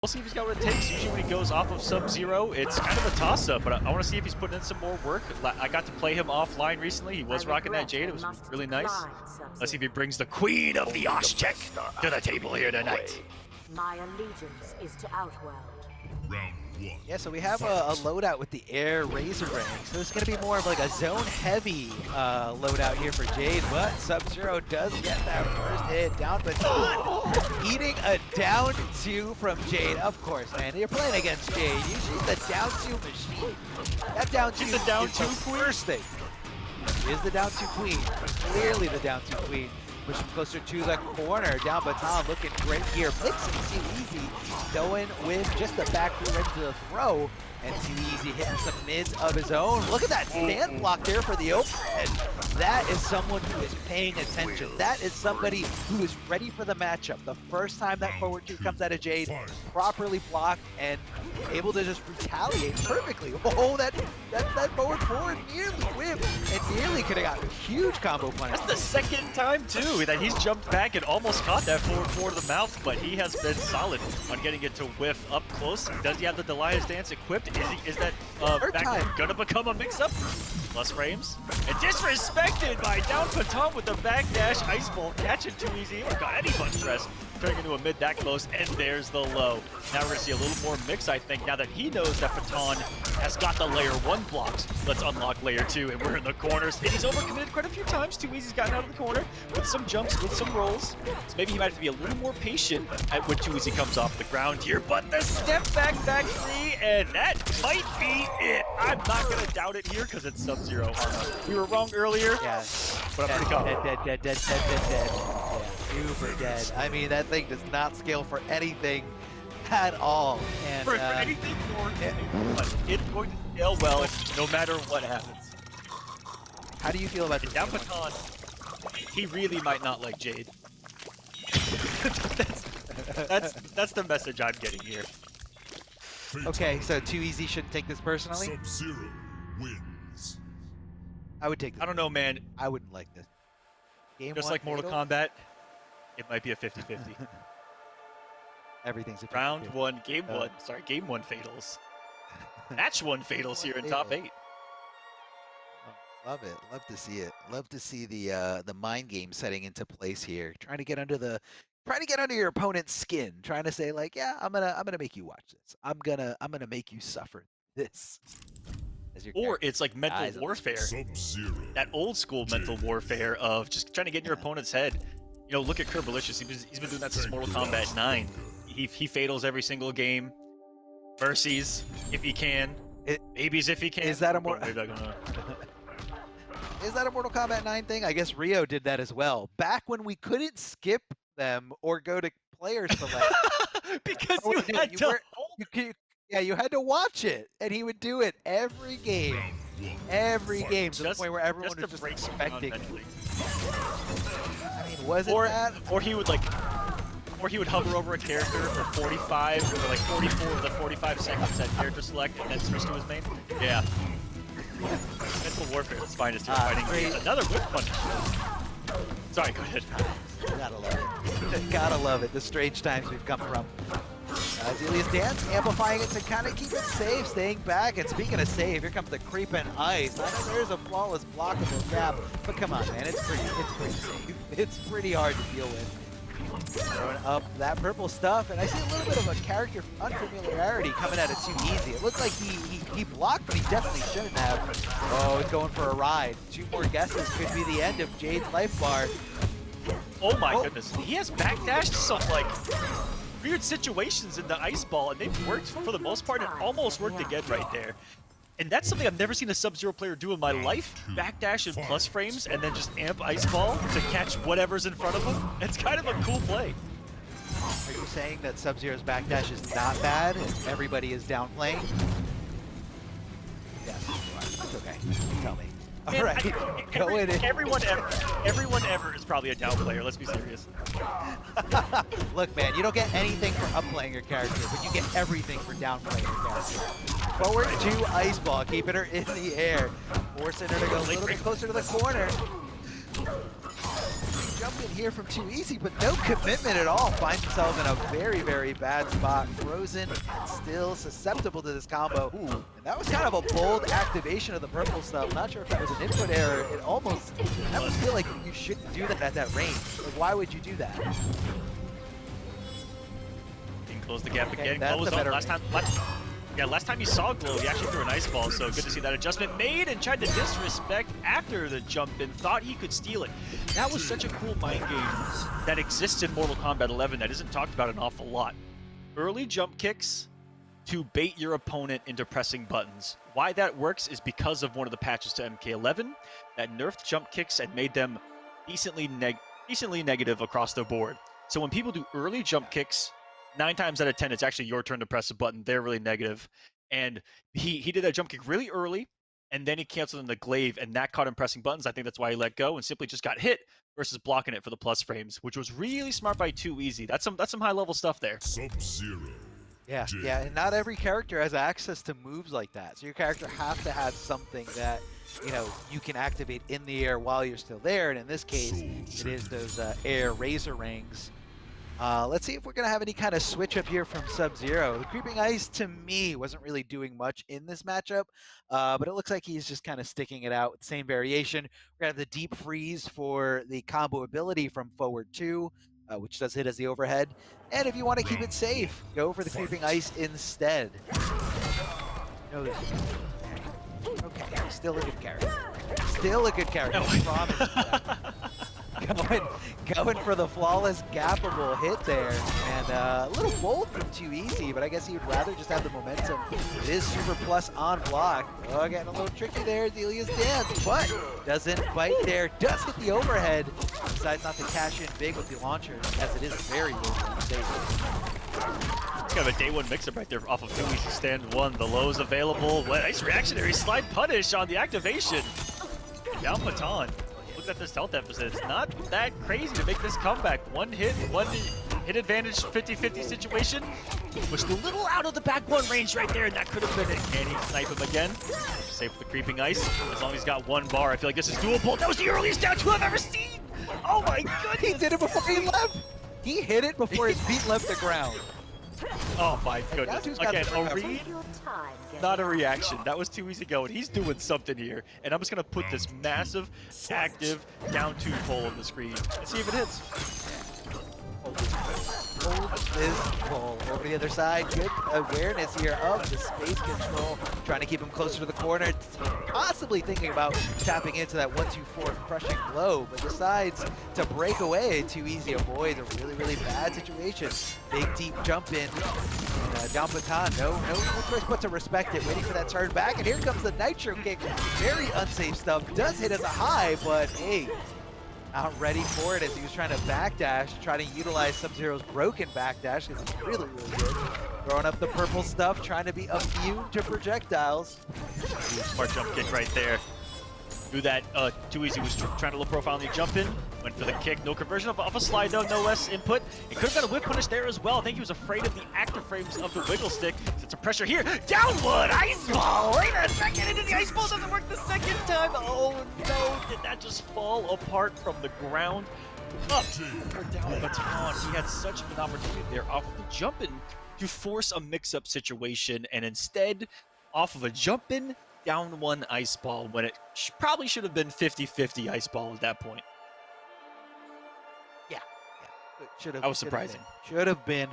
We'll see if he's got what it takes. Usually when he goes off of Sub-Zero, it's kind of a toss-up, but I want to see if he's putting in some more work. I got to play him offline recently. He was rocking that Jade. It was really nice. Let's see if he brings the Queen of the Oshchek to the table here tonight. My allegiance is to Outworld. Round one. Yeah, so we have a loadout with the Air Razorang. So it's going to be more of like a zone-heavy loadout here for Jade, but Sub-Zero does get that first hit down, but eating a down two from Jade, of course, man. You're playing against Jade. She's the down two machine. That down two She's the down is two the queen. first thing. She is the down two queen. Clearly the down two queen. Pushing closer to the corner. Down Baton looking great here. Mixing Too Easy. Going with just the back through into the throw. And Too Easy hitting some mids of his own. Look at that stand block there for the overhead. That is someone who is paying attention. That is somebody who is ready for the matchup. The first time that forward two comes out of Jade, properly blocked and able to just retaliate perfectly. Oh, that forward nearly whipped and nearly could have got a huge combo punish. That's the second time, too, that he's jumped back and almost caught that forward to the mouth, but he has been solid on getting it to whiff up close. Does he have the Delia's Dance equipped? Is that back gonna become a mix-up? Plus frames. And disrespected by Down Paton with the backdash ice ball. Catching Too Easy. Got any button press. Turning into a mid that close, and there's the low. Now we're gonna see a little more mix, I think, now that he knows that Paton has got the layer 1 blocks. Let's unlock layer 2, and we're in the corners. And he's overcommitted quite a few times. Too Easy's gotten out of the corner with some jumps, with some rolls. So maybe he might have to be a little more patient when Too Easy comes off the ground here. But the step back three, and that might be it. I'm not gonna doubt it here because it's Sub-Zero. We were wrong earlier, Yeah. but I'm pretty confident. Dead. Yeah, super dead. I mean, that thing does not scale for anything at all. And For anything more, but it's going to scale well no matter what happens. how do you feel about this? Down Paton, he really might not like Jade. that's the message I'm getting here. Okay, so Too Easy shouldn't take this personally. Sub-Zero wins. I would take this. I don't know, man. I wouldn't like this. Game Just one like Mortal fatal, Kombat, it might be a 50-50. everything's a 50-50. Round one, game one. Sorry, game one fatals. Match one fatals here in top 8. Oh, love it. Love to see it. Love to see the mind game setting into place here. Trying to get under your opponent's skin. Trying to say like, yeah, I'm gonna make you watch this. I'm gonna make you suffer this. As your Or character it's like mental dies. warfare. Sub-Zero. That old school mental warfare of just trying to get in your opponent's head. You know, look at Kerbalicious. He's been doing that since Mortal Kombat 9. He fatals every single game. Mercies if he can. Babies if he can. Is that a Maybe I don't know. Is that a Mortal Kombat 9 thing? I guess Rio did that as well. Back when we couldn't skip them or go to player select. Because Oh, you yeah, had you to were- hold. you had to watch it, and he would do it every game. Every game, to the point where everyone was just break you down expecting it. mentally. I mean, was it that? Or he would hover over a character for 45 or like 44 of the 45 seconds that character select and then switch to his main. Yeah. Mental warfare at its finest here, fighting great. another whip punch. Sorry, go ahead. Gotta love it. Gotta love it. The strange times we've come from. Delia's Dance amplifying it to kind of keep it safe, staying back. And speaking of safe, here comes the creeping ice. I know there's a flawless blockable trap, but come on, man, it's pretty safe. It's pretty hard to deal with. Throwing up that purple stuff, and I see a little bit of a character unfamiliarity coming out of Too Easy. It looked like he blocked, but he definitely shouldn't have. Oh, he's going for a ride. 2 more guesses could be the end of Jade's life bar. Oh my goodness. He has backdashed some like weird situations in the ice ball, and they've worked for the most part, and almost worked again right there. And that's something I've never seen a Sub-Zero player do in my life. Backdash in plus frames, and then just amp ice ball to catch whatever's in front of him. It's kind of a cool play. Are you saying that Sub-Zero's backdash is not bad and everybody is downplaying? Yes, it's okay. Tell me. All Man, right, go in. Everyone ever is probably a down player. Let's be serious. Look, man, you don't get anything for upplaying your character, but you get everything for downplaying your character. Forward to ice ball, keeping her in the air, forcing her to go a little bit closer to the corner. Jumping here from Too Easy, but no commitment at all. Finds himself in a very, very bad spot. Frozen, still susceptible to this combo. And that was kind of a bold activation of the purple stuff. Not sure if that was an input error. It almost feel like you shouldn't do that at that range. Like, why would you do that? Close the gap again. That's Glow was the up better last time you saw Glow, he actually threw an ice ball, so good to see that adjustment made and tried to disrespect after the jump in, thought he could steal it. That was such a cool mind game that exists in Mortal Kombat 11 that isn't talked about an awful lot. Early jump kicks to bait your opponent into pressing buttons. Why that works is because of one of the patches to MK11 that nerfed jump kicks and made them decently negative across the board. So when people do early jump kicks, 9 times out of 10, it's actually your turn to press a button. They're really negative. And he did that jump kick really early, and then he canceled in the glaive, and that caught him pressing buttons. I think that's why he let go and simply just got hit versus blocking it for the plus frames, which was really smart by Too Easy. That's some high-level stuff there. Sub-Zero. Yeah, yeah, and not every character has access to moves like that. So your character has to have something that, you know, you can activate in the air while you're still there. And in this case, it is those air razor rings. Let's see if we're going to have any kind of switch up here from Sub-Zero. The Creeping Ice, to me, wasn't really doing much in this matchup, but it looks like he's just kind of sticking it out with the same variation. We're going to have the Deep Freeze for the combo ability from Forward 2, which does hit as the overhead. And if you want to keep it safe, go for the Creeping Ice instead. Okay, still a good character. Still a good character, I promise. Going for the flawless gappable hit there, and a little bold from Too Easy, but I guess he would rather just have the momentum. It is super plus on block. Oh, getting a little tricky there, Delia's dance, but doesn't bite there, does hit the overhead, decides not to cash in big with the launcher, as it is very low. It's kind of a day one mix-up right there off of Too Easy stand one. The low's available. What nice reactionary slide punish on the activation. Down Baton. Look at this health deficit. It's not that crazy to make this comeback. One hit advantage, 50-50 situation. Pushed a little out of the back one range right there, and that could have been it. Can he snipe him again? Safe with the Creeping Ice. As long as he's got one bar, I feel like this is doable. That was the earliest down two I've ever seen. Oh my goodness. He did it before he left. He hit it before his feet left the ground. Oh my goodness. Again, a read, not a reaction. That was Too Easy going. He's doing something here. And I'm just going to put this massive, active, down two pole on the screen and see if it hits. Hold this ball over the other side. Good awareness here of the space control. Trying to keep him closer to the corner. Possibly thinking about tapping into that 1-2-4 crushing blow, but decides to break away. Too Easy avoids a really, really bad situation. Big deep jump in. Down Baton, no choice but to respect it. Waiting for that turn back, and here comes the Nitro kick. Very unsafe stuff. Does hit as a high, but hey, not ready for it as he was trying to backdash, trying to utilize Sub-Zero's broken backdash because it's really, really good. Throwing up the purple stuff, trying to be immune to projectiles. Smart jump kick right there. Knew that Too Easy was trying to low profile on the jump in. Went for the kick, no conversion off a slide though, no less input. It could have got a whip punish there as well. I think he was afraid of the active frames of the wiggle stick. It's a pressure here. Downward ice ball. Wait a second, into the ice ball doesn't work the second time. Oh no, did that just fall apart from the ground? Up for down Baton. He had such an opportunity there off of the jump in to force a mix-up situation, and instead, off of a jump in, down one ice ball when it probably should have been 50-50 ice ball at that point. Yeah. Should have. That was surprising. Should have been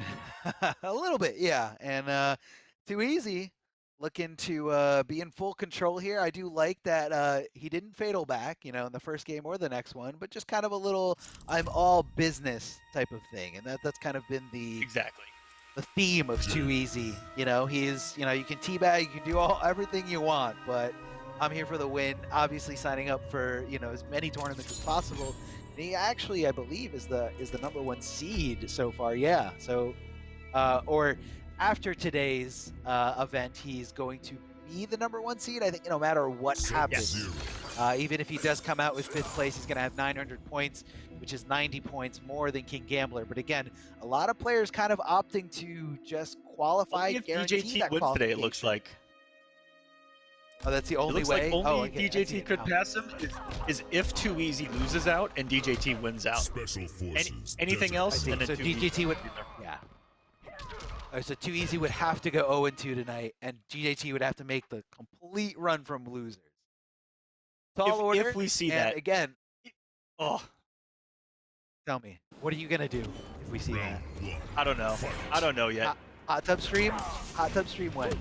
a little bit, yeah. And Too Easy looking to be in full control here. I do like that he didn't fatal back, you know, in the first game or the next one, but just kind of a little I'm all business type of thing, and that's kind of been the theme of Too Easy. You know, he's, you know, you can teabag, you can do everything you want, but I'm here for the win. Obviously signing up for, you know, as many tournaments as possible. And he actually, I believe, is the #1 seed so far. Yeah. So, or after today's event, he's going to be the #1 seed. I think no matter what happens, even if he does come out with 5th place, he's going to have 900 points, which is 90 points more than King Gambler. But again, a lot of players kind of opting to just qualify. If DJT wins today, it looks like. Oh, that's the It only looks way? like only okay, I see DJT it could now. pass him is if Too Easy loses out and DJT wins out. Special forces. Anything desert. else? I see. And then So Too Easy DJT would, be there. yeah. So Too Easy would have to go 0-2 tonight, and DJT would have to make the complete run from losers. Tall order. If we see and that, again, oh, tell me, what are you gonna do if we see that? Round one. I don't know. I don't know yet. Hot tub stream went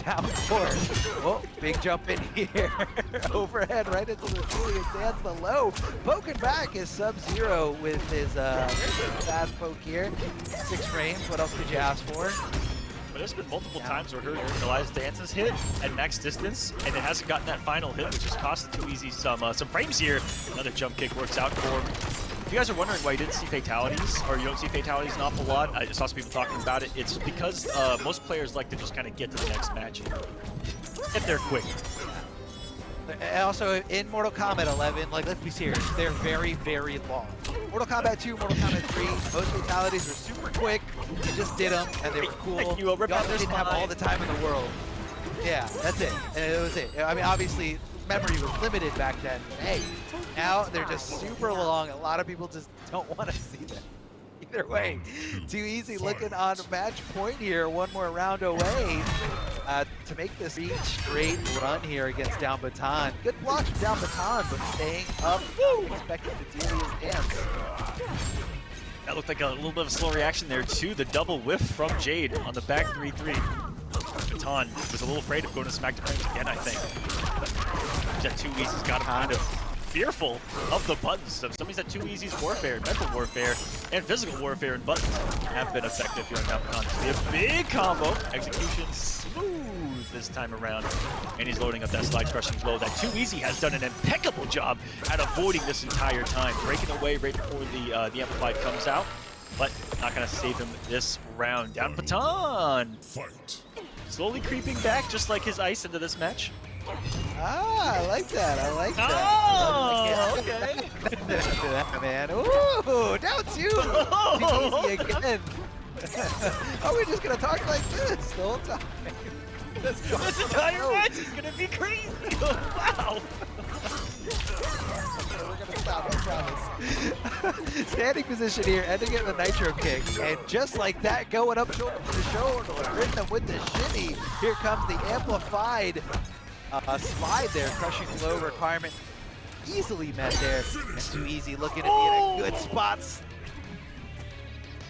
down four. Oh, big jump in here. Overhead right into the Julius dance, the low. Poking back is Sub-Zero with his very good fast poke here. 6 frames, what else could you ask for? But there's been multiple times where Elias Dance has hit at max distance, and it hasn't gotten that final hit, which has cost Too Easy some frames here. Another jump kick works out for him. If you guys are wondering why you didn't see fatalities, or you don't see fatalities an awful lot, I just saw some people talking about it. It's because most players like to just kind of get to the next match if they're quick. And also, in Mortal Kombat 11, like, let's be serious, they're very, very long. Mortal Kombat 2, Mortal Kombat 3, most fatalities were super quick. You just did them, and they were cool. Thank you, rip out their didn't have all the time in the world. Yeah, that's it. And it was it. I mean, obviously, memory was limited back then. Hey, now they're just super long. A lot of people just don't want to see that. Either way, Too Easy looking on match point here. One more round away to make this straight run here against Down Baton. Good block from Down Baton, but staying up, expecting to deal his dance. That looked like a little bit of a slow reaction there too. The double whiff from Jade on the back 3-3. Baton was a little afraid of going to smack the frames again, I think. That Too Easy's got him kind of fearful of the buttons. So some of that Too Easy's warfare, mental warfare, and physical warfare and buttons have been effective here on Down Baton. A big combo. Execution smooth this time around. And he's loading up that slide crushing blow. That Too Easy has done an impeccable job at avoiding this entire time. Breaking away right before the Amplified comes out. But not going to save him this round. Down Baton. Fight. Slowly creeping back, just like his ice into this match. Ah, I like that. I like that. Oh, okay. that, man. Ooh, down 2. Too Easy again. Are we just gonna talk like this the whole time? This entire match is gonna be crazy. Wow. Okay, we're gonna stop, I promise. Standing position here, ending it with a nitro kick, and just like that, going up shoulder to shoulder, rhythm with the shimmy. Here comes the amplified slide there, crushing blow requirement easily met there, and Too Easy looking to be in a good spots.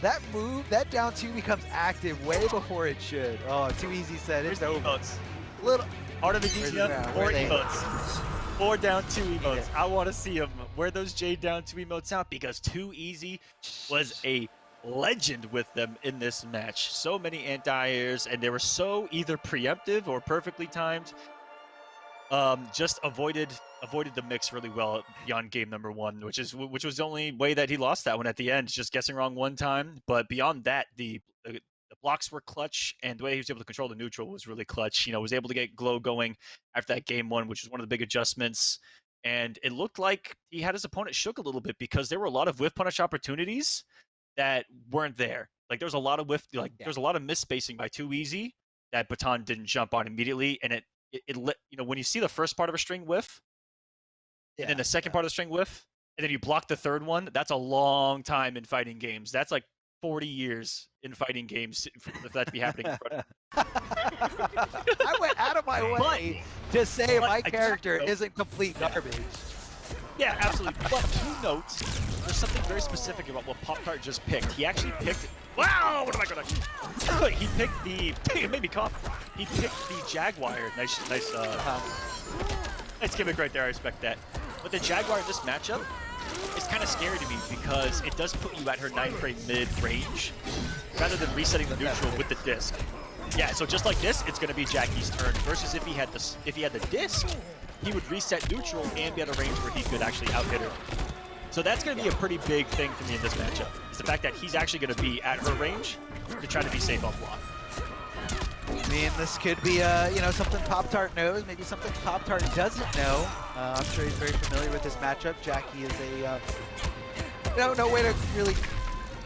That move, that down 2 becomes active way before it should. Oh, Too Easy said it's over. Emotes. Little Art of the Where's DCF, the ground? 4 Where they- emotes. 4 down 2 emotes. I want to see him wear those Jade down 2 emotes out because Too Easy was a legend with them in this match. So many anti-airs, and they were so either preemptive or perfectly timed. Just avoided the mix really well beyond game number 1, which was the only way that he lost that one at the end, just guessing wrong one time. But beyond that, the blocks were clutch, and the way he was able to control the neutral was really clutch. You know, was able to get glow going after that game 1, which was one of the big adjustments. And it looked like he had his opponent shook a little bit because there were a lot of whiff punish opportunities that weren't there. Like there was a lot of whiff, there's a lot of misspacing by Too Easy that Baton didn't jump on immediately, and it lit, you know, when you see the first part of a string whiff, and then the second part of the string whiff, and then you block the third one, that's a long time in fighting games. That's like 40 years in fighting games for that to be happening in front of I went out of my way to say my character isn't complete garbage. Yeah, absolutely. But 2 notes, there's something very specific about what Poptart just picked. He actually picked... Wow! What am I gonna do? He picked the... It made me cough. He picked the Jaguar. Nice gimmick right there. I respect that. But the Jaguar in this matchup is kind of scary to me because it does put you at her 9-frame mid-range rather than resetting the neutral with the disc. Yeah, so just like this, it's going to be Jackie's turn versus if he had the disc, he would reset neutral and be at a range where he could actually out-hit her. So that's going to be a pretty big thing for me in this matchup, is the fact that he's actually going to be at her range to try to be safe off block. I mean, this could be, you know, something Poptart knows, maybe something Poptart doesn't know. I'm sure he's very familiar with this matchup. Jackie is a, no way to really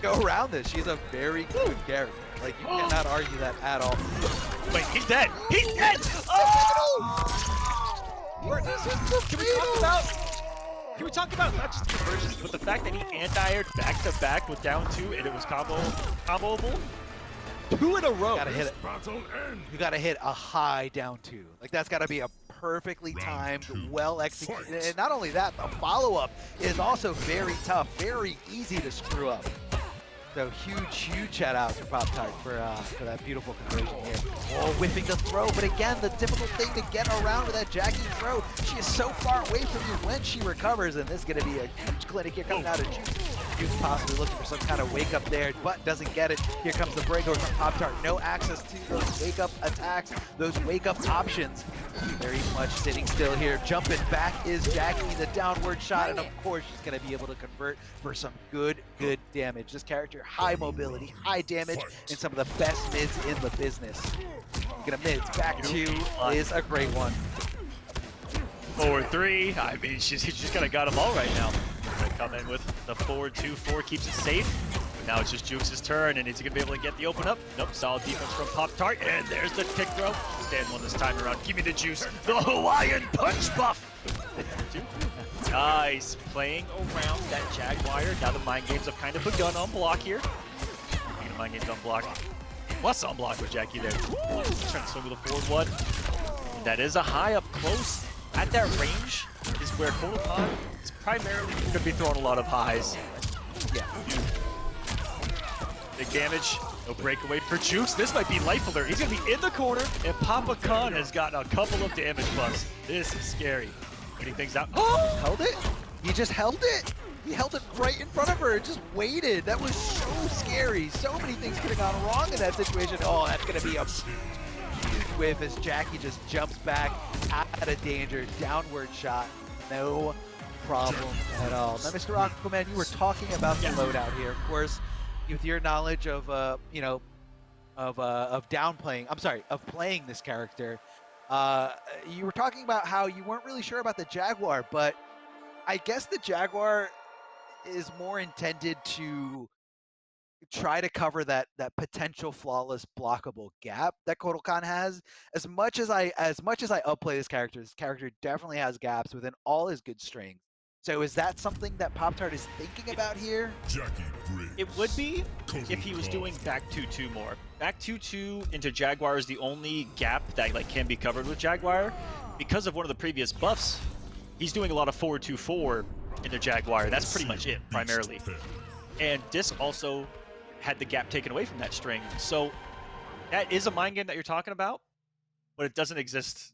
go around this. She's a very good character. Like, you cannot argue that at all. Wait, he's dead! He's dead! Oh! Can we talk about not just conversions, but the fact that he anti-aired back-to-back with down 2 and it was comboable? 2 in a row. You gotta hit it. You gotta hit a high down 2. Like, that's gotta be a perfectly timed, well executed. And not only that, the follow-up is also very tough, very easy to screw up. So huge shout out to Poptart for that beautiful conversion here. Oh, whipping the throw, but again, the difficult thing to get around with that Jackie throw. She is so far away from you when she recovers, and this is gonna be a huge clinic here coming out of Juice. Juice possibly looking for some kind of wake up there, but doesn't get it. Here comes the breakover from Poptart. No access to those wake up attacks, those wake up options. Very much sitting still here. Jumping back is Jackie, the downward shot, and of course she's gonna be able to convert for some good damage. This character, high mobility, high damage, and some of the best mids in the business. Gonna mids, back 2 is a great one. Forward 3, I mean, she's just kind of got them all right now. Gonna come in with the forward 2-4, keeps it safe. But now it's just Jueks' turn, and is he gonna be able to get the open up? Nope, solid defense from Poptart, and there's the kick throw. Stand one this time around, give me the juice. The Hawaiian punch buff! Nice, playing around that Jaguar. Now the mind games have kind of begun on block here. Speaking of mind games on block, what's on block with Jackie there? Trying to swing with a forward one. That is a high up close. At that range is where CobraTango is primarily going to be throwing a lot of highs. Yeah. Big damage. No breakaway for Jueks. This might be life alert. He's going to be in the corner, and Papa Khan has gotten a couple of damage buffs. This is scary. Waiting things out. Oh! Held it? He just held it? He held it right in front of her, just waited. That was so scary. So many things could have gone wrong in that situation. Oh, that's going to be a huge whiff as Jackie just jumps back out of danger. Downward shot. No problem at all. Now, Mr. Aquaman, you were talking about the loadout here. Of course, with your knowledge of, downplaying, I'm sorry, of playing this character, you were talking about how you weren't really sure about the Jaguar, but I guess the Jaguar is more intended to try to cover that potential flawless blockable gap that CobraTango has. As much as I upplay this character definitely has gaps within all his good strengths. So is that something that Poptart is thinking about here? It would be if he was doing back 2-2 more. Back 2-2 into Jaguar is the only gap that can be covered with Jaguar. Because of one of the previous buffs, he's doing a lot of forward 2-4 into Jaguar. That's pretty much it, primarily. And Disc also had the gap taken away from that string. So that is a mind game that you're talking about, but it doesn't exist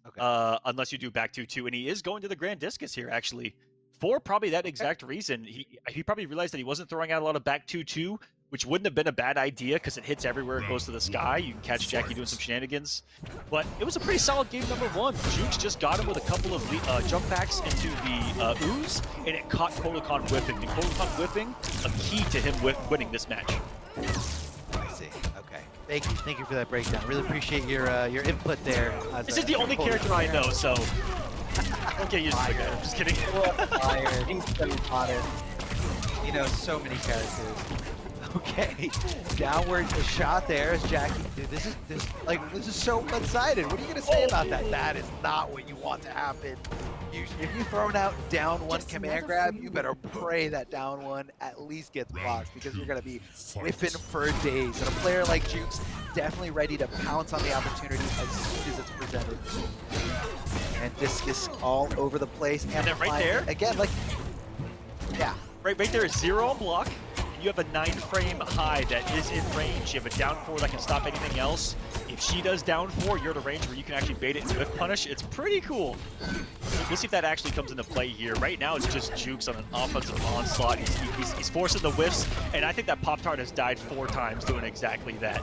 unless you do back 2-2. And he is going to the Grand Discus here, actually. For probably that exact reason. He probably realized that he wasn't throwing out a lot of back 2-2, which wouldn't have been a bad idea because it hits everywhere, it goes to the sky. You can catch Jackie doing some shenanigans. But it was a pretty solid game number 1. Jueks just got him with a couple of jump backs into the ooze, and it caught CobraTango whiffing. And CobraTango whiffing, a key to him winning this match. I see. Okay. Thank you for that breakdown. Really appreciate your input there. This is the only character I know, so don't get used to the guy. I'm just kidding. He's so hotter. You know, so many characters. Okay, downward shot there as Jackie. Dude, this is so one-sided. What are you gonna say about that? That is not what you want to happen. If you thrown out down 1 command grab, you better pray that down 1 at least gets blocked because you're gonna be whiffing for days. And a player like Jueks definitely ready to pounce on the opportunity as soon as it's presented. And Discus all over the place. And then right there, again, yeah. Right there is 0 on block. You have a 9-frame high that is in range. You have a down 4 that can stop anything else. If she does down 4, you're at a range where you can actually bait it and whiff punish. It's pretty cool. We'll see if that actually comes into play here. Right now, it's just Jueks on an offensive onslaught. He's forcing the whiffs, and I think that Poptart has died 4 times doing exactly that.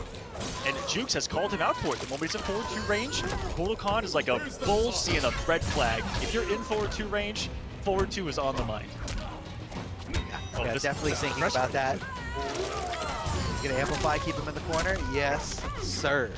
And Jueks has called him out for it. The moment he's in forward 2 range, CobraTango is like a bull seeing a red flag. If you're in forward 2 range, forward 2 is on the mind. Yeah, definitely thinking about that. He's gonna amplify, keep him in the corner. Yes, sir.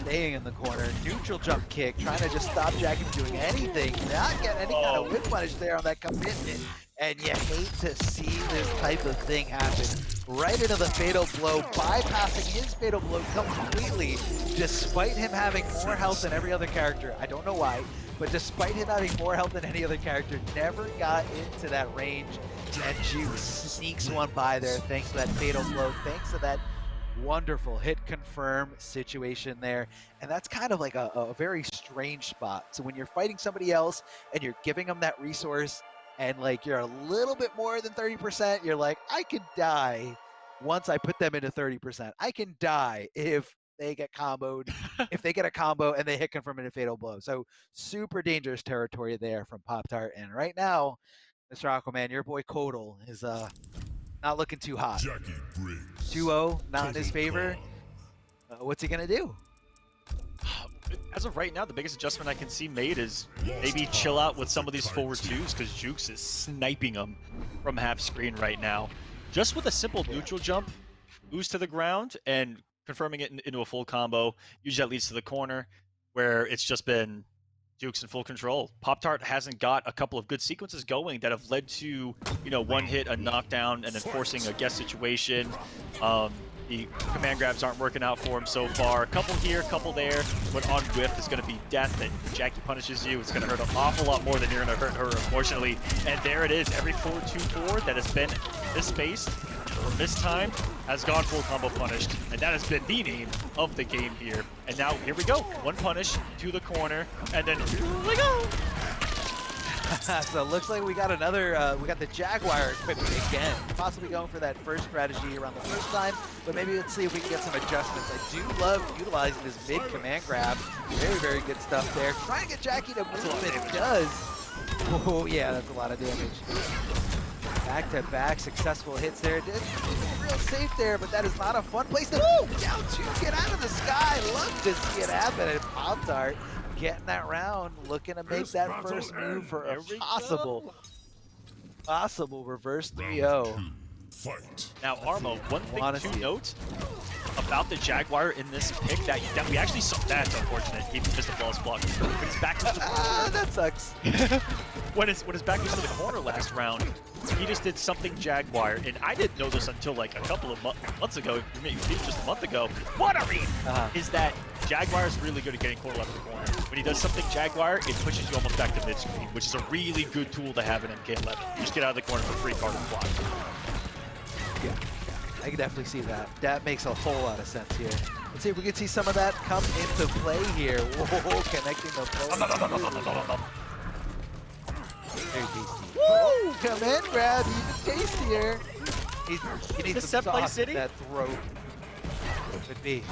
Staying in the corner. Neutral jump kick, trying to just stop Jackie from doing anything. Not get any kind of whip punish there on that commitment. And you hate to see this type of thing happen. Right into the fatal blow, bypassing his fatal blow completely, despite him having more health than every other character. I don't know why, but despite him having more health than any other character, never got into that range. And Jueks sneaks one by there thanks to that fatal blow, thanks to that wonderful hit confirm situation there. And that's kind of like a very strange spot. So when you're fighting somebody else and you're giving them that resource, and like you're a little bit more than 30%, you're like, I could die once I put them into 30%. I can die if they get comboed, if they get a combo and they hit confirm in a fatal blow. So super dangerous territory there from Poptart. And right now, Mr. Aquaman, your boy Kodal is not looking too hot. 2-0, not in his favor. What's he gonna do? As of right now, the biggest adjustment I can see made is maybe chill out with some of these forward twos, because Jueks is sniping them from half screen right now. Just with a simple neutral jump, ooze to the ground, and confirming it into a full combo. Usually that leads to the corner, where it's just been Jueks in full control. Poptart hasn't got a couple of good sequences going that have led to, you know, one hit, a knockdown, and then forcing a guess situation. The command grabs aren't working out for him so far. A couple here, a couple there, but on whiff is going to be death. And if Jackie punishes you, it's going to hurt an awful lot more than you're going to hurt her, unfortunately. And there it is. Every 4-2-4 that has been misspaced or mistimed has gone full combo punished. And that has been the name of the game here. And now, here we go. One punish to the corner, and then here we go. So it looks like we got another, we got the Jaguar equipment again. Possibly going for that first strategy around the first time, but maybe let's see if we can get some adjustments. I do love utilizing this mid command grab. Very, very good stuff there. Trying to get Jackie to move, and it does. Oh yeah, that's a lot of damage. Back to back, successful hits there. Did real safe there, but that is not a fun place to move. Down two, get out of the sky. Love to see it happen. And Poptart getting that round, looking to make that first move for a possible reverse 3-0. Now, Armo, one thing to note about the Jaguar in this pick that we actually saw. That's unfortunate. He missed a flawless block. When his back was to the corner, that sucks. when his back was to the corner last round, he just did something Jaguar, and I didn't know this until like a couple of months ago, maybe just a month ago. What I mean is that Jaguar is really good at getting Kodal out of the corner. When he does something Jaguar, it pushes you almost back to mid-screen, which is a really good tool to have in MK11. You just get out of the corner for free card and block. Yeah, I can definitely see that. That makes a whole lot of sense here. Let's see if we can see some of that come into play here. Whoa, connecting the play. Very tasty. Woo! Command grab, even tastier. He needs to Set Play City? That throat. Could be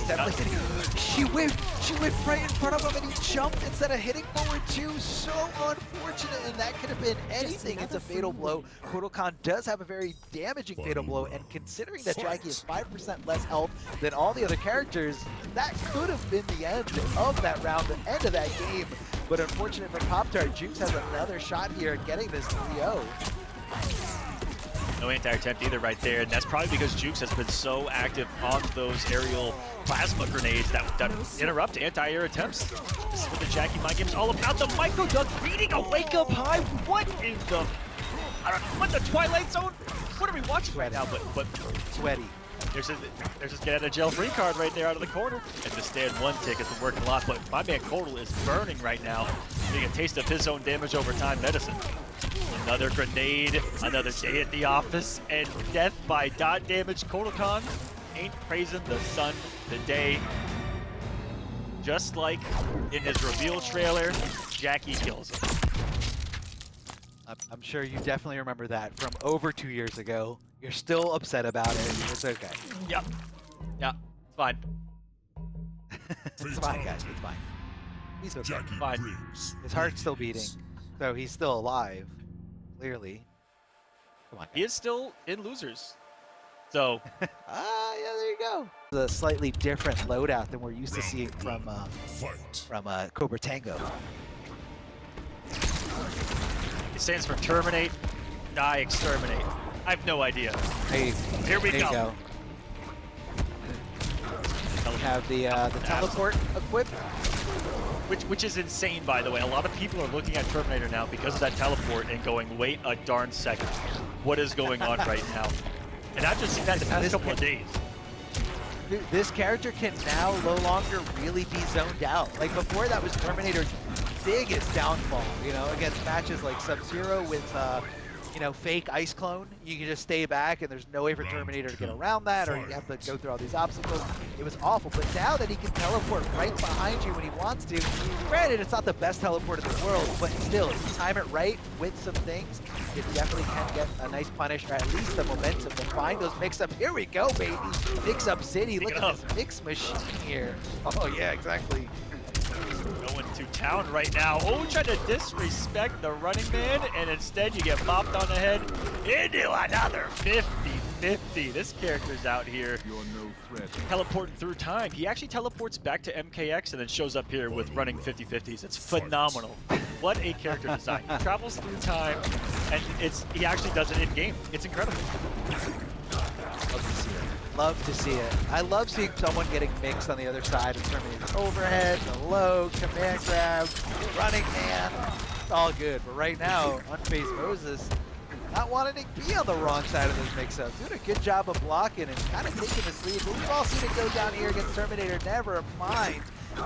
Set Play City. She whiffed right in front of him, and he jumped instead of hitting forward two. So unfortunate, and that could have been anything. It's a fatal blow. Kodal does have a very damaging fatal blow, and considering that Jackie has 5% less health than all the other characters, that could have been the end of that round, the end of that game. But unfortunate for Poptart, Jueks has another shot here at getting this 3-0. No anti-air attempt either right there, and that's probably because Jueks has been so active on those aerial plasma grenades that interrupt anti-air attempts. This is what the Jackie mind game is all about. The micro duck beating a wake-up high. What in the... I don't know, what the Twilight Zone? What are we watching right now? But Sweaty. There's just get out of jail free card right there out of the corner. And the stand one tick has been working a lot, but my man Kodal is burning right now, getting a taste of his own damage over time medicine. Another grenade, another day at the office, and death by dot damage. Kodal ain't praising the sun today. Just like in his reveal trailer, Jackie kills him. I'm sure you definitely remember that from over 2 years ago. You're still upset about it. It's okay. Yep. Yeah, it's fine. It's fine, guys. It's fine. He's okay. Fine. His heart's still beating, so he's still alive. Clearly. Come on, guys. He is still in losers. So. Yeah, there you go. It's a slightly different loadout than we're used to seeing from CobraTango. It stands for terminate, die, exterminate. I have no idea. Hey, Here we there go. You go. have the teleport equipped. Which is insane, by the way. A lot of people are looking at Terminator now because of that teleport and going, wait a darn second. What is going on right now? And I've just seen that the past couple of days. This character can now no longer really be zoned out. Like before, that was Terminator's biggest downfall, you know, against matches like Sub-Zero with, you know, fake ice clone. You can just stay back and there's no way for Terminator to get around that, or you have to go through all these obstacles. It was awful, but now that he can teleport right behind you when he wants to, granted, it's not the best teleport in the world, but still, if you time it right with some things, it definitely can get a nice punish, or at least the momentum to find those mix-ups. Here we go, baby. Mix-up City. Look at this mix machine here. Oh, yeah, exactly. Going to town right now. Oh, trying to disrespect the running man, and instead you get bopped on the head into another 50-50. This character's out here. You're no threat. Teleporting through time. He actually teleports back to MKX and then shows up here with running 50-50s. It's phenomenal. What a character design. He travels through time, and he actually does it in game. It's incredible. Love to see it. Love to see it. I love seeing someone getting mixed on the other side of Terminator's overhead, the low, command grab, running man. It's all good. But right now, Unfazed Moses not wanting to be on the wrong side of this mix-up. Doing a good job of blocking and kind of taking his lead. But we've all seen it go down here against Terminator. Never mind.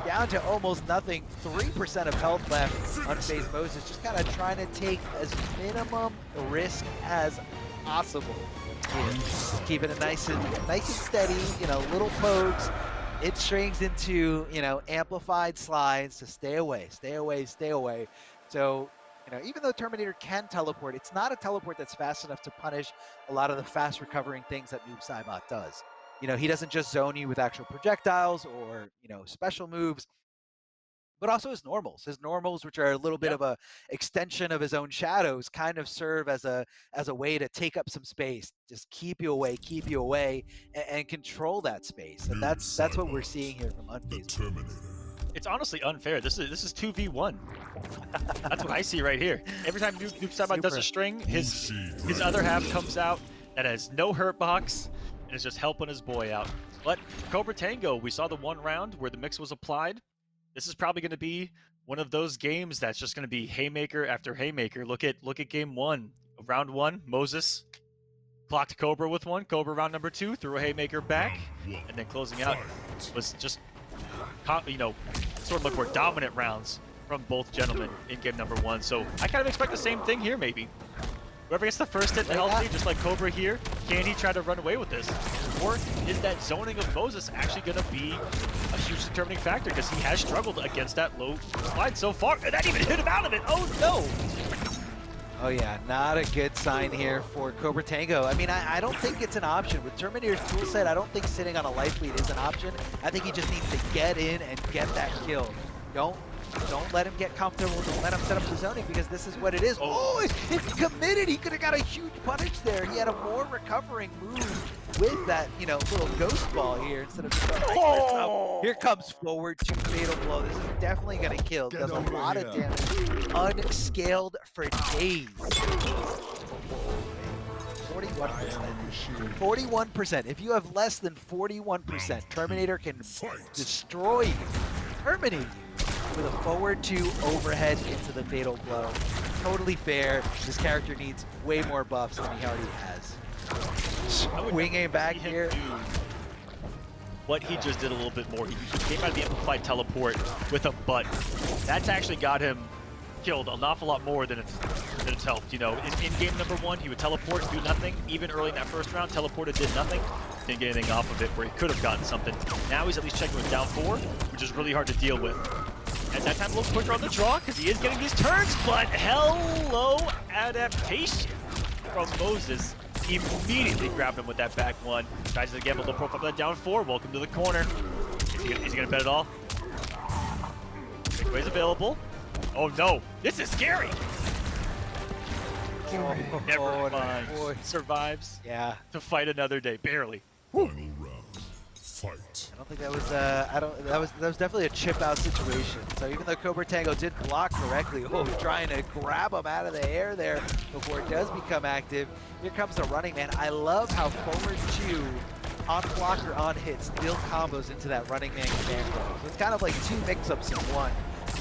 Down to almost nothing. 3% of health left. Unfazed Moses just kind of trying to take as minimum risk as possible. Just keeping it nice and steady, you know, little pokes, it strings into, you know, amplified slides to stay away, stay away, stay away. So, you know, even though Terminator can teleport, it's not a teleport that's fast enough to punish a lot of the fast recovering things that Noob Saibot does. You know, he doesn't just zone you with actual projectiles or, you know, special moves, but also his normals, which are a little bit of a extension of his own shadows, kind of serve as a way to take up some space, just keep you away, and control that space. And that's what we're seeing here from Unfazed. It's honestly unfair. This is 2v1. That's what I see right here. Every time Noob Saibot does a string, his other half comes out that has no hurt box and is just helping his boy out. But CobraTango, we saw the one round where the mix was applied. This is probably going to be one of those games that's just going to be haymaker after haymaker. Look at game one, round one. Moses clocked Cobra with one. Cobra round number two threw a haymaker back, and then closing out was just, you know, sort of look for dominant rounds from both gentlemen in game number one. So I kind of expect the same thing here, maybe. Whoever gets the first hit, the healthy, just like Cobra here, can he try to run away with this? Or is that zoning of Moses actually going to be a huge determining factor? Because he has struggled against that low slide so far, and that even hit him out of it. Oh no! Oh yeah, not a good sign here for CobraTango. I mean, I don't think it's an option. With Terminator's toolset, I don't think sitting on a life lead is an option. I think he just needs to get in and get that kill. Don't let him get comfortable. Don't let him set up the zoning, because this is what it is. Oh, it committed. He could have got a huge punish there. He had a more recovering move with that, you know, little ghost ball here instead of just going, here comes forward to fatal blow. This is definitely going to kill. Does a lot of damage. Unscaled for days. 41%. 41%. If you have less than 41%, Terminator can destroy you, terminate you with a forward two overhead into the fatal blow. Totally fair. This character needs way more buffs than he already has. Swinging back here. What he just did a little bit more. He came out of the amplified teleport with a butt. That's actually got him killed an awful lot more than it's helped. You know, in game number one, he would teleport, do nothing. Even early in that first round, teleported, did nothing. Didn't get anything off of it where he could have gotten something. Now he's at least checking with down 4, which is really hard to deal with. At that time, a little quicker on the draw because he is getting these turns, but hello adaptation from Moses. Immediately grabbed him with that back one. Tries to get a little profile that down 4. Welcome to the corner. Is he gonna bet it all? Big way's available. Oh no, this is scary. Never mind. Survives. Yeah. To fight another day, barely. Final round. Fight. I don't think that was that was definitely a chip out situation. So even though CobraTango did block correctly, trying to grab him out of the air there before it does become active. Here comes the running man. I love how forward 2 on block or on hit, still combos into that running man command throw. So it's kind of like two mix-ups in one.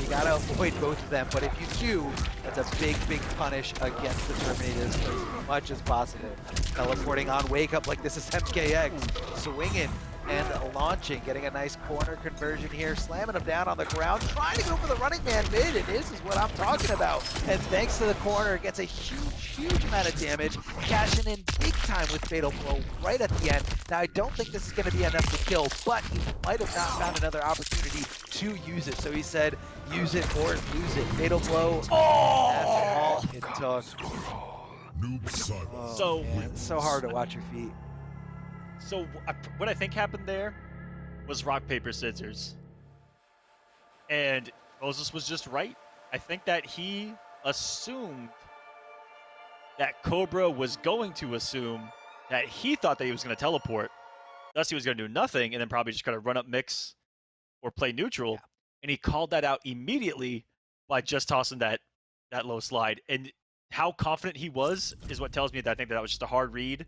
You gotta avoid both of them, but if you do, that's a big, big punish against the Terminators as much as possible. Teleporting on wake up like this is MKX, swinging and launching, getting a nice corner conversion here, slamming him down on the ground, trying to go for the running man mid, and this is what I'm talking about. And thanks to the corner, gets a huge amount of damage, cashing in big time with Fatal Blow right at the end. Now, I don't think this is going to be enough to kill, but he might have not found another opportunity to use it. So he said, use it or lose it. Fatal Blow, that's all it took. Oh, man, it's so hard to watch your feet. So what I think happened there was rock, paper, scissors. And Moses was just right. I think that he assumed that Cobra was going to assume that he thought that he was going to teleport. Thus he was going to do nothing and then probably just kind of run up mix or play neutral. Yeah. And he called that out immediately by just tossing that low slide. And how confident he was is what tells me that I think that was just a hard read,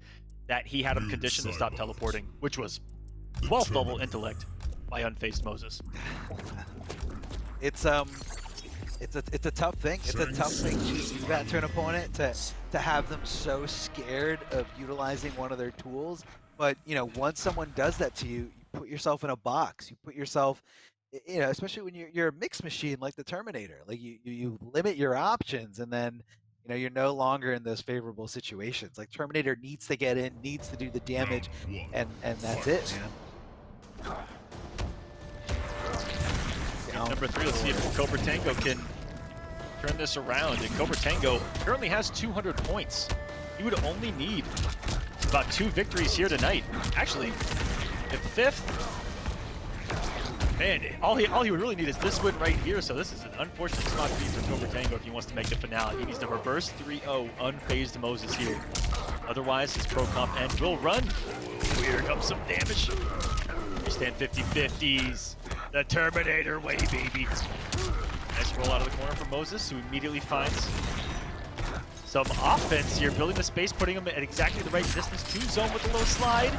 that he had him conditioned to stop teleporting, which was wealth level intellect by unfazed Moses. It's a tough thing. It's a tough thing to do that to an opponent, to have them so scared of utilizing one of their tools. But you know, once someone does that to you, you put yourself in a box. You put yourself, you know, especially when you're a mix machine like the Terminator. Like you limit your options, and then you know, you're no longer in those favorable situations. Like Terminator needs to get in, needs to do the damage, and that's it, man. Number 3, let's see if CobraTango can turn this around. And CobraTango currently has 200 points. He would only need about 2 victories here tonight. Actually, the 5th. Man, all he would really need is this win right here, so this is an unfortunate spot to be for CobraTango if he wants to make the finale. He needs to reverse 3-0 unfazed Moses here. Otherwise, his pro comp end will run. Here comes some damage. We stand 50-50s. The Terminator way, baby. Nice roll out of the corner for Moses, who immediately finds some offense here, building the space, putting him at exactly the right distance to zone with the low slide.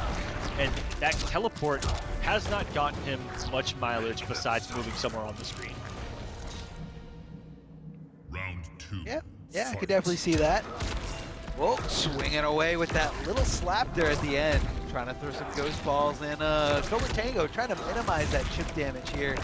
And that teleport has not gotten him much mileage besides moving somewhere on the screen. Round 2. Yeah, I could definitely see that. Whoa, swinging away with that little slap there at the end. Trying to throw some ghost balls, and CobraTango trying to minimize that chip damage here.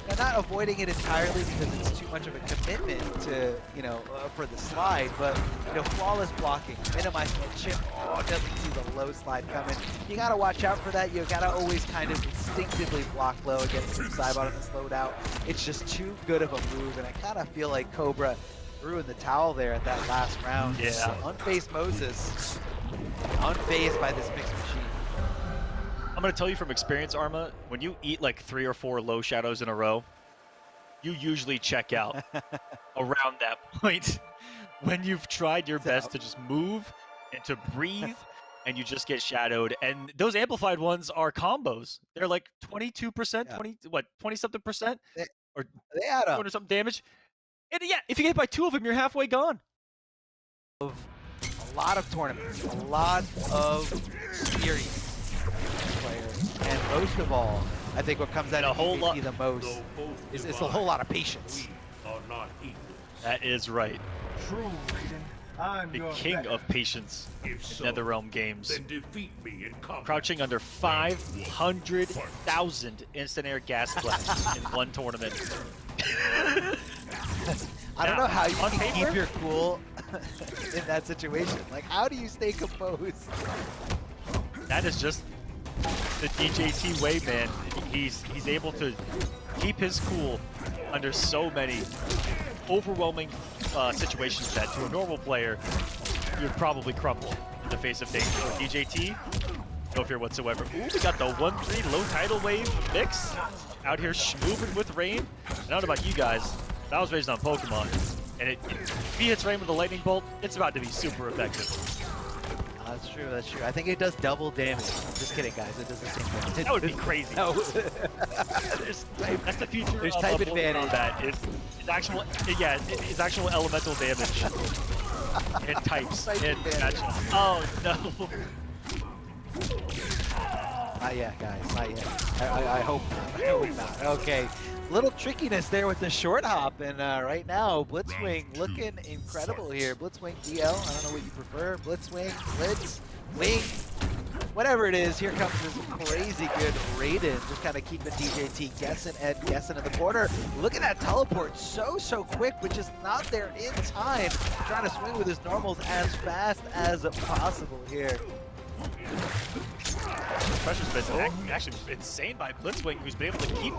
Now, not avoiding it entirely because it's too much of a commitment to, you know, for the slide, but, you know, flawless blocking, minimizing the chip. Oh, doesn't see the low slide coming. You gotta watch out for that. You gotta always kind of instinctively block low against some Cybot and slowed out. It's just too good of a move, and I kind of feel like Cobra threw in the towel there at that last round. Yeah. Unfazed Moses, unfazed by this mixed machine. I'm going to tell you from experience, Arma, when you eat like 3 or 4 low shadows in a row, you usually check out around that point when you've tried your best to just move and to breathe and you just get shadowed. And those amplified ones are combos. They're like 22%, 20-something percent? Or they add up. 200-something damage. And yeah, if you get hit by 2 of them, you're halfway gone. A lot of tournaments, a lot of series. Players. And most of all, I think what comes out of DJT the most is it's a whole lot of patience. That is right. True, I'm the king of patience in NetherRealm games. Then defeat me in combat. Crouching under 500,000 instant air gas blasts in one tournament. I don't know how you can keep your cool in that situation. Like, how do you stay composed? That is just the DJT way, man. He's able to keep his cool under so many overwhelming situations that to a normal player you would probably crumble in the face of danger. For DJT, no fear whatsoever. Ooh, we got the 1-3 low tidal wave mix out here moving with rain. And I don't know about you guys, if I was raised on Pokemon, and if he hits rain with a lightning bolt, it's about to be super effective. That's true, that's true. I think it does double damage. Just kidding, guys. It does the same thing. That would be crazy. No. That's the future There's of type advantage. Combat. It's actual, yeah, it's actual elemental damage. And types. And matchups. Oh, no. Not yet, guys. Not yet. I hope not. I hope not. Okay. Little trickiness there with the short hop, and right now Blitzwing looking incredible here. Blitzwing DL. I don't know what you prefer. Blitzwing, Blitz, Wing, whatever it is. Here comes this crazy good Raiden, just kind of keeping DJT guessing and guessing in the corner. Look at that teleport, so quick, but just not there in time. Trying to swing with his normals as fast as possible here. Pressure's been actually insane by Blitzwing, who's been able to keep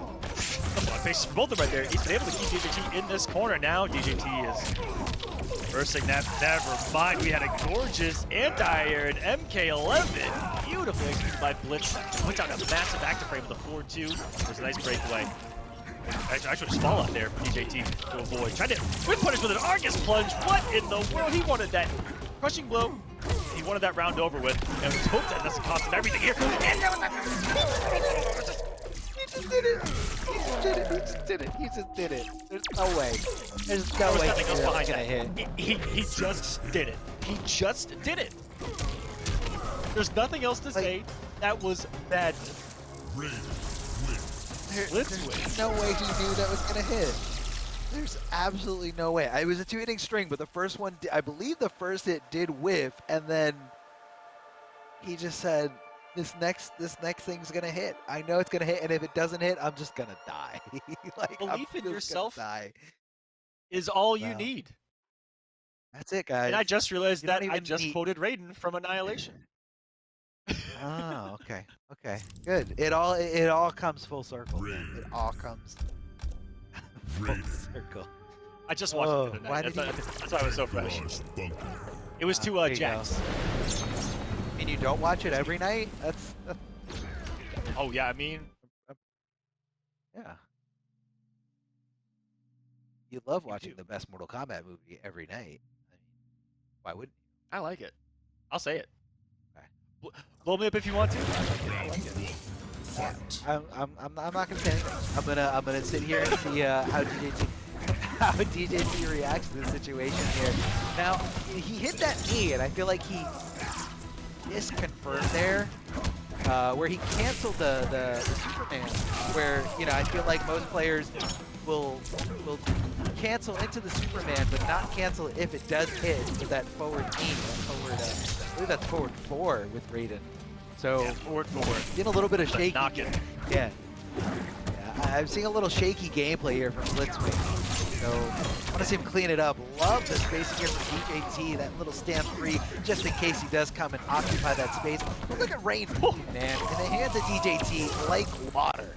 face both of them right there. He's been able to keep DJT in this corner. Now DJT is bursting that. Never mind. We had a gorgeous anti-air and MK11. Beautifully executed by Blitz. Puts out a massive active frame with a 4-2. There's a nice breakaway. Actually, just fall out there for DJT to avoid. Tried to quick punish with an Argus plunge. What in the world? He wanted that crushing blow. He wanted that round over with, and was hoped that doesn't cost him everything here. He just did it. He just did it. He just did it. He just did it. There's no way. There's no way Nothing else behind gonna that. hit. He just did it. He just did it. There's nothing else to say. That was bad. There's no way he knew that was gonna hit. There's absolutely no way. It was a 2-hitting string, but the first one, I believe the first hit did whiff, and then he just said, this next thing's gonna hit. I know it's gonna hit, and if it doesn't hit, I'm just gonna die. Like, Belief in yourself die. is all you need. That's it, guys. And I just realized You that don't I even just need- quoted Raiden from Annihilation. Oh, okay. Okay. Good. It all comes full circle. Man. It all comes full circle. I just watched it the other why night. did That's why it was so fresh. It was to there you Jax. And you don't watch it every night? That's Oh yeah, I mean, yeah. You love watching the best Mortal Kombat movie every night. I mean, why wouldn't you? I like it. I'll say it. Okay. Blow me up if you want to. I like it. Yeah, I'm not gonna say anything. I'm gonna sit here and see how DJT reacts to this situation here. Now he hit that knee, and I feel like he misconfirmed there, where he canceled the Superman. Where I feel like most players will cancel into the Superman, but not cancel if it does hit with that forward knee. I believe that's forward 4 with Raiden. So Yeah, forward. getting a little bit of shaky. Knock it. Yeah. I'm seeing a little shaky gameplay here from Blitzwing. So I want to see him clean it up. Love the spacing here from DJT, that little stand free, just in case he does come and occupy that space. But look at Rain, man, in the hands of DJT like water.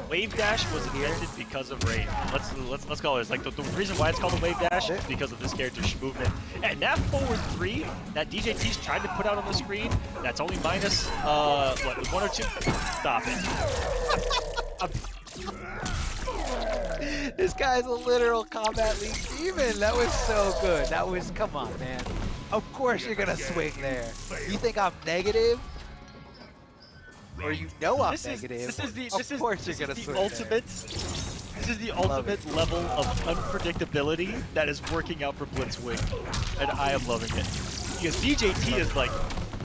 Wave dash was invented because of Raid. Let's call it. It's like the reason why it's called a wave dash is because of this character's movement. And that forward 3 that DJT's tried to put out on the screen, that's only minus what, 1 or 2? Stop it. This guy's a literal Combat League demon. That was so good. That was, come on, man. Of course you're gonna swing there. You think I'm negative? Or I'm negative. Of course you're gonna swing there. This is the ultimate level of unpredictability that is working out for Blitzwing, and I am loving it. Because DJT is like,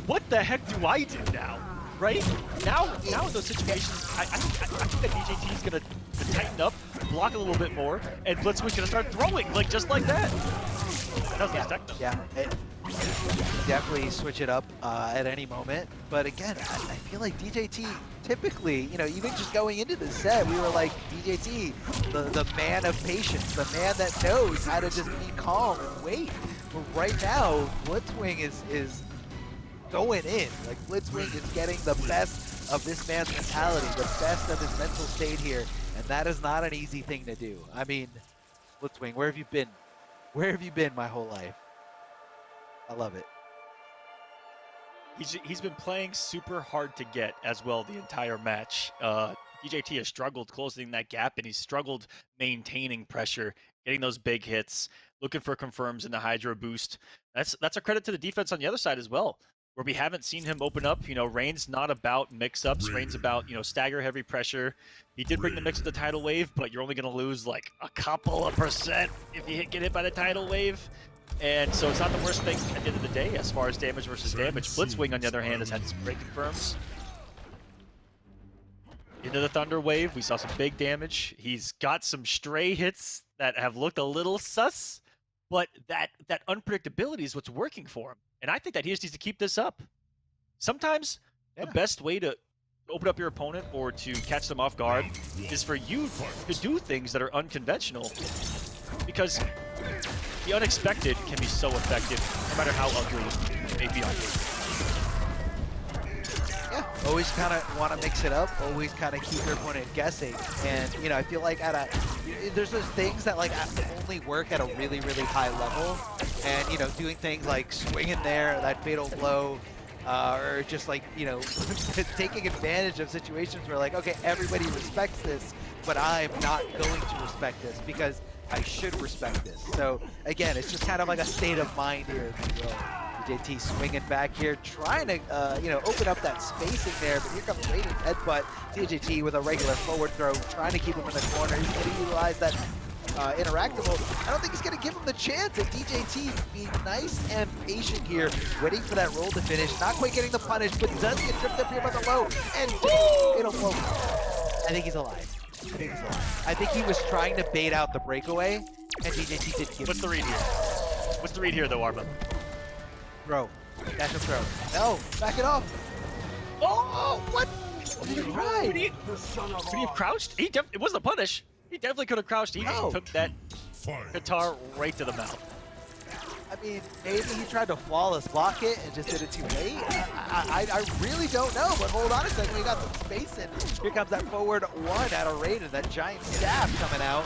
what the heck do I do now? Right? Now in those situations, I think that DJT is gonna tighten up, block a little bit more, and Blitzwing's gonna start throwing, like just like that. That was tech though. Yeah. Definitely switch it up at any moment. But again, I feel like DJT typically, even just going into the set, we were like, DJT, the man of patience, the man that knows how to just be calm and wait. But right now, Blitzwing is going in. Like, Blitzwing is getting the best of this man's mentality, the best of his mental state here. And that is not an easy thing to do. I mean, Blitzwing, where have you been? Where have you been my whole life? I love it. He's been playing super hard to get as well the entire match. DJT has struggled closing that gap, and he's struggled maintaining pressure, getting those big hits, looking for confirms in the Hydro boost. That's a credit to the defense on the other side as well, where we haven't seen him open up. Rain's not about mix-ups. Rain's about, stagger heavy pressure. He did bring the mix of the tidal wave, but you're only going to lose like a couple of % if you get hit by the tidal wave. And so it's not the worst thing at the end of the day as far as damage versus damage. Blitzwing, on the other hand, has had some great confirms. into the Thunder Wave. We saw some big damage. He's got some stray hits that have looked a little sus, but that unpredictability is what's working for him. And I think that he just needs to keep this up. Sometimes the best way to open up your opponent or to catch them off guard is for you to do things that are unconventional, because the unexpected can be so effective no matter how ugly it may be on you. Yeah, always kind of want to mix it up, always kind of keep your opponent guessing. And, you know, I feel like there's those things that like only work at a really, really high level. And, you know, doing things like swinging there, that fatal blow, or just like, you know, taking advantage of situations where like, okay, everybody respects this, but I'm not going to respect this because I should respect this. So again, it's just kind of like a state of mind here, if you will. DJT swinging back here, trying to, you know, open up that spacing there, but here comes Raiden's headbutt. DJT with a regular forward throw, trying to keep him in the corner. He's going to utilize that interactable. I don't think he's going to give him the chance, and DJT being nice and patient here, waiting for that roll to finish. Not quite getting the punish, but does get tripped up here by the low, and it'll blow. I think he's alive. I think he was trying to bait out the breakaway, and DJT did give What's the read here? What's the read here, though, Arma? Throw. Dash and throw. No, back it off. Oh, what? Did he try? Could he have crouched? It wasn't a punish. He definitely could have crouched. He just took that guitar right to the mouth. I mean, maybe he tried to flawless block it and just did it too late. I really don't know, but hold on a second. We got some space in. Here comes that forward one out of Raiden, that giant staff coming out.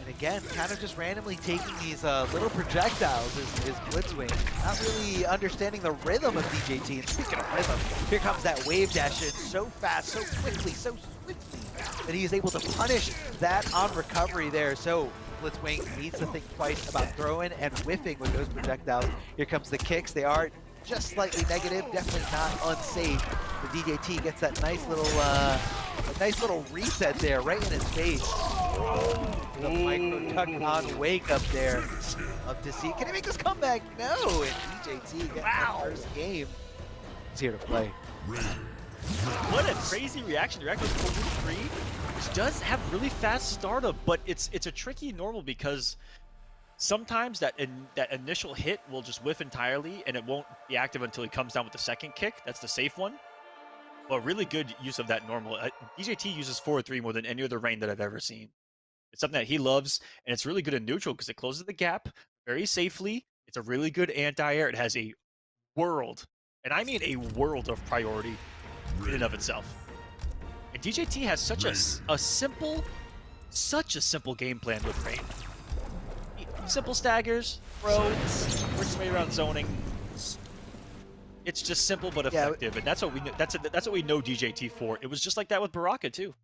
Again, kind of just randomly taking these little projectiles is Blitzwing. Not really understanding the rhythm of DJT. And speaking of rhythm, here comes that wave dash in so fast, so quickly, so swiftly that he is able to punish that on recovery there. So Blitzwing needs to think twice about throwing and whiffing with those projectiles. Here comes the kicks. They are just slightly negative, definitely not unsafe. The DJT gets that nice little reset there right in his face. The micro tuck on wake up there. Up to see. Can he make this comeback? No. And DJT gets the first game. He's here to play. What a crazy reaction. Reaction was 43, which does have really fast startup, but it's a tricky normal because sometimes that initial hit will just whiff entirely and it won't be active until he comes down with the second kick. That's the safe one. But really good use of that normal. DJT uses 4-3 more than any other Rain that I've ever seen. It's something that he loves, and it's really good in neutral because it closes the gap very safely. It's a really good anti-air. It has a world, and I mean a world of priority in and of itself. And DJT has such a simple game plan with Rain. Simple staggers, throws, works his way around zoning. It's just simple but effective, and that's what we that's what we know DJT for. It was just like that with Baraka too.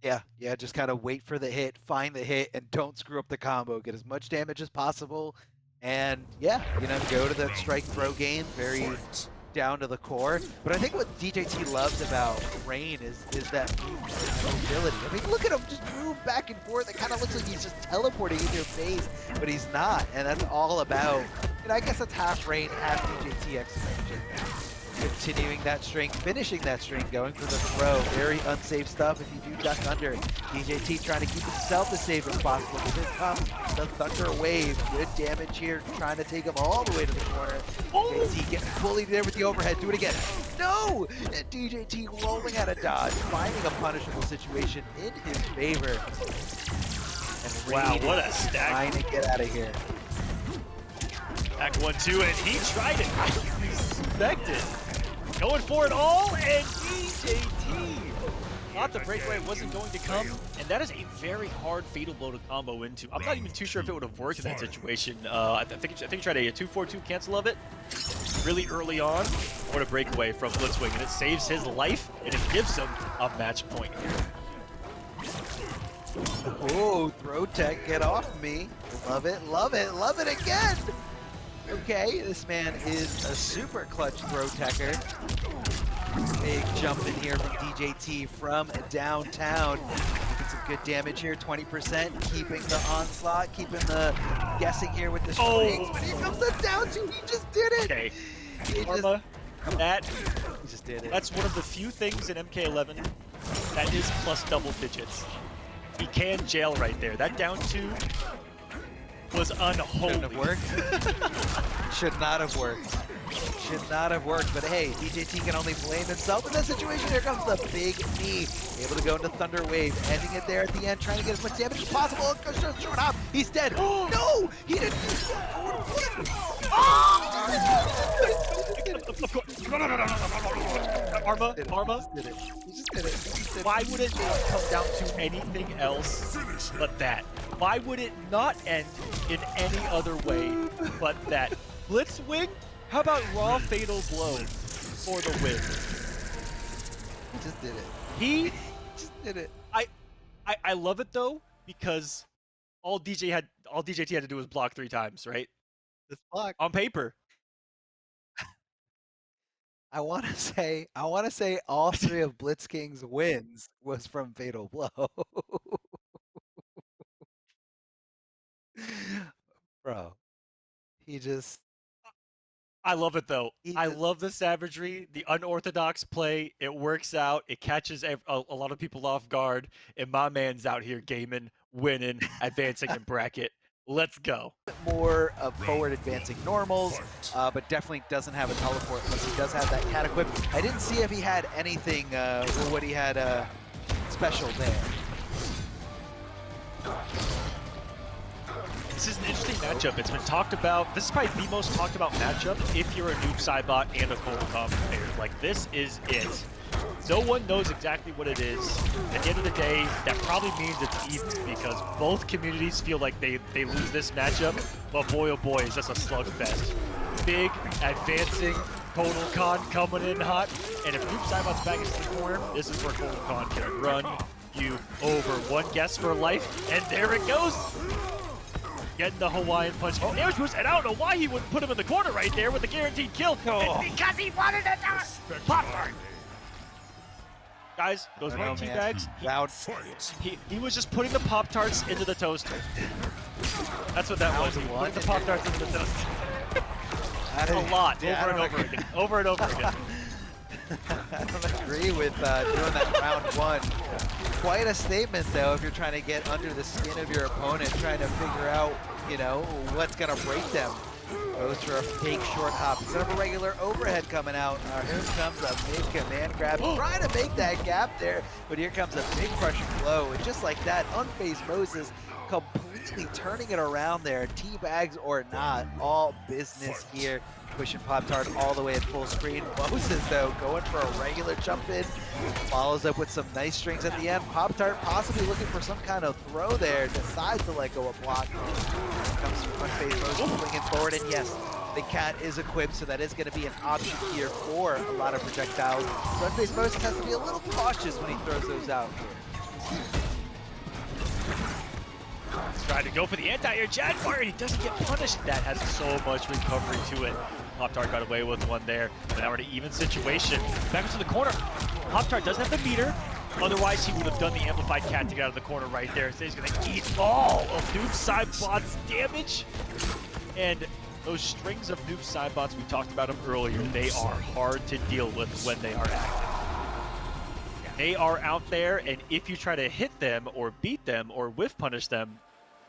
Yeah, just kind of wait for the hit, find the hit, and don't screw up the combo. Get as much damage as possible, and yeah, you know, go to the strike throw game, very down to the core. But I think what DJT loves about Rain is that mobility. I mean, look at him just move back and forth. It kind of looks like he's just teleporting in your face, but he's not, and that's all about, you know, I guess that's half Rain, half DJT execution. Continuing that string, finishing that string, going for the throw. Very unsafe stuff if you do duck under. DJT trying to keep himself as safe as possible. But here comes the Thunder Wave. Good damage here, trying to take him all the way to the corner. DJT getting fully there with the overhead. Do it again. No! And DJT rolling out of dodge, finding a punishable situation in his favor. And wow, what a stack. Trying to get out of here. Back 1-2, and he tried it. I respect it. Going for it all, and DJT thought the breakaway wasn't going to come, and that is a very hard fatal blow to combo into. I'm not even too sure if it would have worked in that situation. I think he tried a 2-4-2 cancel of it really early on. What a breakaway from Blitzwing, and it saves his life, and it gives him a match point here. Oh, throw tech, get off me. Love it, love it, love it again. Okay, this man is a super clutch throw techer. Big jump in here from DJT from downtown. Making some good damage here, 20%. Keeping the onslaught, keeping the guessing here with the strings. But here comes the down two, he just did it! Okay, He Arma, That He just did it. That's one of the few things in MK11 that is plus double digits. He can jail right there. That down two was unholy. Shouldn't have worked. Should not have worked. Should not have worked, but hey, DJT can only blame himself in that situation. Here comes the big knee. Able to go into Thunder Wave, ending it there at the end, trying to get as much damage as possible. Short hop, he's dead. No, he didn't. Arma. He just did it. Why would it not come down to anything else but that? Why would it not end in any other way but that? Blitzwing? How about raw fatal blow for the win? He just did it. He Just did it. I love it though, because all DJT had to do was block 3 times, right? This block. On paper. I want to say all 3 of Blitzking's wins was from Fatal Blow. Bro, he just... I love it though. I just- love the savagery, the unorthodox play. It works out. It catches a lot of people off guard. And my man's out here gaming, winning, advancing in bracket. Let's go. More of forward advancing normals, but definitely doesn't have a teleport unless he does have that cat equip. I didn't see if he had anything or what he had special there. This is an interesting matchup. It's been talked about. This is probably the most talked about matchup if you're a noob sidebot and a CobraTango player. Like, this is it. No one knows exactly what it is. At the end of the day, that probably means it's even because both communities feel like they lose this matchup. But boy, oh boy, is this a slugfest. Big, advancing, CobraTango coming in hot. And if noob sidebot's back into the corner, this is where CobraTango can run you over. One guess for life, and there it goes. Getting the Hawaiian punch damage boost, and I don't know why he wouldn't put him in the corner right there with the guaranteed kill. It's because he wanted to do it. Poptart. Guys, those running teabags, Loud. he was just putting the Pop-Tarts into the toaster. That's what that was. He put the Pop-Tarts into the toaster. A lot, over and over again. Over and over again. I don't agree with doing that round 1. Quite a statement, though, if you're trying to get under the skin of your opponent, trying to figure out, you know, what's going to break them. Goes for a fake short hop instead of a regular overhead coming out. Here comes a big command grab, trying to make that gap there, but here comes a big crushing blow, and just like that, unfazed Moses completely turning it around there. Teabags or not, all business here. Pushing Poptart all the way at full screen. Moses, though, going for a regular jump in. Follows up with some nice strings at the end. Poptart possibly looking for some kind of throw there. Decides to let go of block. Comes from front phase Moses swinging forward. And yes, the cat is equipped, so that is going to be an option here for a lot of projectiles. Front phase Moses has to be a little cautious when he throws those out here. Trying to go for the anti-air Jaguar, and he doesn't get punished. That has so much recovery to it. Poptart got away with one there. But now we're in an even situation. Back into the corner. Poptart doesn't have the meter. Otherwise, he would have done the amplified cat to get out of the corner right there. So he's going to eat all of Noob Sidebot's damage. And those strings of Noob Sidebots, we talked about them earlier, they are hard to deal with when they are active. They are out there, and if you try to hit them or beat them or whiff punish them,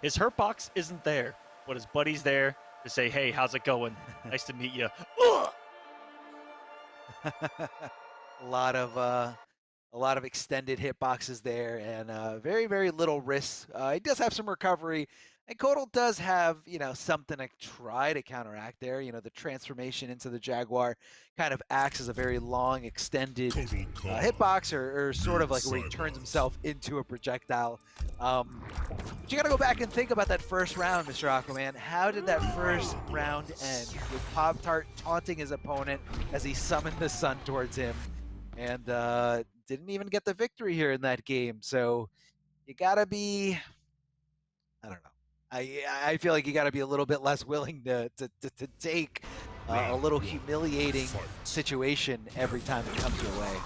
his hurt box isn't there. But his buddy's there to say, hey, how's it going? Nice to meet you. A lot of extended hitboxes there, and very, very little risk. He does have some recovery, and Kodal does have, you know, something to try to counteract there. You know, the transformation into the Jaguar kind of acts as a very long, extended hitbox, or sort of like where he turns himself into a projectile. But you gotta go back and think about that first round, Mr. Aquaman. How did that first round end? With Poptart taunting his opponent as he summoned the sun towards him, and didn't even get the victory here in that game. So you gotta be, I don't know. I feel like you got to be a little bit less willing to take a little humiliating situation every time it comes your way.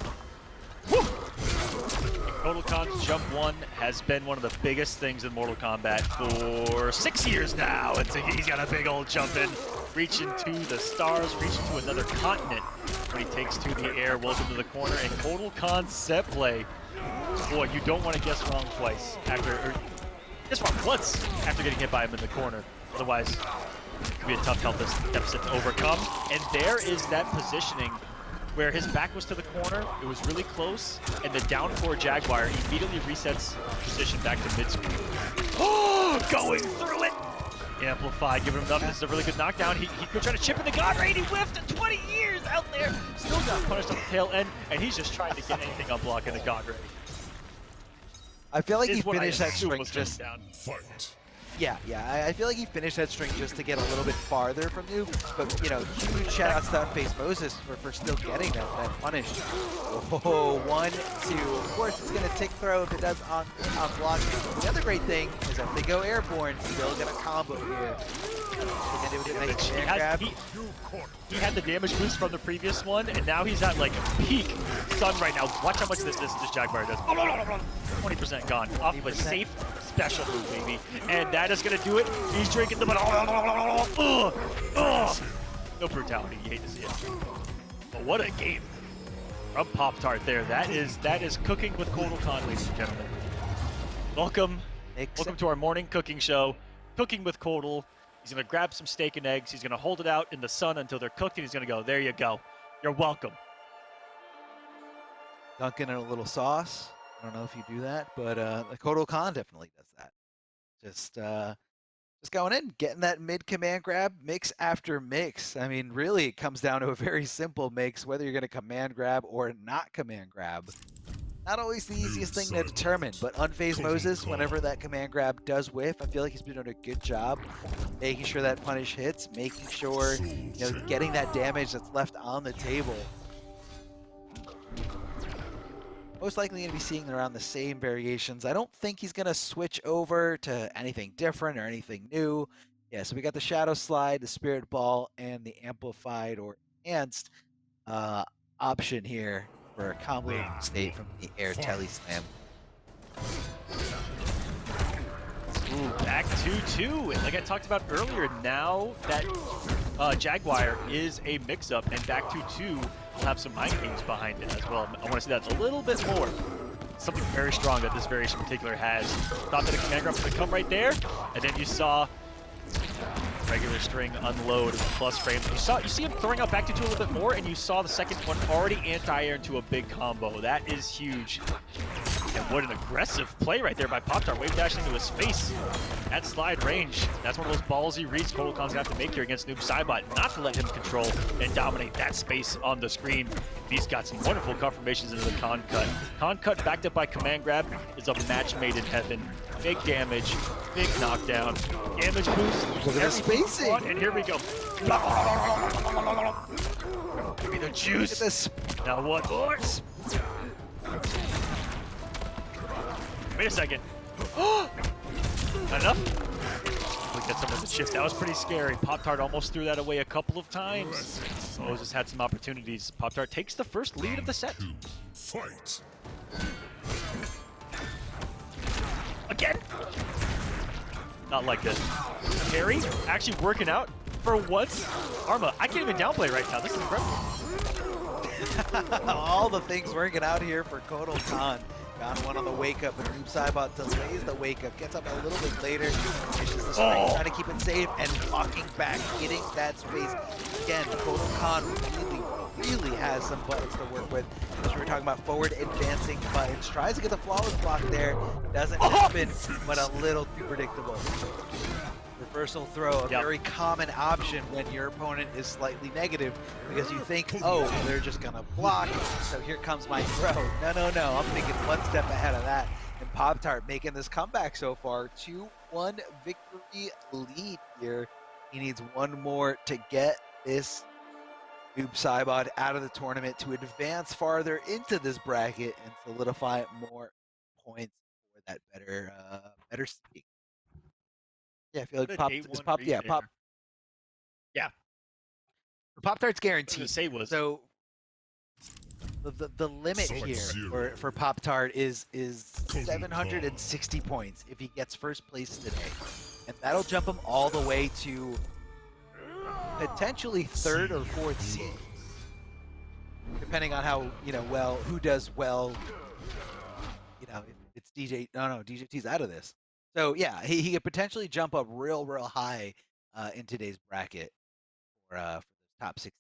CobraTango's Jump 1 has been one of the biggest things in Mortal Kombat for 6 years now. He's got a big old jump in, reaching to the stars, reaching to another continent. when he takes to the air. Welcome to the corner. And Kotal Khan's set play. Boy, you don't want to guess wrong twice after, or guess wrong once after getting hit by him in the corner. Otherwise, it could be a tough deficit to overcome. And there is that positioning where his back was to the corner, it was really close, and the down 4 Jaguar immediately resets position back to mid-screen. Oh, going through it! Amplify, giving him enough. This is a really good knockdown. He could try to chip in the God Ray. He whiffed 20 years out there. Still got punished on the tail end, and he's just trying to get anything unblocked in the God Ray. I feel like he Is what I finished that assume string was coming just... down. Fight. Yeah, I feel like he finished that string just to get a little bit farther from Noob. But, you know, huge shout outs to Unfaced Moses for still getting that punish. Oh, 1, 2. Of course, it's going to tick throw if it does on block. The other great thing is if they go airborne, still going to combo here. They're going to do a nice air grab. He had the damage boost from the previous one, and now he's at like peak sun right now. Watch how much this Jaguar does. 20% gone off of a safe special move, baby. And that is gonna do it. He's drinking the no brutality. You hate to see it. But what a game from Poptart there. That is cooking with Kotal Khan, ladies and gentlemen. Welcome to our morning cooking show. Cooking with Kotal. He's gonna grab some steak and eggs. He's gonna hold it out in the sun until they're cooked, and he's gonna go, there you go. You're welcome. Dunking in a little sauce. I don't know if you do that, but Kotal Khan definitely does that. Just going in, getting that mid command grab, mix after mix. I mean, really, it comes down to a very simple mix, whether you're going to command grab or not command grab. Not always the easiest thing to determine, but Unfazed Moses, whenever that command grab does whiff, I feel like he's been doing a good job making sure that punish hits, making sure, you know, getting that damage that's left on the table. Most likely going to be seeing around the same variations. I don't think he's going to switch over to anything different or anything new. Yeah, so we got the Shadow Slide, the Spirit Ball, and the Amplified or Enhanced option here for a combo state from the Air Telly Slam. Ooh, back 2-2. And like I talked about earlier, now that Jaguar is a mix-up, and back 2-2 will have some mind games behind it as well. I want to see that a little bit more. Something very strong that this variation in particular has. Thought that a command grab was going to come right there, and then you saw regular string unload plus frames. You see him throwing out back 2-2 a little bit more, and you saw the second one already anti-air into a big combo. That is huge. And what an aggressive play right there by Poptart, wave dashing into his face at slide range. That's one of those ballsy reads Kotal Khan's gonna have to make here against Noob Saibot, not to let him control and dominate that space on the screen. He's got some wonderful confirmations into the con cut. Con cut backed up by command grab is a match made in heaven. Big damage, big knockdown, damage boost. Look at the spacing. And here we go. Give me the juice. Look at this. Now what more? Wait a second. Not enough? We get some of the shifts. That was pretty scary. Poptart almost threw that away a couple of times. Moses had some opportunities. Poptart takes the first lead of the set. Fight. Again? Not like this. Carry actually working out for once. Arma, I can't even downplay right now. This is incredible. All the things working out here for Kotal Khan. Got one on the wake up, and Noob Saibot delays the wake up, gets up a little bit later, finishes the string, trying to keep it safe, and walking back, getting that space. Again, Kotal Khan really has some buttons to work with. As we were talking about forward advancing buttons, tries to get the flawless block there, doesn't happen, but a little too predictable. Reversal throw, a very common option when your opponent is slightly negative, because you think, oh, they're just gonna block, so here comes my throw. No, I'm thinking one step ahead of that. And Poptart making this comeback so far, 2-1 victory lead here. He needs one more to get this Noob Saibot out of the tournament to advance farther into this bracket and solidify more points for that better streak. Yeah, I feel like Poptart's guaranteed. So the limit here for Poptart is 760 points if he gets first place today, and that'll jump him all the way to potentially third or fourth seed. depending on how, well, who does well, if it's DJT's out of this. So yeah, he could potentially jump up real high in today's bracket for those top 16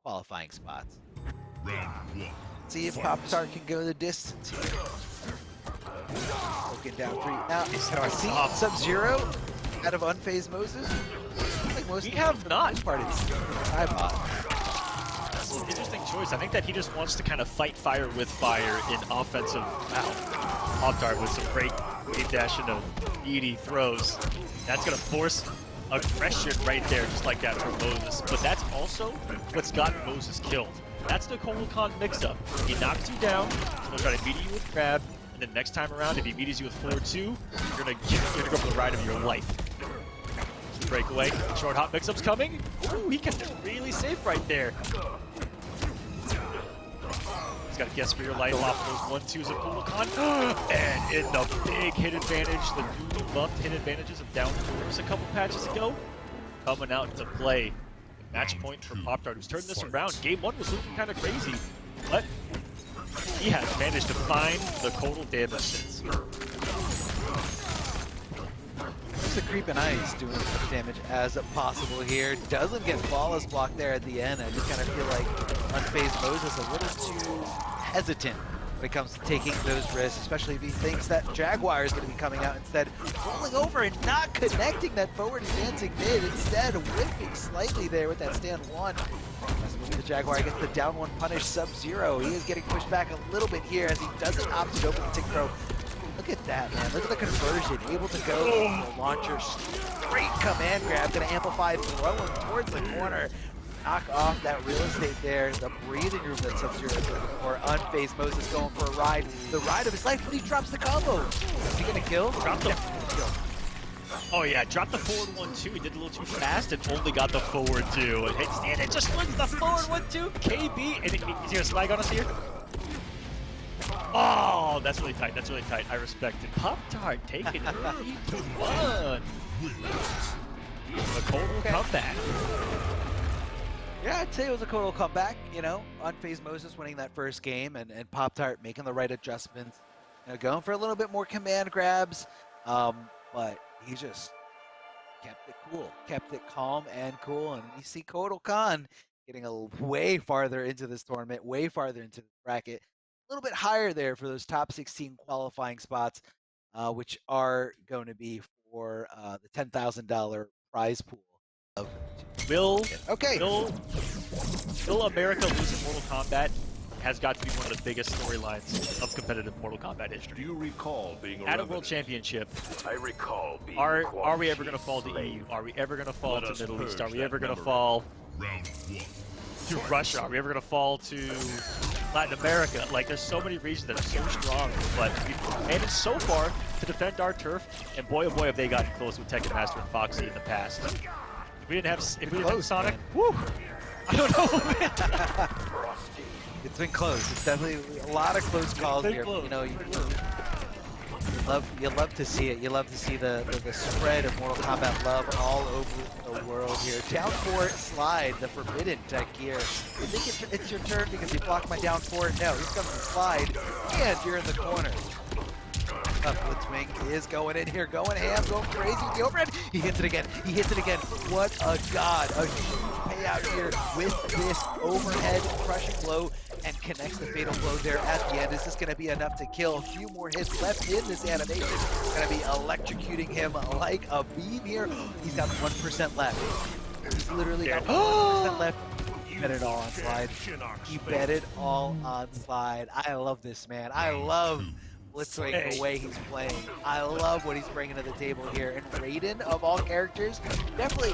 qualifying spots. Round 1. See if Poptart can go the distance here. Looking down 3. Now, see Sub-Zero out of Unfazed Moses? Like most we have not. Part it's iBot. That's an interesting choice. I think that he just wants to kind of fight fire with fire in offensive Poptart with some great wave dash and ED throws. That's going to force aggression right there, just like that from Moses. But that's also what's gotten Moses killed. That's the Khan mix-up. He knocks you down, he'll try to meet you with grab, and then next time around, if he meets you with 4-2, you're gonna go for the ride of your life. Breakaway, short hop mix-up's coming. Ooh, he kept it really safe right there. He's got to guess for your life off those 1-2s of Khan. And in the big hit advantage, the newly buffed hit advantages of down fours a couple patches ago, coming out to play. Match point for Poptart, who's turned this around. Game 1 was looking kind of crazy, but he has managed to find the total damage since. There's the creeping ice doing as much damage as possible here. Doesn't get flawless block there at the end. I just kind of feel like Unfazed Moses a little too hesitant when it comes to taking those risks, especially if he thinks that Jaguar is going to be coming out instead, rolling over and not connecting that forward advancing mid, instead whipping slightly there with that stand 1. As the Jaguar gets the down 1 punish Sub-Zero. He is getting pushed back a little bit here as he doesn't opt to open the tick throw. Look at that, man. Look at the conversion. Able to go from the launcher, straight command grab, gonna amplify, throwing towards the corner. Knock off that real estate there, the breathing room that Sub-Zero is looking for. Unfazed Moses going for a ride. The ride of his life, and he drops the combo. Is he gonna kill? Drop the Oh yeah, dropped the forward 1-2. He did a little too fast and only got the forward 2. And it just wins the forward 1-2. KB, and is he gonna slag on us here? Oh, that's really tight. That's really tight. I respect it. Poptart taking it 3-1. A total comeback. Yeah, I'd say it was a total comeback. Unfazed Moses winning that first game, and Poptart making the right adjustments. Going for a little bit more command grabs, but he just kept it cool, kept it calm and cool. And we see Kotal Khan getting way farther into this tournament, way farther into the bracket. A little bit higher there for those top 16 qualifying spots, which are going to be for the $10,000 prize pool. Will America lose in Mortal Kombat has got to be one of the biggest storylines of competitive Mortal Kombat history. Do you recall being at a World Championship? I recall being Are we ever going to fall to EU? Are we ever going to fall to Middle East? Are we ever going to fall to Russia? Are we ever going to fall to Latin America? Like, there's so many regions that are so strong, but we've managed so far to defend our turf, and boy oh boy have they gotten close with Tekken Master and Foxy in the past. If we didn't have Sonic, man. Woo! I don't know, man. It's been close. It's definitely a lot of close calls here. Close. You love to see it. You love to see the spread of Mortal Kombat love all over the world here. Down 4 slide, the forbidden tech gear. You think it's your turn because you blocked my down 4? No, here comes the slide, and you're in the corner. Blitzwing is going in here, going ham, going crazy with the overhead. He hits it again. He hits it again. What a god. A huge payout here with this overhead crushing blow and connects the fatal blow there at the end. Is this going to be enough to kill? A few more hits left in this animation. Going to be electrocuting him like a beam here. He's got 1% left. He's literally got 1% left. He bet it all on slide. He bet it all on slide. I love this, man. I love Blitzwing, the way he's playing. I love what he's bringing to the table here. And Raiden, of all characters, I definitely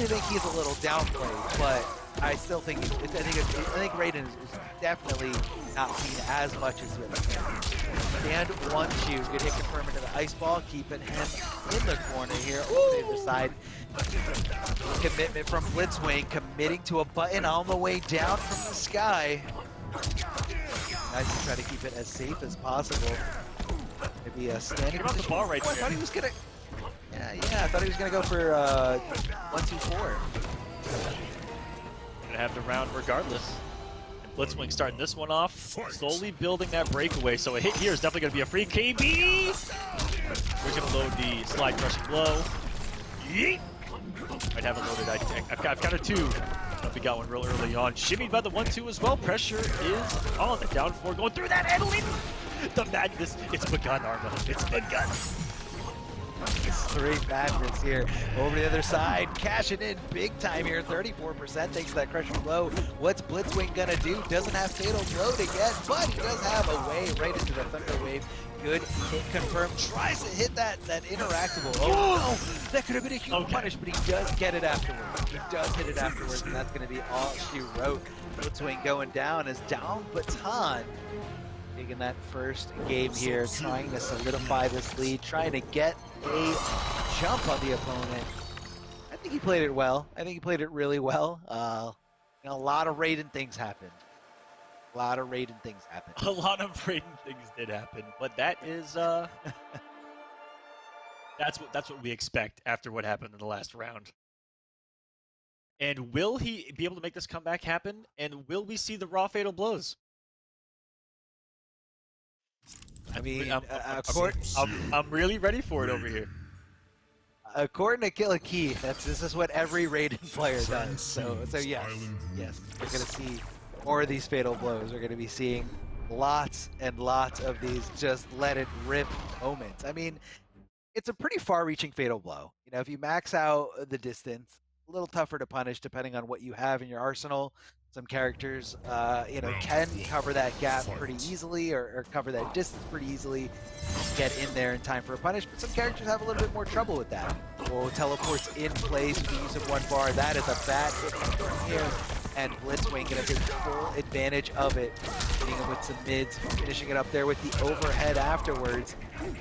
think he's a little downplayed, but I still think, I think Raiden is definitely not seen as much as the other characters. Stand 1-2, good hit confirmed into the ice ball, keeping him in the corner here. Favor side. Commitment from Blitzwing, committing to a button on the way down from the sky. Nice to try to keep it as safe as possible. Maybe a standing position. The ball right there. I thought he was gonna. Yeah, I thought he was gonna go for 1-2-4. gonna have the round regardless. And Blitzwing starting this one off, slowly building that breakaway. So a hit here is definitely gonna be a free KB. We're gonna load the slide crushing blow. Yeet. Might have it loaded. I've got a 2. We got one real early on. Shimmied by the 1-2 as well. Pressure is on the down 4 going through that Adeline. The madness. It's begun, Arma. It's begun. Straight madness here. Over the other side, cashing in big time here. 34% thanks to that crushing blow. What's Blitzwing gonna do? Doesn't have fatal blow to get, but he does have a wave right into the thunder wave. Good hit confirmed. Tries to hit that interactable. Oh no, that could have been a huge punish, but he does get it afterwards. He does hit it afterwards, and that's gonna be all she wrote. Blitzwing going down as down baton. Taking that first game here, trying to solidify this lead, trying to get a jump on the opponent. I think he played it well. I think he played it really well. You know, a lot of Raiden things happened. A lot of Raiden things happened. A lot of Raiden things did happen, but that is that's what we expect after what happened in the last round. And will he be able to make this comeback happen? And will we see the raw fatal blows? I mean, I'm really ready for it over here. According to Killer Key, this is what every Raiden player does. So yes, we're gonna see more of these fatal blows. We're gonna be seeing lots and lots of these just let it rip moments. I mean, it's a pretty far-reaching fatal blow. You know, if you max out the distance, a little tougher to punish depending on what you have in your arsenal. Some characters, you know, can cover that gap pretty easily or cover that distance pretty easily, get in there in time for a punish, but some characters have a little bit more trouble with that. Or teleports in place with the use of 1 bar. That is a bad hit from here, and Blitzwing gonna take full advantage of it, hitting him with some mids, finishing it up there with the overhead afterwards.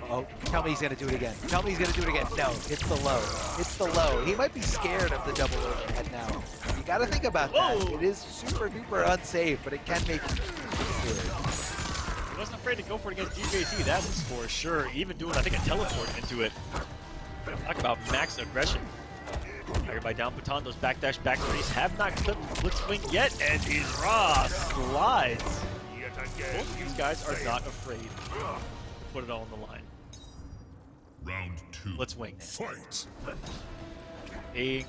Oh, tell me he's gonna do it again. Tell me he's gonna do it again. No, it's the low. It's the low. He might be scared of the double overhead now. You gotta think about that. It is super duper unsafe, but it can make you scared. He wasn't afraid to go for it against DJT, that was for sure. Even doing, I think, a teleport into it. Talk about max aggression. Everybody down baton, those backdash back threes have not clipped Blitzwing yet, and his raw slides. Both of these guys are not afraid to put it all on the line. Round 2. Blitzwing. Fight. Being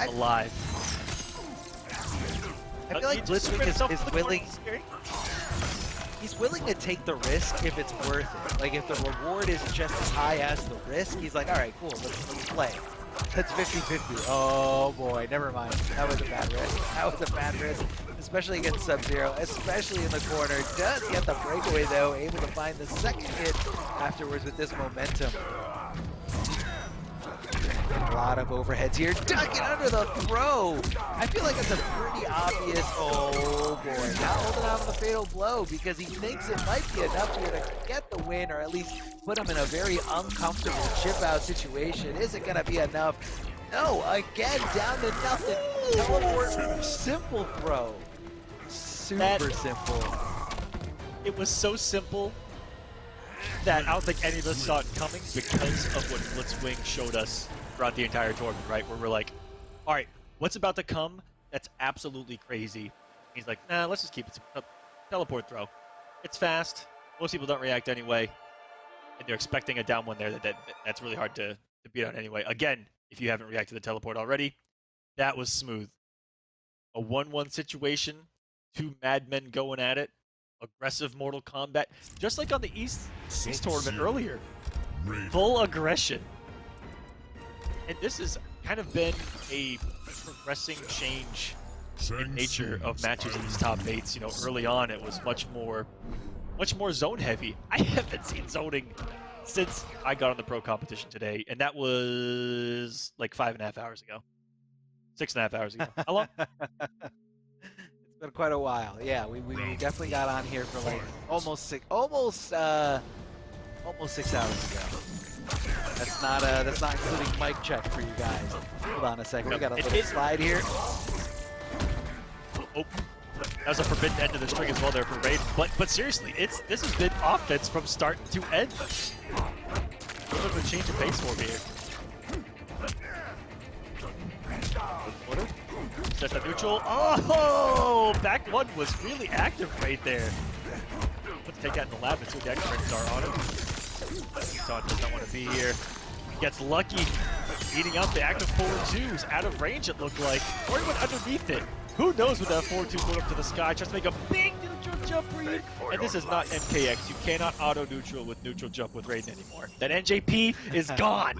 alive. I feel like Blitzwing is willing. He's willing to take the risk if it's worth it. Like if the reward is just as high as the risk, he's like, all right, cool, let's play. That's 50-50. Oh boy, never mind. That was a bad risk. That was a bad risk, especially against Sub-Zero, especially in the corner. Does get the breakaway though, able to find the second hit afterwards with this momentum. A lot of overheads here. Ducking under the throw. I feel like it's a pretty obvious. Oh boy. Now holding on to the fatal blow because he thinks it might be enough here to get the win or at least put him in a very uncomfortable chip out situation. Is it going to be enough? No. Again, down to nothing. Teleport. Simple throw. Super simple. It was so simple that I don't think any of us saw it coming because of what Blitzwing showed us throughout the entire tournament, right? Where we're like, all right, what's about to come that's absolutely crazy? He's like, nah, let's just keep it a teleport throw. It's fast. Most people don't react anyway. And they're expecting a down one there that's really hard to beat out anyway. Again, if you haven't reacted to the teleport already, that was smooth. A 1-1 situation, 2 madmen going at it. Aggressive Mortal Kombat, just like on the East tournament earlier. Full aggression. And this has kind of been a progressing change in nature of matches in these top 8s. You know, early on it was much more zone heavy. I haven't seen zoning since I got on the pro competition today, and that was like 5.5 hours ago. 6.5 hours ago. How long? Been quite a while. Yeah, we definitely got on here for like almost 6 hours ago. That's not including mic check for you guys. Hold on a second. We got a little slide here. Oh, that was a forbidden end to the string as well there for Raid. But seriously, this has been offense from start to end. A little bit of a change of pace for me here. Just a neutral. Oh, back one was really active right there. Let's take that in the lab and see what the X-Rings are on him. Todd does not want to be here. Gets lucky, eating up the active forward twos. Out of range, it looked like. Or he went underneath it. Who knows with that forward two going up to the sky. Tries to make a big neutral jump read. And this is not MKX. You cannot auto-neutral with neutral jump with Raiden anymore. That NJP is gone.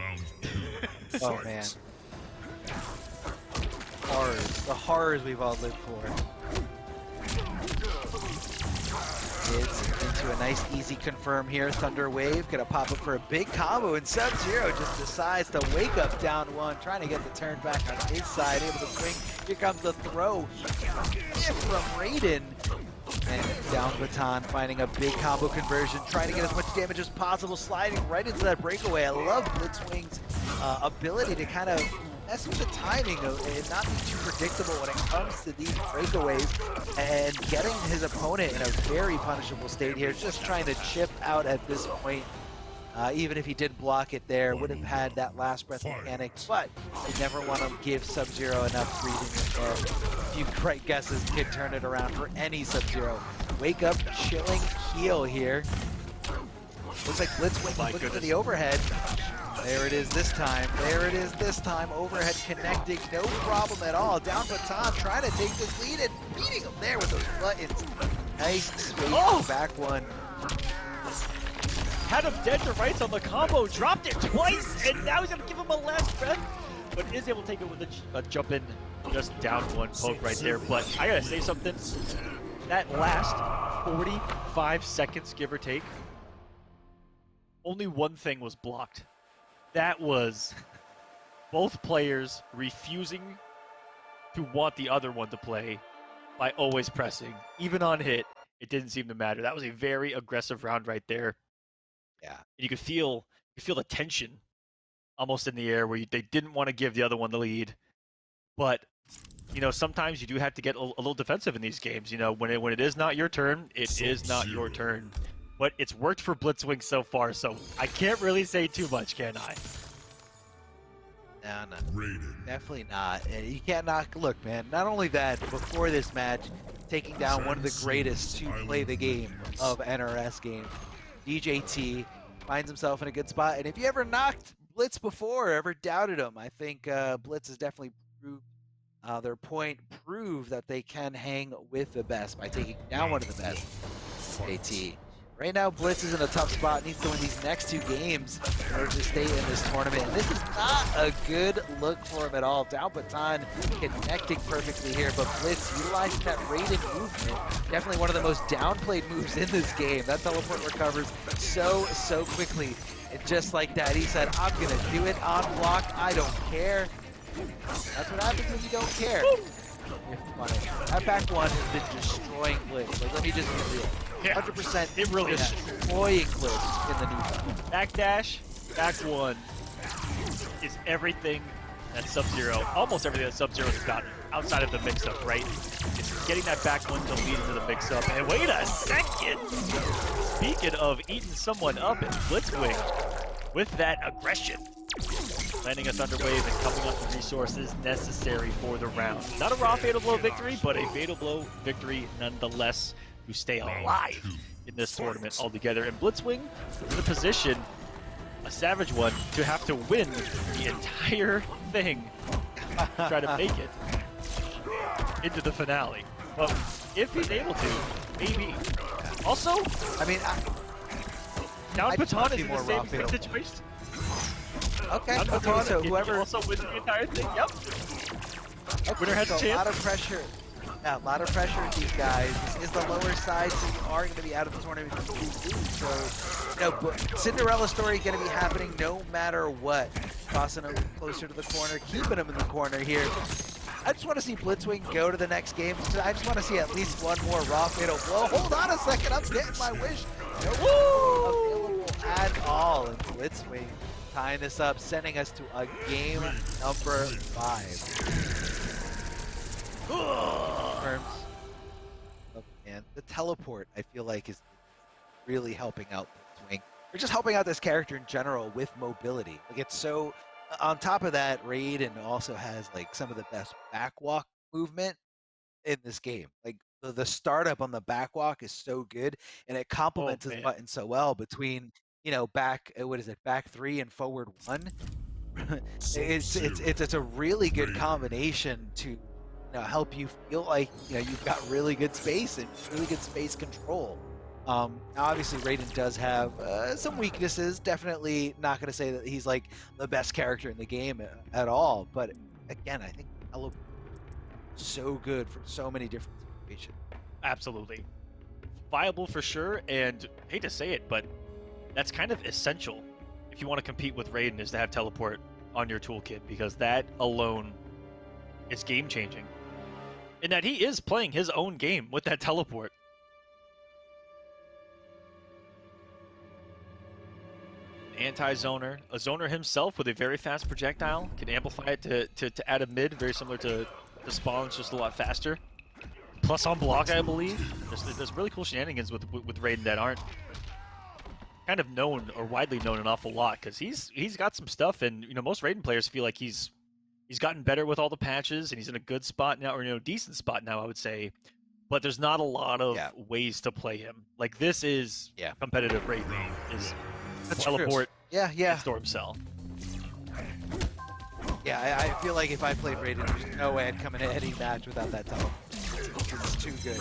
Oh, man. Horrors. The horrors we've all lived for. It's into a nice, easy confirm here. Thunder Wave gonna pop up for a big combo, and Sub-Zero just decides to wake up down one, trying to get the turn back on his side, able to swing. Here comes the throw from Raiden. And down Baton, finding a big combo conversion, trying to get as much damage as possible, sliding right into that breakaway. I love Blitzwing's ability to kind of mess with the timing of it, not be too predictable when it comes to these breakaways, and getting his opponent in a very punishable state here, just trying to chip out at this point. Even if he did block it there, would have had that last breath mechanic, but you never want to give Sub-Zero enough breathing in there. If you correct guesses, could turn it around for any Sub-Zero. Wake up, chilling heel here. Looks like Blitzwing looking for the overhead. There it is this time. There it is this time. Overhead connecting, no problem at all. Down Baton trying to take this lead and beating him there with those buttons. Nice space back one. Had him dead to rights on the combo, dropped it twice, and now he's gonna give him a last breath, but is able to take it with a jump in, just down one poke right there. But I gotta say something, that last 45 seconds, give or take, only one thing was blocked. That was both players refusing to want the other one to play by always pressing. Even on hit, it didn't seem to matter. That was a very aggressive round right there. Yeah. You could feel the tension almost in the air where they didn't want to give the other one the lead. But, you know, sometimes you do have to get a little defensive in these games. You know, when it is not your turn, it is not your turn. But it's worked for Blitzwing so far, so I can't really say too much, can I? No, definitely not. And you can't knock. Look, man, not only that, before this match, taking down one of the greatest to play the game of NRS game, DJT finds himself in a good spot. And if you ever knocked Blitz before, or ever doubted him, I think Blitz has definitely proved their point, prove that they can hang with the best by taking down one of the best. DJT. Right now, Blitz is in a tough spot, needs to win these next two games in order to stay in this tournament. And this is not a good look for him at all. Down Baton connecting perfectly here, but Blitz utilizing that Raiden movement. Definitely one of the most downplayed moves in this game. That teleport recovers so quickly. And just like that, he said, I'm going to do it on block. I don't care. That's what happens when you don't care. That back one has been destroying Blitz. Like, let me just be real. 100% it really destroying Blitz in the neutral. Backdash, back one is everything that Sub-Zero, almost everything that Sub-Zero's got outside of the mix-up, right? It's getting that back one to lead into the mix-up. And wait a second! Speaking of eating someone up, it's Blitzwing with that aggression. Landing a Thunder Wave and coming up the resources necessary for the round. Not a raw Fatal Blow victory, but a Fatal Blow victory nonetheless to stay alive in this tournament altogether. And Blitzwing is in a position, a savage one, to have to win the entire thing to try to make it into the finale. But if he's able to, maybe. Also, I mean, down Baton is in the same situation. Okay, so whoever also wins the entire thing. Yep. Winner has a chance. A lot of pressure. Yeah, a lot of pressure at these guys. This is the lower side, so you are going to be out of the tournament if you lose. So, you know, Cinderella story going to be happening no matter what. Tossing him closer to the corner, keeping him in the corner here. I just want to see Blitzwing go to the next game. I just want to see at least one more raw fatal blow. Hold on a second, I'm getting my wish. No available at all. And Blitzwing tying this up, sending us to a game number 5. Oh, man, the teleport I feel like is really helping out Blitzwing. We're just helping out this character in general with mobility. Like, it's so, on top of that, Raiden also has like some of the best backwalk movement in this game. Like the startup on the backwalk is so good, and it Oh complements his man. button so well between back what is it, back 3 and forward 1. It's a really good combination to help you feel like you've got really good space and really good space control. Now obviously Raiden does have some weaknesses. Definitely not going to say that he's like the best character in the game at all. But again, I think so good for so many different situations. Absolutely. Viable for sure, and hate to say it, but that's kind of essential if you want to compete with Raiden, is to have teleport on your toolkit, because that alone is game changing. In that he is playing his own game with that teleport. Anti-zoner, a zoner himself with a very fast projectile, can amplify it to add a mid, very similar to Spawn's, just a lot faster. Plus on block, I believe. There's really cool shenanigans with Raiden that aren't kind of known or widely known an awful lot, because he's got some stuff, and most Raiden players feel like he's gotten better with all the patches, and he's in a good spot now, or decent spot now, I would say. But there's not a lot of ways to play him. Like, this is competitive Raiden. Is teleport, and Storm Cell. Yeah, I feel like if I played Raiden, there's no way I'd come in any match without that teleport. It's too good.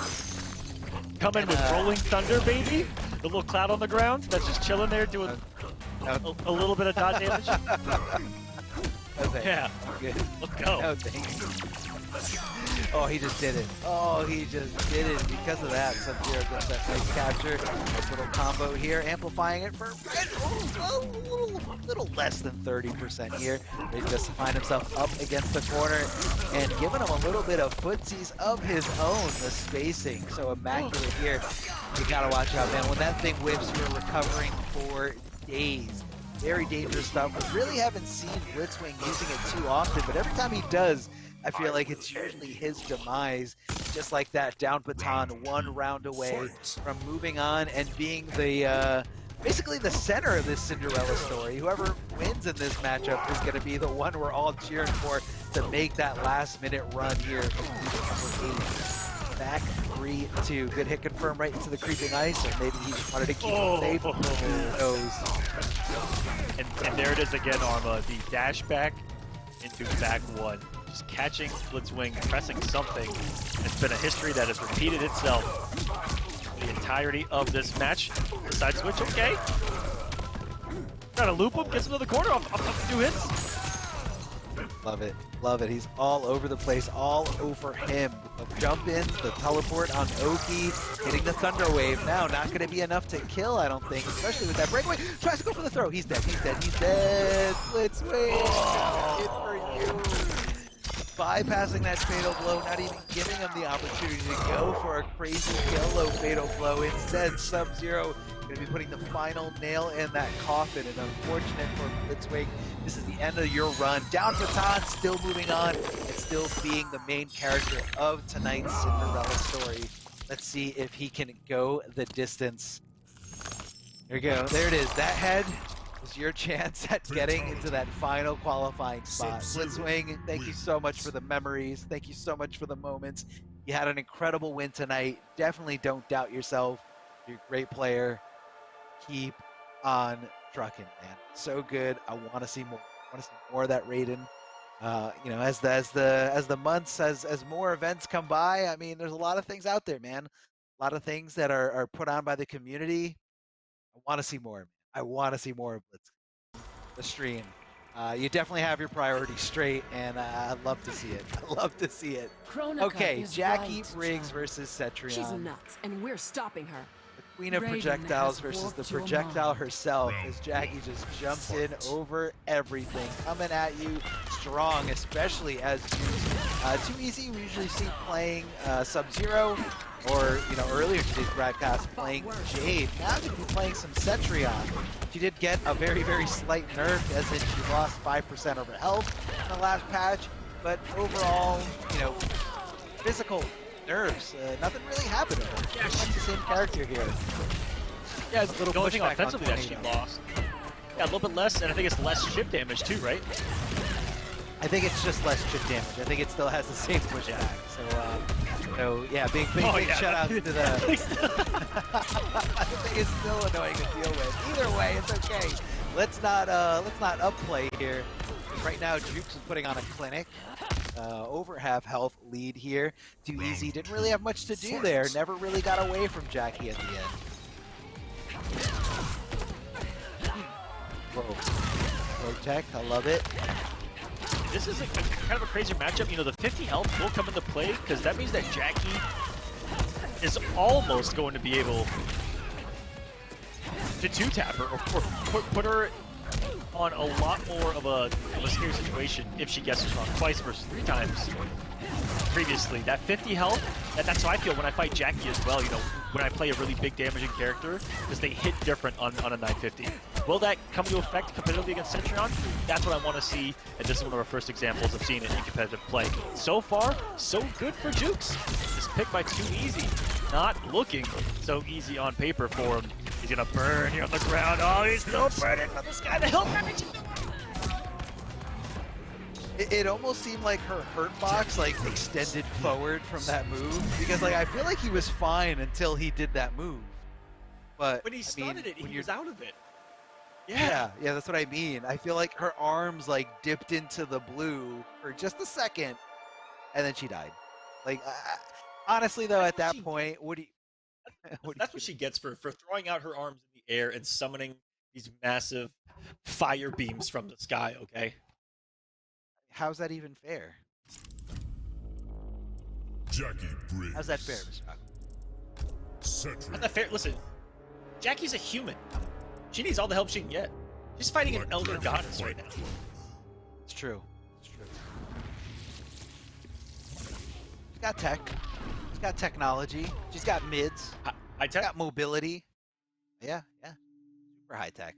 Come in with Rolling Thunder, baby. The little cloud on the ground that's just chilling there, doing a little bit of dot damage. Okay. Yeah. Good. Let's go. No, thanks. Oh, he just did it. Oh, he just did it. Because of that, Sub-Zero gets that nice capture. Nice little combo here, amplifying it for a little less than 30% here. He just find himself up against the corner and giving him a little bit of footsies of his own. The spacing so immaculate here. You gotta watch out, man. When that thing whips, you're recovering for days. Very dangerous stuff. We really haven't seen Blitzwing using it too often, but every time he does, I feel like it's usually his demise. Just like that, down baton, one round away from moving on and being the basically the center of this Cinderella story. Whoever wins in this matchup is going to be the one we're all cheering for to make that last-minute run here from number 8. Back 3-2. Good hit confirm right into the creeping ice, or maybe he just wanted to keep it safe. Who knows? And there it is again, Arma. The dash back into back 1. Just catching Blitzwing, pressing something. It's been a history that has repeated itself the entirety of this match. The side switch, okay. Trying to loop him, gets him to the corner off 2 hits. Love it, love it. He's all over the place, all over him. The jump ins, the teleport on Oki, hitting the Thunder Wave. Now, not going to be enough to kill, I don't think, especially with that breakaway. Tries to go for the throw. He's dead, he's dead, he's dead. Blitzwing, hit for you. Bypassing that fatal blow, not even giving him the opportunity to go for a crazy YOLO fatal blow. Instead, Sub-Zero going to be putting the final nail in that coffin, and unfortunate for Blitzwing, this is the end of your run. Down baton, still moving on, and still being the main character of tonight's Cinderella story. Let's see if he can go the distance. There you go, there it is. That head was your chance at getting into that final qualifying spot. Blitzwing, thank you so much for the memories. Thank you so much for the moments. You had an incredible win tonight. Definitely don't doubt yourself. You're a great player. Keep on trucking, man. So good. I want to see more. I want to see more of that Raiden. As the months, as more events come by, I mean, there's a lot of things out there, man. A lot of things that are put on by the community. I want to see more. I want to see more of the stream. You definitely have your priorities straight, and I'd love to see it. I'd love to see it. Okay, Jackie Briggs versus Cetrion. She's nuts, and we're stopping her. The Queen of Projectiles versus the projectile herself, as Jackie just jumps in over everything, coming at you strong, especially as Too Easy we usually see playing Sub-Zero, or earlier today's broadcast playing Jade. Now she'll be playing some Cetrion. She did get a very, very slight nerf, as in she lost 5% of her health in the last patch, but overall, physical nerfs, nothing really happened to her. She's like the same character here. Yeah, it's the only thing offensively that she lost. Yeah, a little bit less, and I think it's less ship damage too, right? I think it's just less chip damage. I think it still has the same pushback. So yeah, big shout out to the. I think it's still annoying to deal with. Either way, it's okay. Let's not upplay here. Right now, Jueks is putting on a clinic. Over half health lead here. Too easy. Didn't really have much to do there. Never really got away from Jackie at the end. Whoa. Low tech. I love it. This is kind of a crazy matchup. You know, the 50 health will come into play because that means that Jackie is almost going to be able to two-tap her or put her on a lot more of a scary situation if she guesses wrong twice versus 3 times previously. That 50 health, that's how I feel when I fight Jackie as well, you know, when I play a really big damaging character, because they hit different on a 950. Will that come to effect competitively against Centurion? That's what I want to see, and this is one of our first examples of seeing it in competitive play. So far, so good for Jueks. This pick by too easy. Not looking so easy on paper for him. He's gonna burn here on the ground. Oh, he's still burning from the sky. The hill damage. It almost seemed like her hurt box like extended forward from that move, because like I feel like he was fine until he did that move. But when he started it, he was out of it. Yeah, that's what I mean. I feel like her arms like dipped into the blue for just a second, and then she died. Like honestly though, at that point, what do you? That's what she gets for throwing out her arms in the air and summoning these massive fire beams from the sky, okay? How's that even fair? Jackie Briggs. How's that fair, Mr. How's that fair? Listen, Jackie's a human. She needs all the help she can get. She's fighting an elder goddess right now. It's true. It's true. She's got tech. She's got technology. She's got mids. High tech. She's got mobility. Yeah. Super high tech.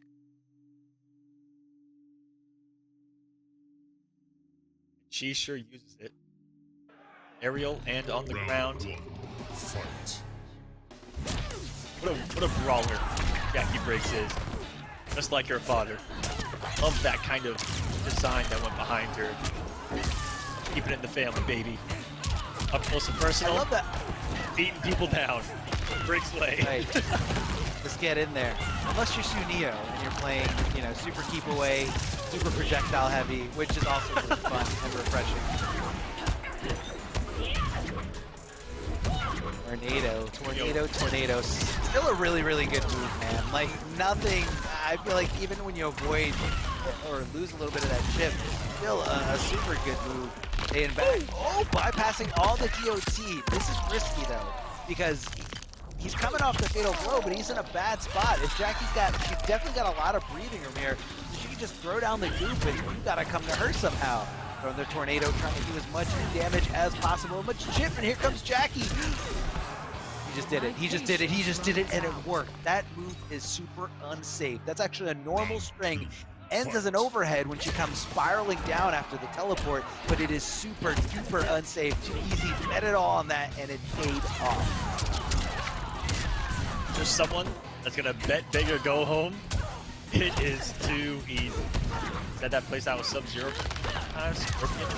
She sure uses it. Aerial and on the ground. What a brawler Jackie Briggs is. Just like her father. Love that kind of design that went behind her. Keeping it in the family, baby. Up close and personal. I love that. Beating people down. Briggs way. Right. Let's get in there. Unless you're Sunio and you're playing, you know, super keep away, super projectile heavy, which is also really fun and refreshing. Tornado. Still a really, really good move, man. Like, nothing, I feel like even when you avoid or lose a little bit of that chip, still a super good move. And back, bypassing all the DOT. This is risky, though, because he's coming off the fatal blow, but he's in a bad spot. If Jackie's she's definitely got a lot of breathing room here. She can just throw down the goop, and you gotta come to her somehow. From the tornado, trying to do as much damage as possible. Much chip, and here comes Jackie. He just did it, and it worked. That move is super unsafe. That's actually a normal string. Ends as an overhead when she comes spiraling down after the teleport, but it is super duper unsafe. Too easy. Bet it all on that, and it paid off. There's someone that's gonna bet big or go home. It is too easy. Said that plays out with Sub-Zero times, Scorpion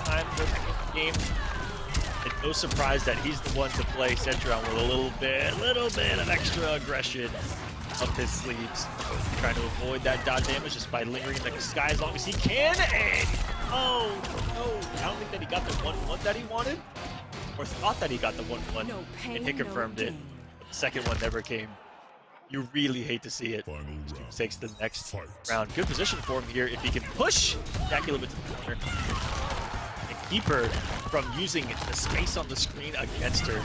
time in the game. It's no surprise that he's the one to play Centurion with a little bit of extra aggression up his sleeves. Trying to avoid that dot damage just by lingering in the sky as long as he can. And oh no, I don't think that he got the 1-1 that he wanted, or thought that he got the 1-1, and he confirmed it. But the second one never came. You really hate to see it. Takes the next round. Good position for him here if he can push Jackie a little bit to the corner and keep her from using the space on the screen against her.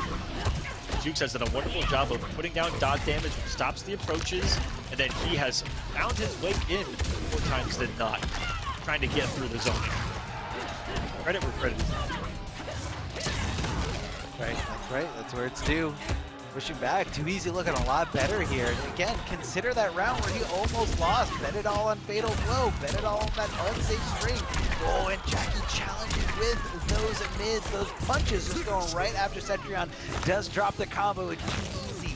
Jueks has done a wonderful job of putting down dot damage, which stops the approaches, and then he has found his way in more times than not, trying to get through the zoning. Credit where credit is due. Right, that's where it's due. Pushing back, too easy, looking a lot better here. And again, consider that round where he almost lost. Bet it all on Fatal Blow. Bet it all on that unsafe string. Oh, and Jackie challenging with those mids, those punches just going right after Centurion does drop the combo. It's too easy.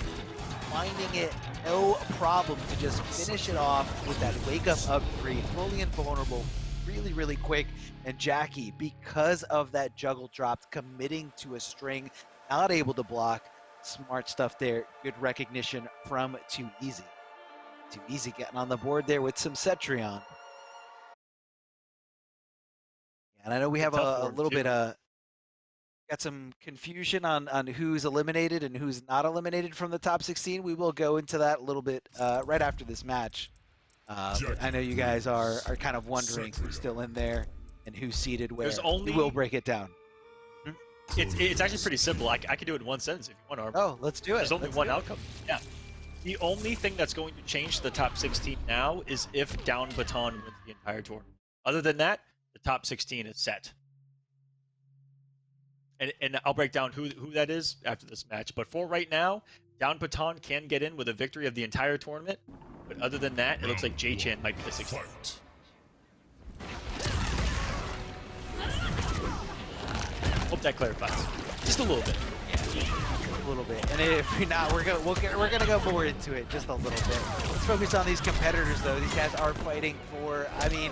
Finding it no problem to just finish it off with that wake up 3, fully invulnerable, really, really quick. And Jackie, because of that juggle drop, committing to a string, not able to block. Smart stuff there. Good recognition from Too Easy. Too Easy getting on the board there with some Cetrion. And I know we have a little bit got some confusion on who's eliminated and who's not eliminated from the top 16. We will go into that a little bit right after this match. But I know you guys are kind of wondering who's still in there and who's seated where. We will break it down. It's actually pretty simple. I can do it in one sentence if you want, Arbor. Oh, let's do it. There's only one outcome. Yeah. The only thing that's going to change the top 16 now is if Down Baton wins the entire tournament. Other than that, the top 16 is set. And I'll break down who that is after this match. But for right now, Down Baton can get in with a victory of the entire tournament. But other than that, it looks like J-Chan might be the 16th. Hope that clarifies. Just a little bit. Yeah, a little bit. And if we're not, we're gonna go more into it just a little bit. Let's focus on these competitors, though. These guys are fighting for. I mean,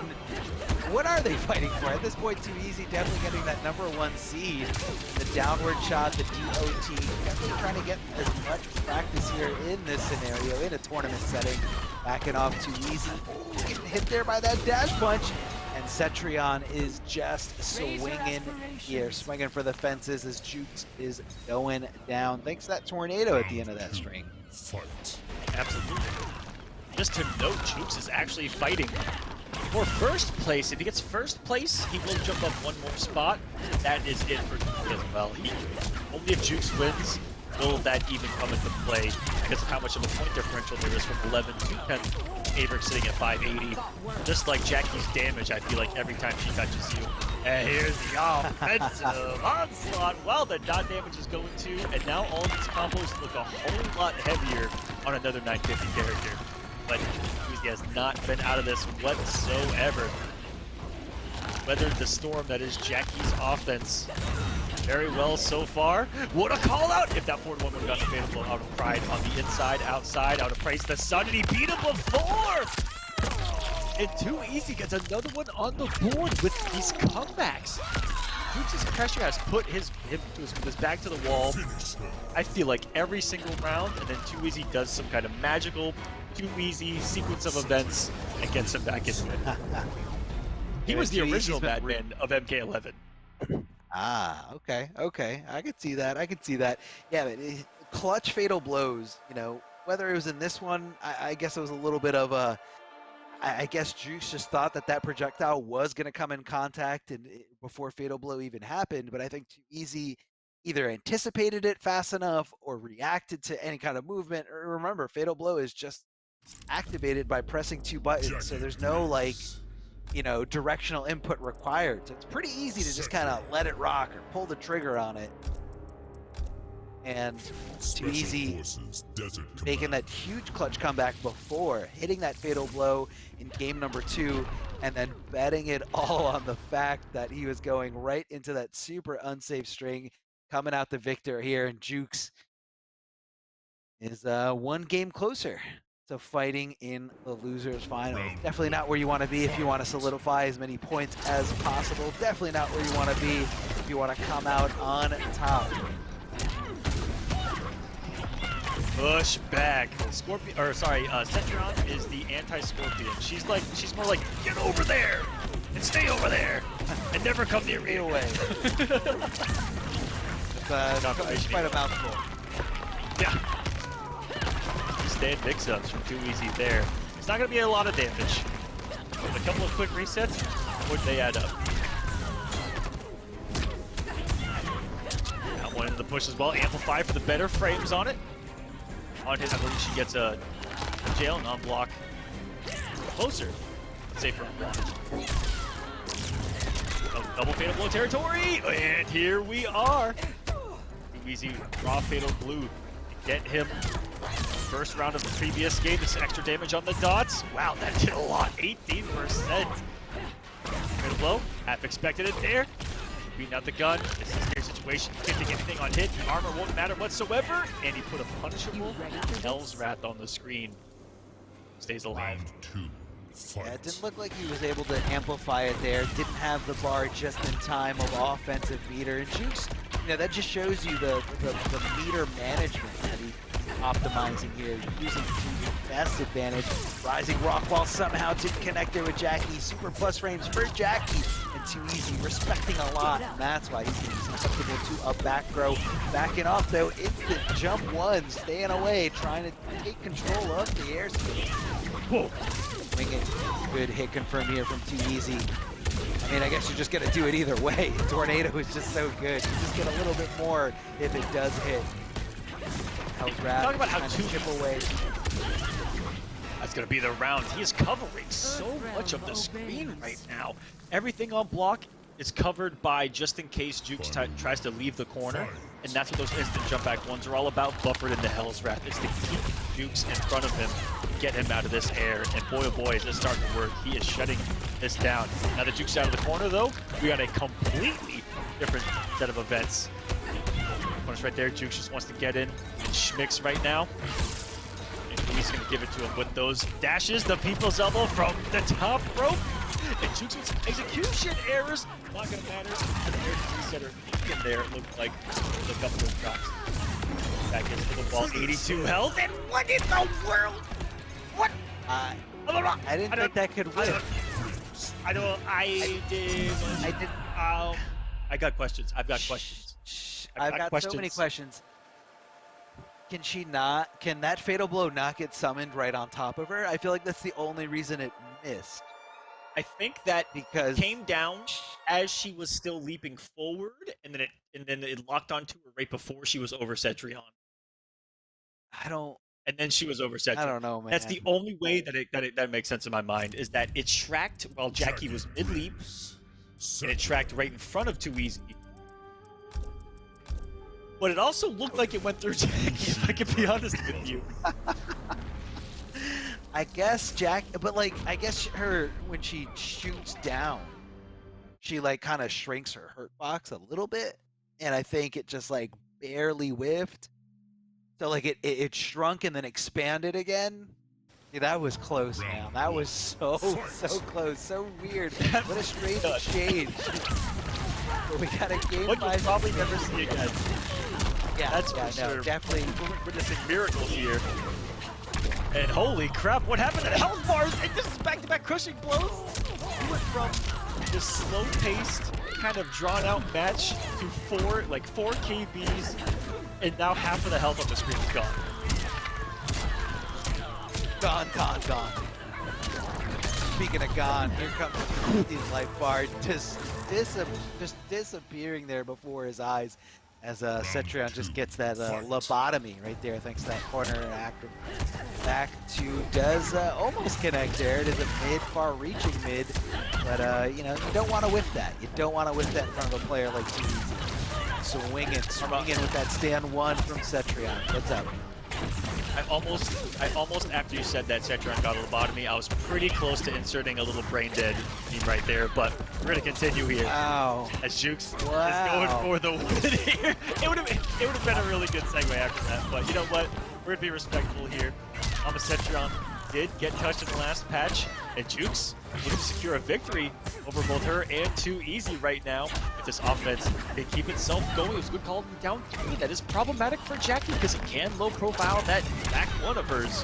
what are they fighting for? At this point, Too Easy definitely getting that #1 seed. The downward shot, the DOT. Definitely trying to get as much practice here in this scenario, in a tournament setting. Backing off Too Easy. Ooh, getting hit there by that dash punch. And Cetrion is just swinging here, swinging for the fences as Jueks is going down. Thanks to that tornado at the end of that string. Absolutely. Just to note, Jueks is actually fighting for first place. If he gets first place, he will jump up one more spot. That is it for Jueks as well. Only if Jueks wins will that even come into play because of how much of a point differential there is from 11 to 10. Avery sitting at 580. Just like Jackie's damage, I feel like every time she touches you. And here's the offensive onslaught. Well, the dot damage is going to, and now all of these combos look a whole lot heavier on another 950 character. But he has not been out of this whatsoever. Weathered the storm that is Jackie's offense very well so far. What a call out! If that 4-1 would have gotten a fatal blow, I would have cried on the inside, outside. I would have praised the sun, and he beat him before! And Too Easy gets another one on the board with these comebacks. Jueks' pressure has put him to his back to the wall. I feel like every single round, and then Too Easy does some kind of magical, Too Easy sequence of events and gets him back into it. He was the original Batman of MK11. Ah, okay. I could see that. Yeah, but clutch fatal blows, you know, whether it was in this one, I guess it was a little bit of a, I guess Jueks just thought that projectile was going to come in contact and before fatal blow even happened, but I think Too Easy either anticipated it fast enough or reacted to any kind of movement. Or remember, fatal blow is just activated by pressing 2 buttons, so there's no like, you know, directional input required. So it's pretty easy to just kind of let it rock or pull the trigger on it. And Too Easy making that huge clutch comeback before, hitting that fatal blow in game number 2, and then betting it all on the fact that he was going right into that super unsafe string, coming out the victor here, and Jueks is 1 game closer. So fighting in the losers final. Definitely not where you want to be if you want to solidify as many points as possible. Definitely not where you want to be if you want to come out on top. Push back. Scorpion, or sorry, Cetrion is the anti-Scorpion. She's more like, get over there and stay over there and never come near me. Away. It's quite a mouthful. Yeah. Stand mix-ups from Too Easy there. It's not going to be a lot of damage. With a couple of quick resets, would they add up? Got one into the push as well. Amplify for the better frames on it. On his, I believe she gets a jail non-block. Closer. Safer block. Oh, double fatal blow territory, and here we are. Too Easy raw fatal blue. Get him. First round of the previous game, this extra damage on the dots. Wow, that did a lot, 18%. Fatal blow, half expected it there. Beating out the gun, this is a scary situation. Can't take anything on hit, the armor won't matter whatsoever. And he put a punishable Hell's Wrath on the screen. Stays alive. Round 2. Yeah, it didn't look like he was able to amplify it there. Didn't have the bar just in time of offensive meter. And Jueks, you know, that just shows you the meter management that he's optimizing here, using to best advantage. Rising rock wall somehow didn't connect there with Jackie. Super plus frames for Jackie. And Too Easy respecting a lot, and that's why he's susceptible to a back throw. Backing off though, instant jump one, staying away, trying to take control of the airspace. Whoa. Swinging. Good hit confirmed here from Too Easy. I mean, I guess you're just gonna do it either way. Tornado is just so good. You just get a little bit more if it does hit. Hell's Wrath. Talk about how to chip away. That's going to be the round. He is covering so much of the screen right now. Everything on block is covered by just in case Jueks tries to leave the corner. And that's what those instant jump back ones are all about, buffered into Hell's Wrath. It's to keep Jueks in front of him, get him out of this air. And boy, oh boy, is this starting to work. He is shutting this down. Now that Jueks out of the corner, though, we got a completely different set of events. Corner's right there. Jueks just wants to get in and schmicks right now. He's going to give it to him with those dashes, the people's elbow from the top rope. And Jueks with execution errors, not going to matter. And there's the resetter in there, it looked like a couple of drops. Back into the ball, 82 health. And what in the world? What? I didn't think that could win. I got questions. I've got questions. I've got so many questions. Can she not? Can that fatal blow not get summoned right on top of her? I feel like that's the only reason it missed. I think that because came down as she was still leaping forward, and then it locked onto her right before she was over Cetrion. And then she was over Cetrion. I don't know, man. That's the only way that makes sense in my mind, is that it tracked while Jackie was mid leap, and it tracked right in front of Too Easy. But it also looked like it went through Jackie, if I can be honest with you. I guess I guess her, when she shoots down, she like kind of shrinks her hurt box a little bit. And I think it just like barely whiffed. So like it shrunk and then expanded again. Yeah, that was close, man. That was so close, so weird. What a strange exchange. But we got a game what you'll probably never see again. Yeah, that's for sure. No, definitely. We're witnessing miracles here. And holy crap, what happened to the health bars? And this is back-to-back crushing blows. We went from this slow-paced, kind of drawn-out match to four KBs, and now half of the health on the screen is gone. Gone. Speaking of gone, here comes his life bar, just disappearing there before his eyes. As Cetrion just gets that lobotomy right there, thanks to that corner active. Back to does almost connect there. It is a mid, far-reaching mid, but you know, you don't want to whiff that. You don't want to whiff that in front of a player like Too Easy. Swinging with that stand one from Cetrion. What's up? I almost after you said that Cetrion got a lobotomy, I was pretty close to inserting a little brain dead meme right there, but we're gonna continue here. Wow. As Jueks is going for the win here. It would have been a really good segue after that, but you know what? We're gonna be respectful here. Cetrion did get touched in the last patch, and Jueks looking to secure a victory over both her and Too Easy right now. If this offense can keep itself going, it was a good call down 3. That is problematic for Jackie because he can low profile that back one of hers.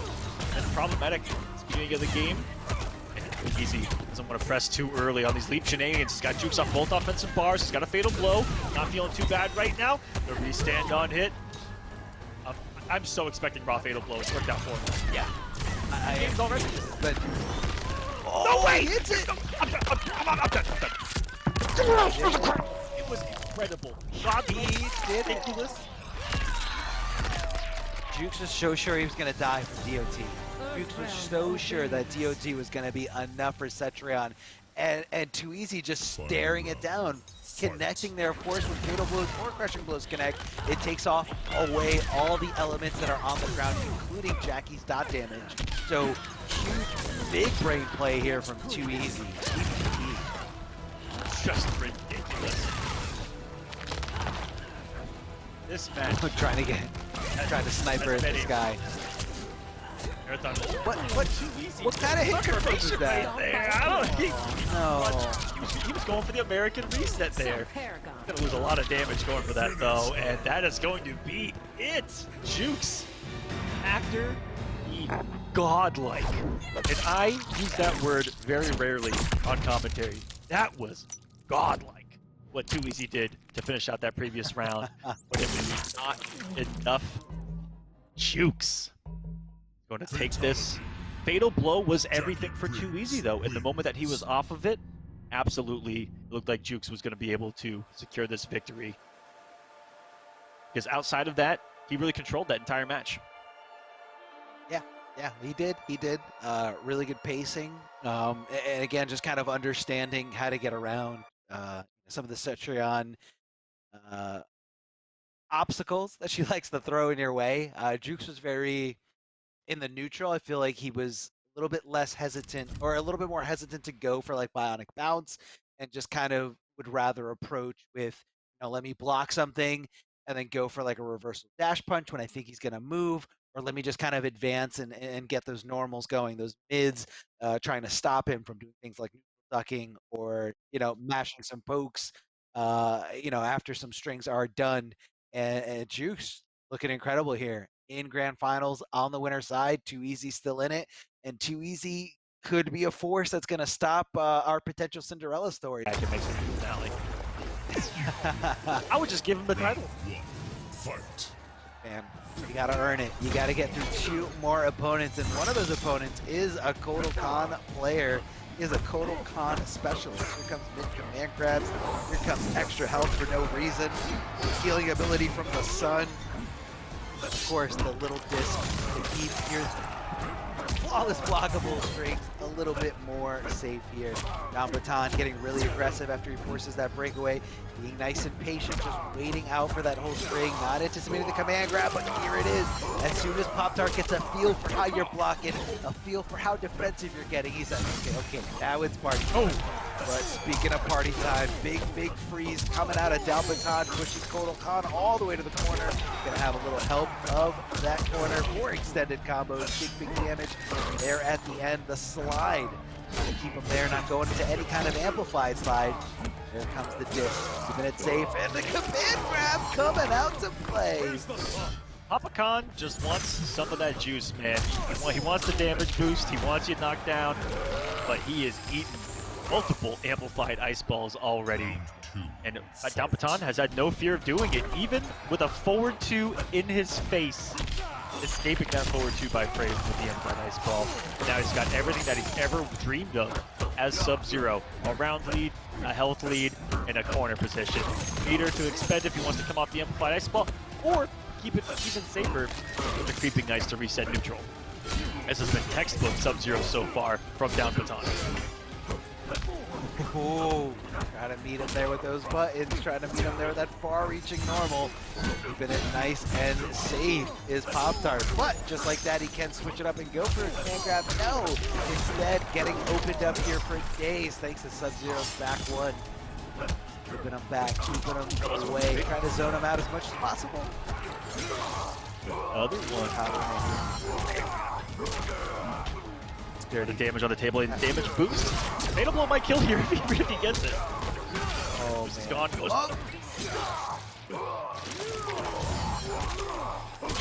That's problematic at the beginning of the game. And Too Easy doesn't want to press too early on these leap shenanigans. He's got Jueks off both offensive bars. He's got a fatal blow. Not feeling too bad right now. The restand on hit. I'm so expecting raw fatal blow. It's worked out for him. Yeah. I Game's already. But no way! It's it! I'm done. It was incredible. He did it. Jueks was so sure he was going to die from DOT. Jueks was so sure that DOT was going to be enough for Cetrion. And Too Easy just staring it down. Connecting there, of course, when fatal blows or crushing blows connect, it takes away all the elements that are on the ground, including Jackie's dot damage. So, huge, big brain play here from Too Easy. Just ridiculous. This match. trying to sniper at this guy. Marathon. What kind of hit confirmation is that? There. I don't think No. he was going for the American reset there. Paragon. Gonna lose a lot of damage going for that though, and that is going to be it. Jueks, actor, godlike, and I use that word very rarely on commentary. That was godlike what Too Easy did to finish out that previous round, but it was not enough. Jueks going to take this. Fatal blow was everything for Too Easy though. In the moment that he was off of it, absolutely it looked like Jueks was going to be able to secure this victory. Because outside of that, he really controlled that entire match. Yeah, he did. Really good pacing. And again, just kind of understanding how to get around some of the Cetrion obstacles that she likes to throw in your way. Jueks was very in the neutral. I feel like he was a little bit less hesitant, or a little bit more hesitant to go for like bionic bounce, and just kind of would rather approach with, let me block something and then go for like a reversal dash punch when I think he's going to move, or let me just kind of advance and get those normals going, those mids, trying to stop him from doing things like ducking or, mashing some pokes, after some strings are done. And Jueks looking incredible here in grand finals on the winner side. Too Easy still in it, and Too Easy could be a force that's going to stop our potential Cinderella story. I can make some finale. I would just give him the title. Fight. Man, you got to earn it. You got to get through 2 more opponents, and one of those opponents is a Kodokan player, is a Kodokan specialist. Here comes mid-command grabs. Here comes extra health for no reason. Healing ability from the sun. Of course, the little disc to keep your flawless blockable strings a little bit more safe here. Down Baton getting really aggressive after he forces that breakaway, being nice and patient, just waiting out for that whole string, not anticipating the command grab, but here it is. As soon as Poptart gets a feel for how you're blocking, a feel for how defensive you're getting, he says, okay, now it's party time. But speaking of party time, big freeze coming out of Down Baton, pushing Kodokan all the way to the corner. Gonna have a little help of that corner for extended combos, big damage there at the end. The slide to keep him there, not going into any kind of amplified slide. There comes the disc, keeping it safe, and the command grab coming out to play. Poptart just wants some of that juice, man. He wants the damage boost, he wants you knocked down, but he is eating multiple amplified ice balls already. And Down Baton has had no fear of doing it, even with a forward 2 in his face. Escaping that forward 2 by phrase with the amplified ice ball. Now he's got everything that he's ever dreamed of as Sub-Zero. A round lead, a health lead, and a corner position. Meter to expend if he wants to come off the amplified ice ball, or keep it even safer with the creeping ice to reset neutral. This has been textbook Sub-Zero so far from Down Baton. Ooh, trying to meet him there with those buttons, trying to meet him there with that far-reaching normal. Keeping it nice and safe is Poptart, but just like that, he can switch it up and go for a command grab. No, instead getting opened up here for days thanks to Sub-Zero's back 1. Keeping him back, keeping him away, trying to zone him out as much as possible. Other one. The damage on the table and damage boost. Fatal blow might kill here if he gets it. Oh, He's man. gone. Goes.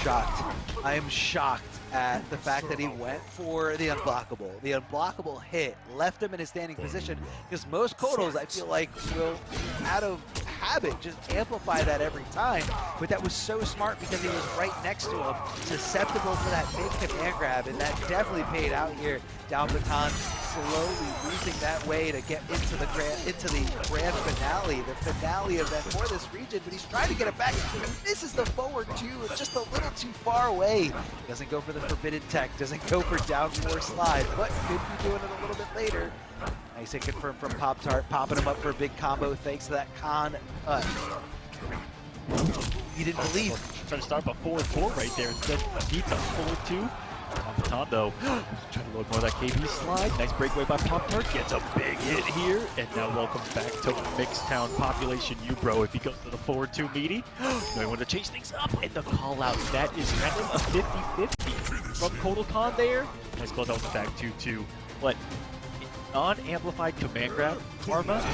Shocked. I am shocked at the fact that he went for the unblockable. The unblockable hit left him in his standing position, because most Kodos, I feel like, will, out of habit, just amplify that every time. But that was so smart because he was right next to him, susceptible for that big command grab, and that definitely paid out here. Down Baton slowly losing that way to get into the grand finale, the finale event for this region, but he's trying to get it back. Misses the forward 2, just a little too far away. Doesn't go for the forbidden tech, doesn't go for down 4 slide, but could be doing it a little bit later. Nice hit confirmed from Poptart, popping him up for a big combo thanks to that con cut. He didn't believe. Trying to start up a 4-4 right there instead. Beats a forward 2. Poptart though, trying to load more of that KB slide. Nice breakaway by Poptart, gets a big hit here, and now welcome back to Mixtown Population U-Bro if he goes to the forward 2 meaty. No, he wanted to change things up, and the call out, that is kind of a 50-50. from Kotal Khan there. Nice close out with the back 2-2. But non-amplified command grab, Karma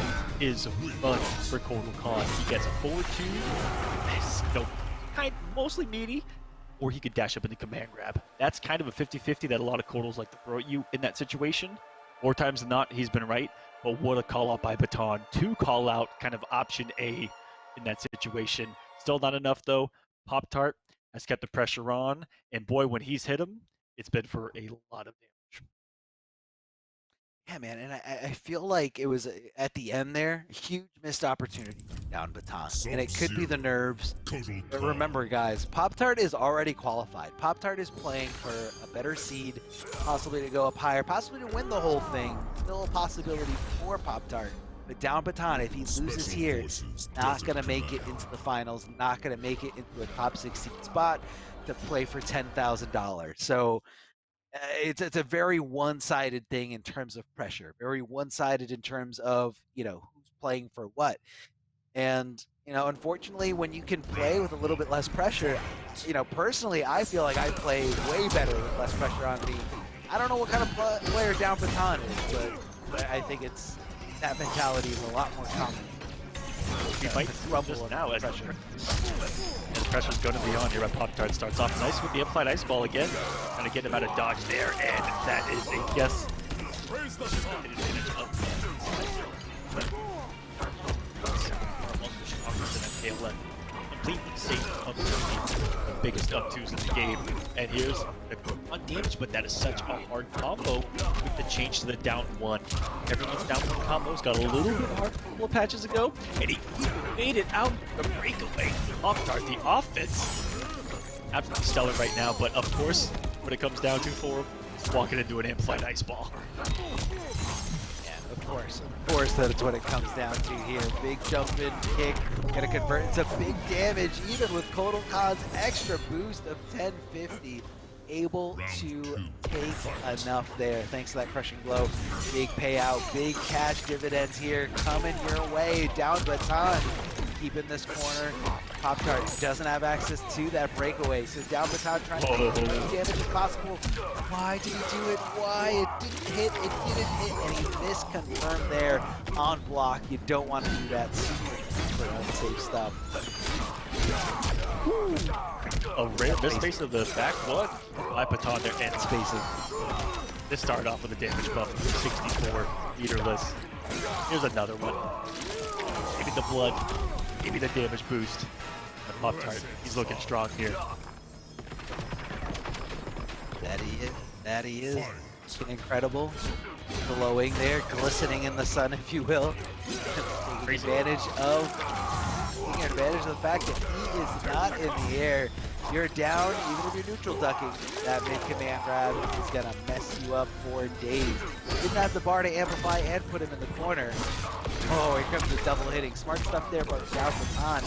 is fun for Kotal Khan. He gets a forward 2, mostly meaty, or he could dash up into command grab. That's kind of a 50-50 that a lot of Kotals like to throw at you in that situation. More times than not, he's been right. But what a call out by Baton to call out kind of option A in that situation. Still not enough though. Poptart has kept the pressure on, and boy, when he's hit him, it's been for a lot of damage. Yeah, man, and I feel like it was at the end there, huge missed opportunity down Baton, and it could be the nerves. But remember, guys, Poptart is already qualified. Poptart is playing for a better seed, possibly to go up higher, possibly to win the whole thing. Still a possibility for Poptart. But down Baton, if he loses here, not going to make it into the finals, not going to make it into a top 16 spot to play for $10,000. So it's a very one-sided thing in terms of pressure, very one-sided in terms of, you know, who's playing for what. And, you know, unfortunately, when you can play with a little bit less pressure, you know, personally, I feel like I play way better with less pressure on me. I don't know what kind of player down Baton is, but I think it's that mentality is a lot more common. He might rumble now as pressure. The pressure's going to be on here. Poptart starts off nice with the applied ice ball again. Trying to get him out of dodge there, and that is a yes. MK11. Completely safe up the biggest up twos in the game. And here's the one damage, but that is such a hard combo with the change to the down one. Everyone's down one combos got a little bit hard a couple of patches ago, and he made it out the breakaway. Poptart, the offense, absolutely stellar right now, but of course, when it comes down to for him, he's walking into an amplified ice ball. Of course, that's what it comes down to here. Big jump in kick, gonna convert into big damage, even with Kotal Khan's extra boost of 1050. Able to take enough there, thanks to that crushing blow. Big payout, big cash dividends here coming your way. Down Baton, keeping this corner. Poptart doesn't have access to that breakaway, so down Baton trying to make as much damage as possible. Why did he do it? Why? It didn't hit, and he misconfirmed there on block. You don't want to do that. Super unsafe stuff. A rare misspace of the back one by Baton there, and spacing. This started off with a damage buff of 64 meterless. Here's another one. Give me the blood, give me the damage boost. The Poptart, he's looking strong here. That he is. Looking incredible. Glowing there, glistening in the sun, if you will. Taking advantage of the fact that he is not in the air. You're down, even if you're neutral ducking, that mid-command grab is gonna mess you up for days. Didn't have the bar to amplify and put him in the corner. Oh, here comes the double hitting. Smart stuff there, but down Baton.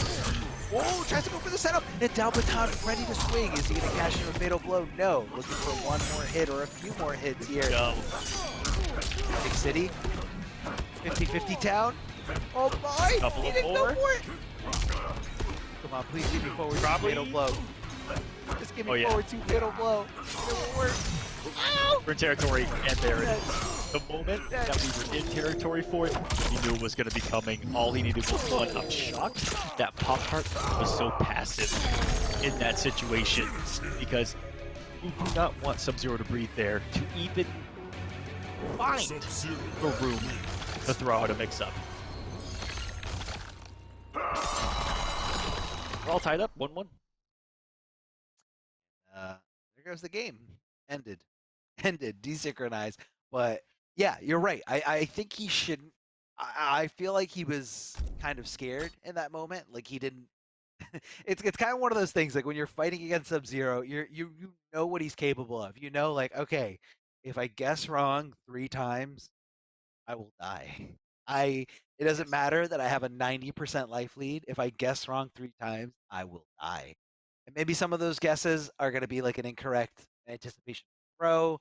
Oh, tries to go for the setup, and down Baton ready to swing. Is he gonna cash in a fatal blow? No. Looking for one more hit or a few more hits here. Big City, 50-50 town. Oh my! He didn't go for it! Come on, please give me forward to fatal blow. Just give me forward to fatal blow. It will work. Ow! We're in territory, and there it is. The moment that we were in territory for it, he knew it was going to be coming. All he needed was one. I'm shocked that Poptart was so passive in that situation, because you do not want Sub-Zero to breathe there to even find the room to throw out a mix-up. We're all tied up, 1-1. There goes the game. Ended, desynchronized. But yeah, you're right. I think he shouldn't. I feel like he was kind of scared in that moment. Like he didn't. it's kind of one of those things. Like when you're fighting against Sub-Zero, you know what he's capable of. You know, like okay, if I guess wrong 3 times, I will die. It doesn't matter that I have a 90% life lead. If I guess wrong 3 times, I will die. And maybe some of those guesses are going to be like an incorrect anticipation throw.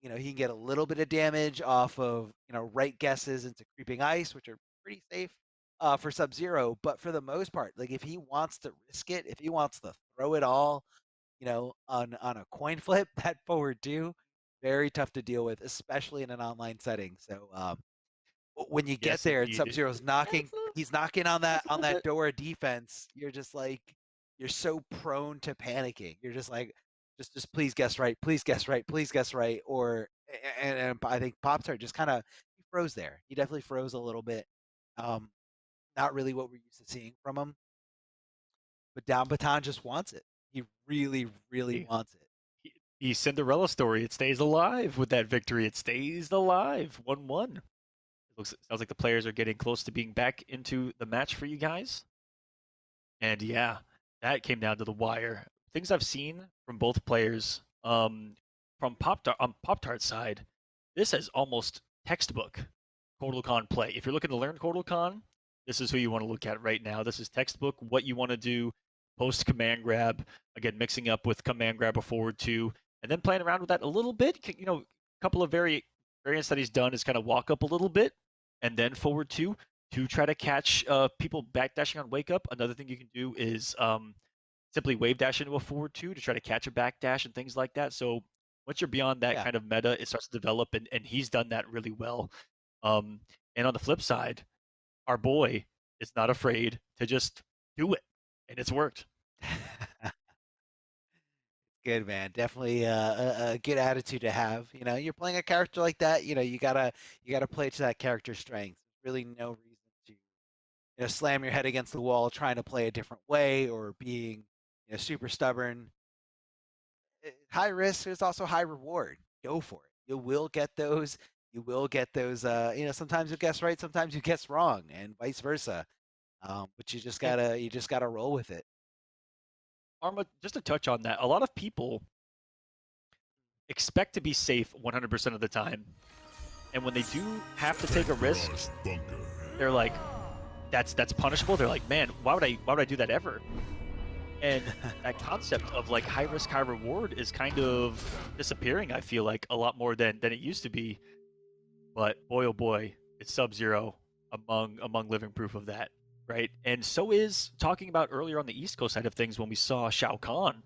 You know, he can get a little bit of damage off of, you know, right guesses into creeping ice, which are pretty safe for Sub-Zero. But for the most part, like if he wants to risk it, if he wants to throw it all, you know, on a coin flip, that forward two, very tough to deal with, especially in an online setting. So when you get Yes, there and indeed. Sub-Zero's knocking, he's knocking on that It's a little bit. door of defense, you're just like, you're so prone to panicking. You're just like, just please guess right, please guess right, please guess right. Or and I think Poptart just kind of he froze there. He definitely froze a little bit. Not really what we're used to seeing from him. But Down Baton just wants it. He really, really He, wants it. the Cinderella story. It stays alive with that victory. It stays alive. 1-1. Sounds like the players are getting close to being back into the match for you guys. And yeah, that came down to the wire. Things I've seen from both players, from Poptart on Poptart's side, this is almost textbook Kotal Khan play. If you're looking to learn Kotal Khan, this is who you want to look at right now. This is textbook what you want to do post command grab. Again, mixing up with command grab a forward two, and then playing around with that a little bit. You know, a couple of variants that he's done is kind of walk up a little bit, and then forward two to try to catch people backdashing on wake up. Another thing you can do is simply wave dash into a forward two to try to catch a backdash and things like that. So once you're beyond that kind of meta, it starts to develop, and he's done that really well. And on the flip side, our boy is not afraid to just do it, and it's worked. Good, man. Definitely a good attitude to have. You know, you're playing a character like that. You know, you gotta play to that character's strength. There's really no reason to, you know, slam your head against the wall trying to play a different way or being, you know, super stubborn. High risk is also high reward. Go for it. You will get those. You will get those. You know, sometimes you guess right, sometimes you guess wrong, and vice versa. But you just gotta roll with it. Arma, just to touch on that, a lot of people expect to be safe 100% of the time. And when they do have to take a risk, they're like, that's punishable. They're like, man, why would I do that ever? And that concept of like high risk, high reward is kind of disappearing, I feel like, a lot more than it used to be. But boy, oh boy, it's Sub-Zero among living proof of that. Right, and so is talking about earlier on the East Coast side of things when we saw Shao Kahn.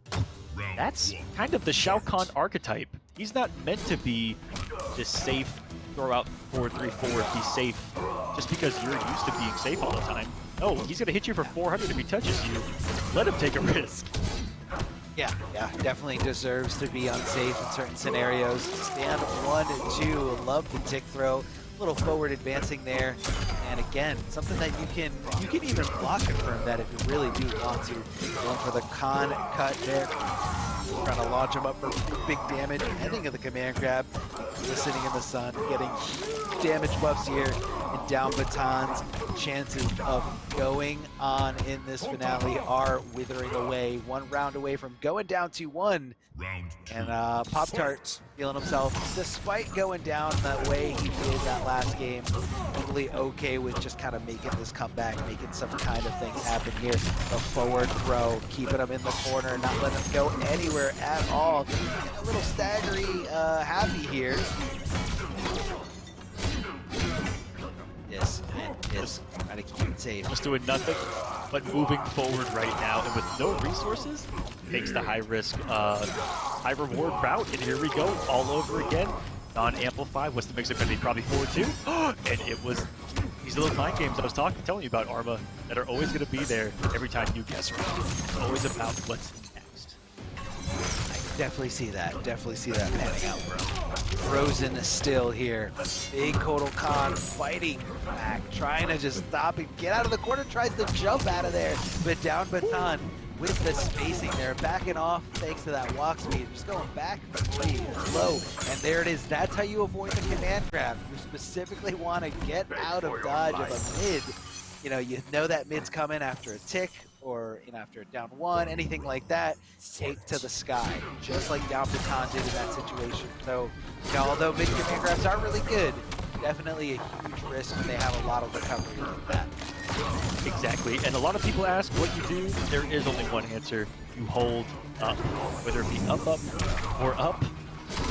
That's kind of the Shao Kahn archetype. He's not meant to be this safe, throw out 4-3-4, be safe, just because you're used to being safe all the time. No, he's going to hit you for 400 if he touches you. Let him take a risk. Yeah, definitely deserves to be unsafe in certain scenarios. Stand 1-2, love the tick throw. A little forward advancing there, and again, something that you can even block it from that if you really do want to. Going for the con cut there, trying to launch him up for big damage, ending of the command grab, listening in the sun, getting damage buffs here, and Down Baton's chances of going on in this finale are withering away. 1 round away from going down 2-1. And Poptart feeling himself, despite going down that way he did that last game, totally okay with just kind of making this comeback, making some kind of thing happen here. The forward throw, keeping him in the corner, not letting him go anywhere at all. Getting a little staggery happy here. Yes, trying to keep it safe. Just doing nothing but moving forward right now, and with no resources, takes the high risk, high reward route, and here we go, all over again. Non-amplify, what's the mix-up going to be? Probably 4-2, and it was these little mind games I was telling you about, Arma, that are always going to be there every time you guess right. It's always about what's next. I definitely see that panning out, bro. Frozen still here. Big Kotal Khan fighting back, trying to just stop him, get out of the corner, tries to jump out of there, but Down Baton with the spacing there, backing off thanks to that walk speed, just going back pretty low, and there it is. That's how you avoid the command grab. You specifically want to get out of dodge of a mid. You know that mid's coming after a tick, or after a down 1, anything like that, take to the sky, just like Down Baton did in that situation. So, although mid command grabs are really good, definitely a huge risk when they have a lot of recovery like that. Exactly, and a lot of people ask what you do. There is only one answer. You hold up, whether it be up, or up.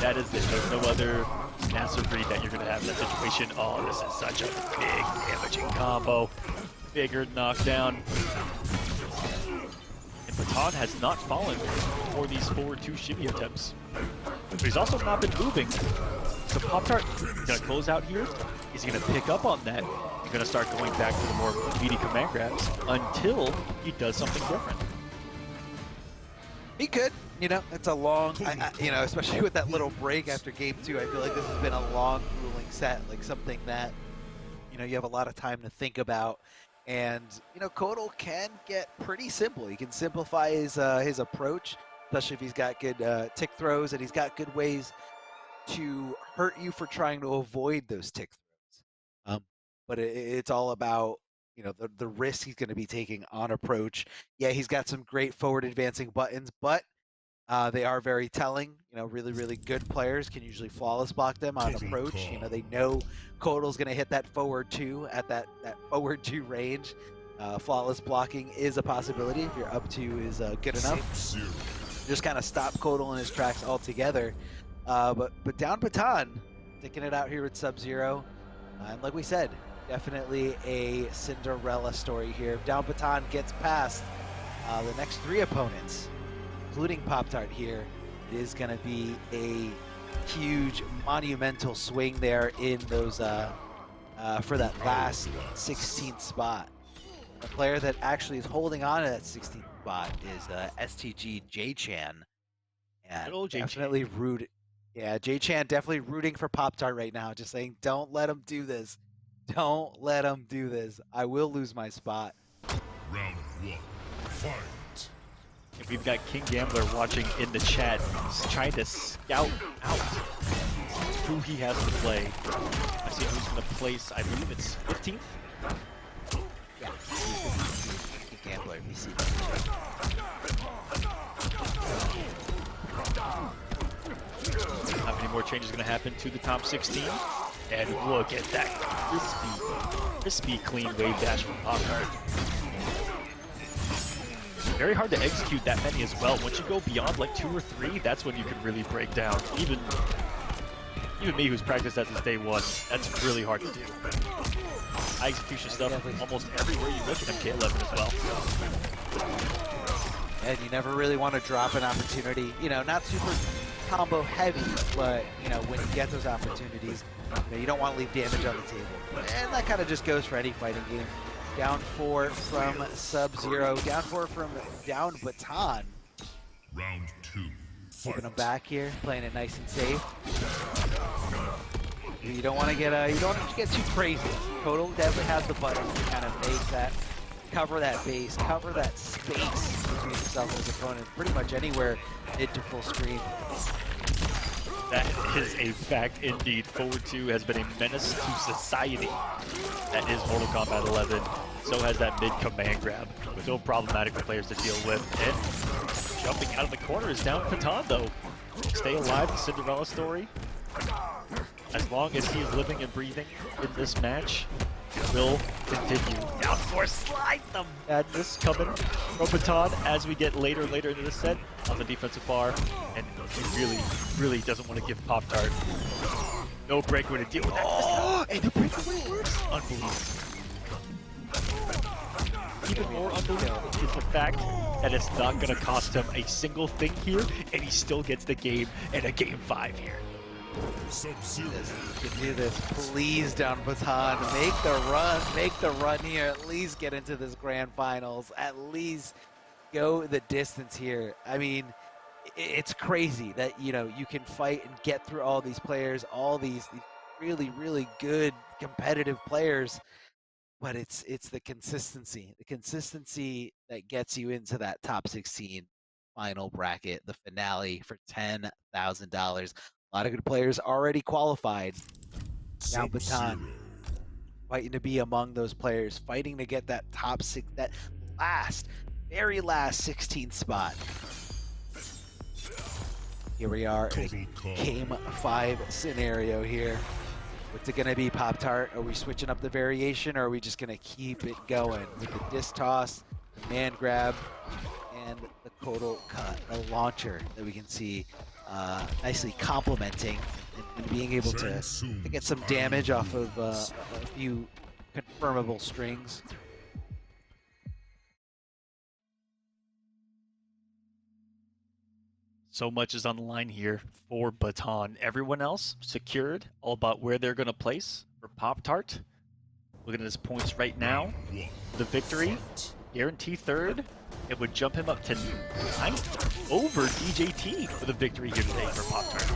That is it. There's no other massive read that you're going to have in that situation. Oh, this is such a big damaging combo. Bigger knockdown. And Baton has not fallen for these forward 2 shimmy attempts. But he's also not been moving. So Poptart gonna close out here. Is he gonna pick up on that? He's gonna start going back to the more meaty command grabs until he does something different. He could. You know, it's a long, you know, especially with that little break after game 2, I feel like this has been a long, grueling set, like something that, you know, you have a lot of time to think about. And, you know, Kodal can get pretty simple. He can simplify his approach, especially if he's got good tick throws and he's got good ways to hurt you for trying to avoid those tick throws. But it's all about, you know, the risk he's going to be taking on approach. Yeah, he's got some great forward advancing buttons, but they are very telling. You know, really, really good players can usually flawless block them on approach. You know, they know Kodal's going to hit that forward 2 at that forward 2 range. Flawless blocking is a possibility if your up 2 is good enough. Just kind of stop Kodal in his tracks altogether. But down Baton, sticking it out here with Sub-Zero. And like we said, definitely a Cinderella story here. If Down Baton gets past the next 3 opponents, including Poptart here, it is going to be a huge, monumental swing there in those for that last 16th spot. The player that actually is holding on to that 16th spot is STG J-Chan. And definitely rooting. Yeah, J-Chan definitely rooting for Poptart right now, just saying, don't let him do this. Don't let him do this. I will lose my spot. Round 1, fight. And we've got King Gambler watching in the chat. He's trying to scout out who he has to play. I see who's going to place, I believe it's 15th? Yeah, King Gambler, we see. How many more changes going to happen to the top 16? And look at that crispy clean wave dash from Poptart. Very hard to execute that many as well. Once you go beyond like 2 or 3, that's when you can really break down. Even me, who's practiced that since day 1, that's really hard to do. High execution stuff almost everywhere you look at MK11 as well. And you never really want to drop an opportunity. You know, not super combo heavy, but you know, when you get those opportunities, you know, you don't want to leave damage on the table. And that kind of just goes for any fighting game. Down 4 from Sub-Zero, down 4 from Down Baton. Round 2, fight. Keeping him back here, playing it nice and safe. You don't want to get you don't want to get too crazy. Kodal definitely has the buttons to kind of make that, cover that base, cover that space between himself and his opponent, pretty much anywhere mid to full screen. That is a fact indeed. Forward 2 has been a menace to society. That is Mortal Kombat 11. So has that mid command grab, with no problematic for players to deal with. And jumping out of the corner is Down Baton though. Stay alive, the Cinderella story. As long as he is living and breathing in this match, will continue. Down 4 slide the madness coming from Baton as we get later into the set on the defensive bar, and he really doesn't want to give Poptart no breakaway to deal with that. Oh, and the breakaway works. Unbelievable. Even more unbelievable is the fact that it's not going to cost him a single thing here, and he still gets the game and a game 5 here. Sub-Zero. You can do this. Please, Down Baton, make the run here. At least get into this grand finals. At least go the distance here. I mean, it's crazy that, you know, you can fight and get through all these players, all these really, really good competitive players, but it's the consistency that gets you into that top 16 final bracket, the finale for $10,000. A lot of good players already qualified. Down Baton, fighting to be among those players, fighting to get that top 6, that very last 16th spot. Here we are in a game 5 scenario here. What's it gonna be, Poptart? Are we switching up the variation, or are we just gonna keep it going with the disc toss, the man grab, and the Kodal cut, the launcher that we can see nicely complementing and being able to get some damage off of a few confirmable strings. So much is on the line here for Baton. Everyone else secured, all about where they're going to place for Poptart. Looking at his points right now. The victory, guarantee third. It would jump him up to 9th over DJT for the victory here today for Poptart.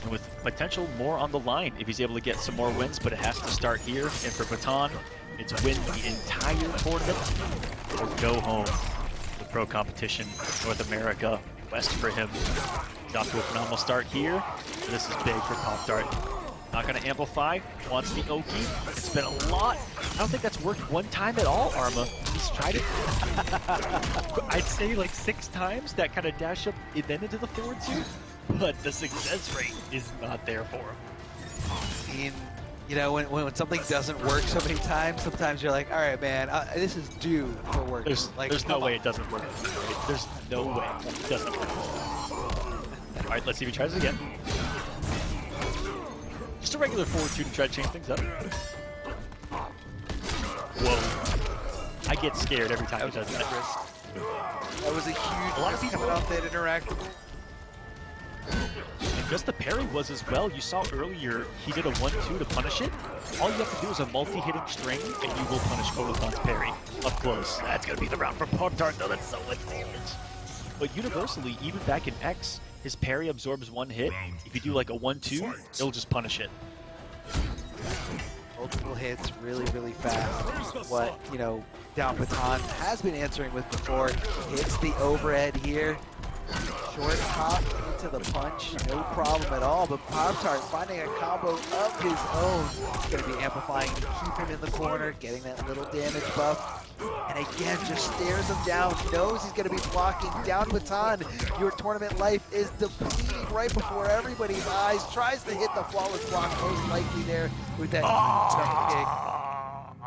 And with potential more on the line if he's able to get some more wins, but it has to start here. And for Baton, it's win the entire tournament or go home. The pro competition, North America, West for him. He's off to a phenomenal start here. So this is big for Poptart. Not going to amplify, wants the Oki. It's been a lot. I don't think that's worked one time at all, Arma. He's tried it, I'd say like 6 times, that kind of dash up and then into the forward two, but the success rate is not there for him. I mean, you know, when something doesn't work so many times, sometimes you're like, all right, man, this is due for working. There's no way it doesn't work. There's no way it doesn't work. All right, let's see if he tries it again. Just a regular forward two to try to change things up. Whoa. I get scared every time he does that. That was a huge A lot of risk people coming off that interact. And just the parry was as well. You saw earlier he did a 1-2 to punish it. All you have to do is a multi-hitting string and you will punish CobraTango's parry up close. That's going to be the round for Poptart though. That's so much damage. But universally, even back in X, his parry absorbs 1 hit. If you do like a 1-2, it'll just punish it. Multiple hits really, really fast. What, you know, down Baton has been answering with before. Hits the overhead here. Short hop into the punch, no problem at all. But Poptart finding a combo of his own. Going to be amplifying to keep him in the corner, getting that little damage buff. And again, just stares him down, knows he's going to be blocking. Down Baton, your tournament life is depleting right before everybody's eyes. Tries to hit the flawless block, most likely there with that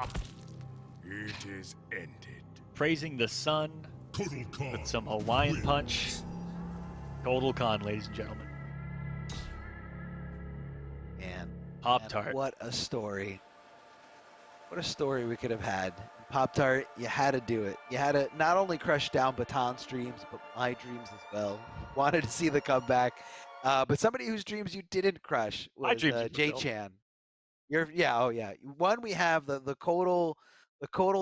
kick. It is ended. Praising the sun Total Khan. with some Hawaiian punch. Total Khan, ladies and gentlemen. Man, Poptart. what a story. What a story we could have had. Poptart, you had to do it. You had to not only crush down Baton's dreams, but my dreams as well. Wanted to see the comeback. But somebody whose dreams you didn't crush was Jay-Chan. Oh yeah. One, we have the Kodal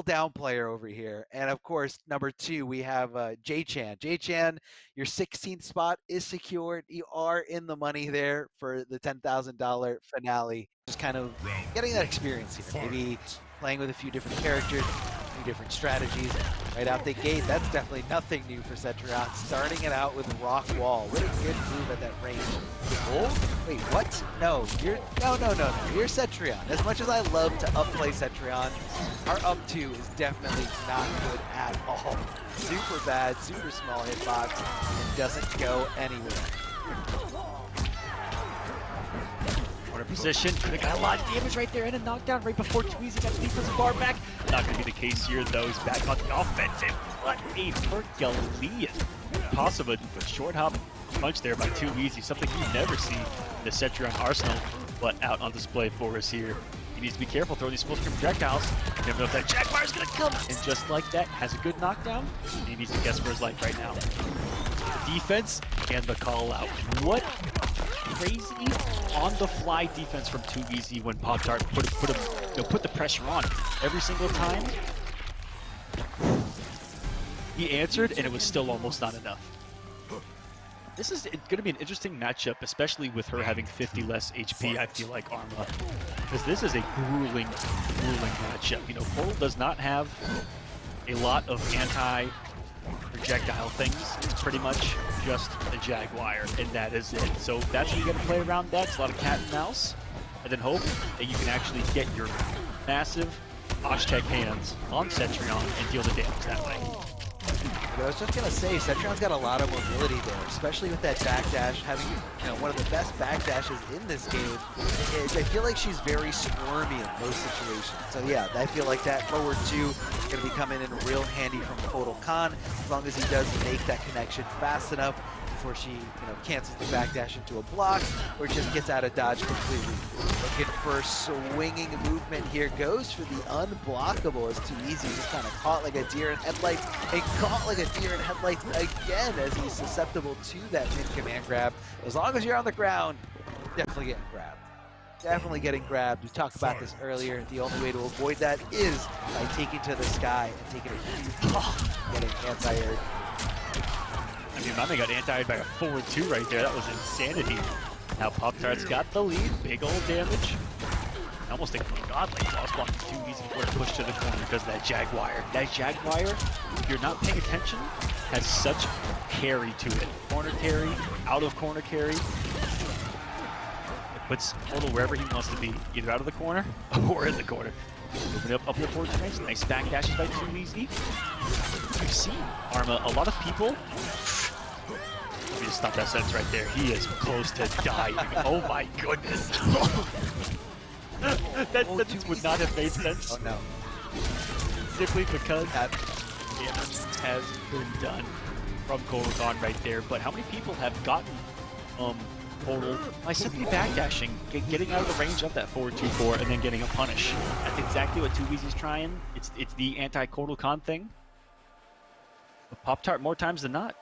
down player over here. And of course, number 2, we have Jay-Chan. Jay-Chan, your 16th spot is secured. You are in the money there for the $10,000 finale. Just kind of getting that experience here. Maybe playing with a few different characters, a few different strategies. Right out the gate, that's definitely nothing new for Cetrion. Starting it out with Rock Wall. What a good move at that range. Oh, wait, what? No, you're Cetrion. As much as I love to upplay Cetrion, our up 2 is definitely not good at all. Super bad, super small hitbox, and doesn't go anywhere. Position, could have got a lot of damage right there and a knockdown right before Tweezy got the defensive bar back. Not going to be the case here though. He's back on the offensive. What a Herculean Possible, but short hop punch there by Tweezy, something you never see in the Cetrion arsenal, but out on display for us here. He needs to be careful throwing these full-screen projectiles. You never know if that Jaguar is going to come. And just like that, has a good knockdown. And he needs to guess for his life right now. The defense and the call out. What crazy on-the-fly defense from Tweezy when Poptart put the pressure on every single time. He answered, and it was still almost not enough. This is going to be an interesting matchup, especially with her having 50 less HP, I feel like, Arma. Because this is a grueling matchup. You know, Kodal does not have a lot of anti-projectile things. It's pretty much just the Jaguar, and that is it. So that's when you got to play around that. It's a lot of cat and mouse, and then hope that you can actually get your massive Osh-Tech hands on Cetrion and deal the damage that way. But I was just gonna say, Cetrion's got a lot of mobility there, especially with that backdash, having one of the best backdashes in this game. I feel like she's very squirmy in most situations. So yeah, I feel like that forward 2 is gonna be coming in real handy from Total Khan, as long as he does make that connection fast enough before she, cancels the backdash into a block or just gets out of dodge completely. Looking for swinging movement here. Goes for the unblockable. It's too easy. Just kind of caught like a deer in headlights and caught like a deer in headlights again as he's susceptible to that mid-command grab. As long as you're on the ground, definitely getting grabbed. Definitely getting grabbed. We talked about this earlier. The only way to avoid that is by taking to the sky and taking a huge getting anti-aired. I mean, my man got anti-aired by a forward-2 right there. That was insanity. Now Pop-Tart's got the lead. Big old damage. Almost a godly cross block. It's too easy for it to push to the corner because of that Jaguar. That Jaguar, if you're not paying attention, has such carry to it. Corner carry, out of corner carry. Puts Total wherever he wants to be, either out of the corner or in the corner. Moving up the forward range, nice back dashes by Too Easy. You've seen Arma, a lot of people. Let me just stop that sentence right there. He is close to dying. Oh my goodness. that sentence would not have made sense. Oh no. Simply because that damage has been done from CobraTango right there. But how many people have gotten Total by simply backdashing, getting out of the range of that 4-2-4 and then getting a punish? That's exactly what Too Easy's trying. It's the anti-CobraTango thing. But Pop-Tart, more times than not,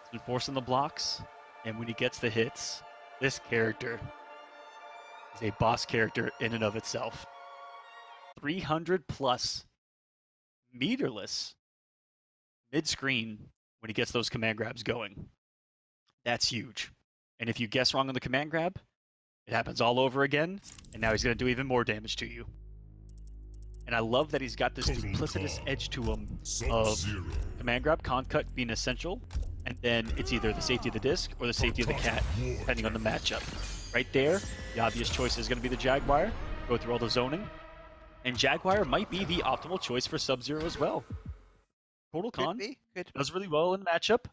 has been forcing the blocks, and when he gets the hits, this character is a boss character in and of itself. 300 plus meterless mid-screen when he gets those command grabs going. That's huge. And if you guess wrong on the command grab, it happens all over again, and now he's going to do even more damage to you. And I love that he's got this duplicitous edge to him of command grab, con cut being essential, and then it's either the safety of the disc or the safety of the cat, depending on the matchup. Right there, the obvious choice is going to be the Jaguar. Go through all the zoning. And Jaguar might be the optimal choice for Sub-Zero as well. CobraTango does really well in matchup,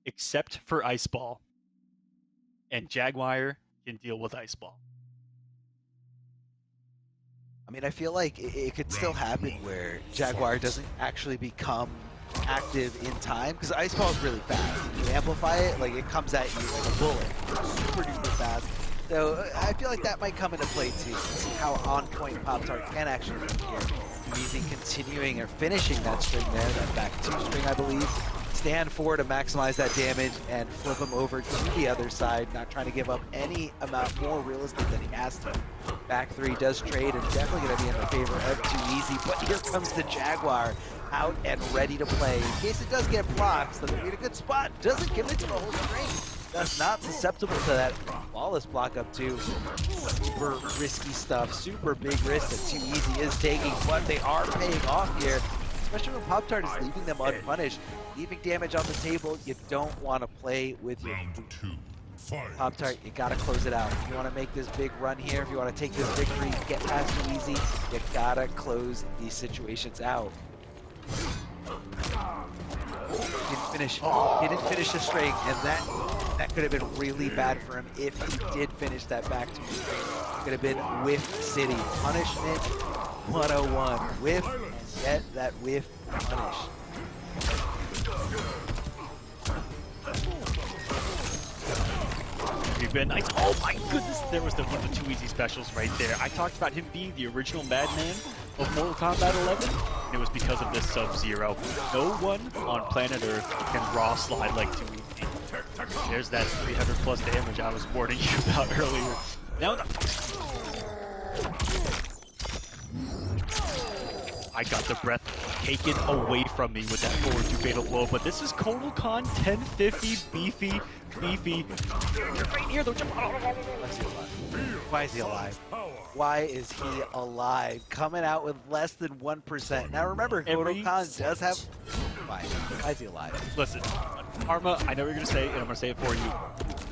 except for Ice Ball. And Jaguar can deal with Ice Ball. I mean, I feel like it could still happen where Jaguar doesn't actually become active in time, because Ice Ball is really fast. If you amplify it, like it comes at you like a bullet. Super duper fast. So I feel like that might come into play too. See how on point Pop-Tart can actually be here. Easy continuing or finishing that string there, that back 2 string, I believe. Stand forward to maximize that damage and flip him over to the other side, not trying to give up any amount more real estate than he has to. Back 3 does trade and definitely going to be in the favor of Too Easy, but here comes the Jaguar out and ready to play. In case it does get blocked, so they'll be in a good spot. Doesn't commit to the whole string. That's not susceptible to that flawless block up too. Super risky stuff, super big risk that Too Easy is taking, but they are paying off here. Especially when Pop-Tart is leaving them unpunished. Leaving damage on the table, you don't want to play with your Pop-Tart, you gotta close it out. If you want to make this big run here, if you want to take this victory, get past Too Easy, you gotta close these situations out. He didn't finish the string, and that could have been really bad for him if he did finish that back 2 string. Could have been Whiff City. Punishment 101. Whiff and get that whiff punish. We've been nice. Oh my goodness, there was one of the Too Easy specials right there. I talked about him being the original Madman of Mortal Kombat 11, and it was because of this Sub-Zero. No one on planet Earth can raw slide like Too Easy. There's that 300 plus damage I was warning you about earlier. Now I got the breath taken away from me with that forward 2 fatal blow, but this is CobraTango 1050 beefy. You're right here though. Why is he alive? Why is he alive? Coming out with less than 1%. Now remember, CobraTango does have... Why is he alive? Listen, Arma, I know what you're going to say, and I'm going to say it for you.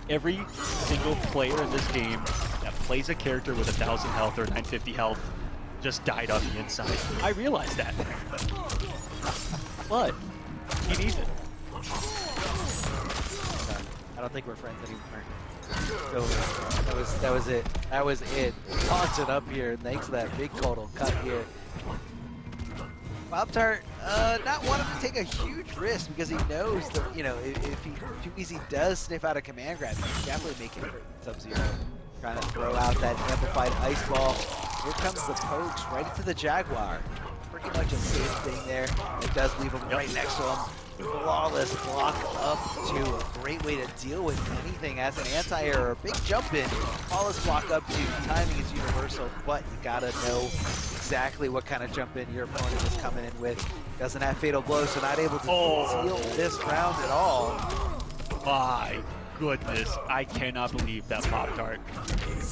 Every single player in this game that plays a character with 1,000 health or 950 health just died on the inside. I realize that. But he needs it. I don't think we're friends anymore. So that was it. That was it. Launch it up here. Thanks to that big total cut here. Poptart not wanting to take a huge risk because he knows that, you know, if he too easy does sniff out a command grab, he can definitely make it hurt Sub-Zero. Trying to throw out that amplified ice ball. Here comes the pokes right into the Jaguar. Pretty much a safe thing there. It does leave him right next to him. Flawless block up two. A great way to deal with anything as an anti-air or a big jump in. Flawless block up two. Timing is universal, but you gotta know exactly what kind of jump in your opponent is coming in with. Doesn't have fatal blow, so not able to seal this round at all. My goodness, I cannot believe that Poptart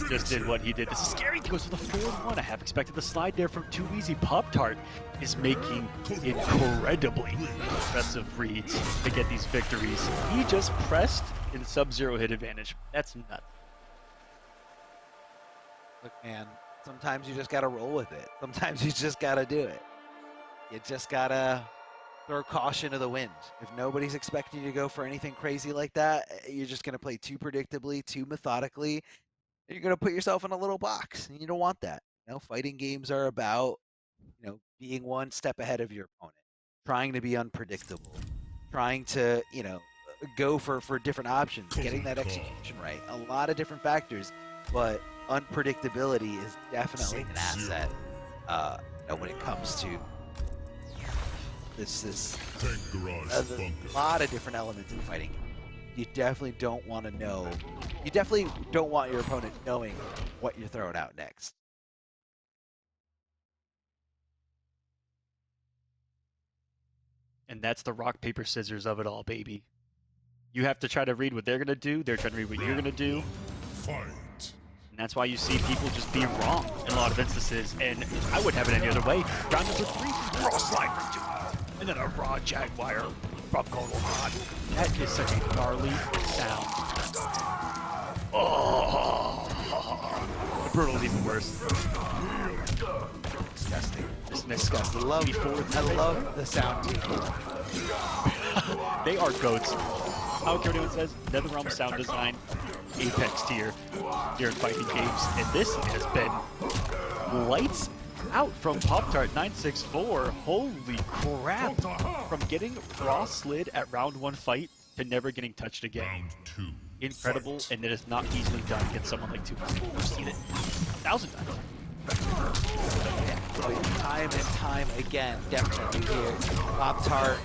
just did what he did. This is scary. He goes for the 4-1. I have expected the slide there from Too Easy. Poptart is making incredibly impressive reads to get these victories. He just pressed in Sub-Zero hit advantage. That's nuts. Look, man, sometimes you just gotta roll with it. Sometimes you just gotta do it. You just gotta throw caution to the wind. If nobody's expecting you to go for anything crazy like that, you're just gonna play too predictably, too methodically. You're gonna put yourself in a little box, and you don't want that. You know, fighting games are about, you know, being one step ahead of your opponent, trying to be unpredictable, trying to, you know, go for different options, getting that execution right. A lot of different factors, but unpredictability is definitely an asset you know, when it comes to this a lot of different elements in fighting. You definitely don't want to know. You definitely don't want your opponent knowing what you're throwing out next. And that's the rock, paper, scissors of it all, baby. You have to try to read what they're going to do. They're trying to read what you're going to do. Fight. And that's why you see people just be wrong in a lot of instances. And I wouldn't have it any other way. Round number 3, cross slide for 2. And then a raw Jaguar from Kobratango. That is such a gnarly sound. Oh, the brutal is even worse. Disgusting. It's disgusting. I love the sound too. They are goats. I don't care what anyone says. NetherRealm sound design, apex tier here in fighting games. And this has been lights out from Poptart 964. Holy crap. From getting raw slid at round 1 fight to never getting touched again. Round 2. Incredible, and it is not easily done against someone like 2. We've seen it 1,000 times. Time and time again, definitely here. Poptart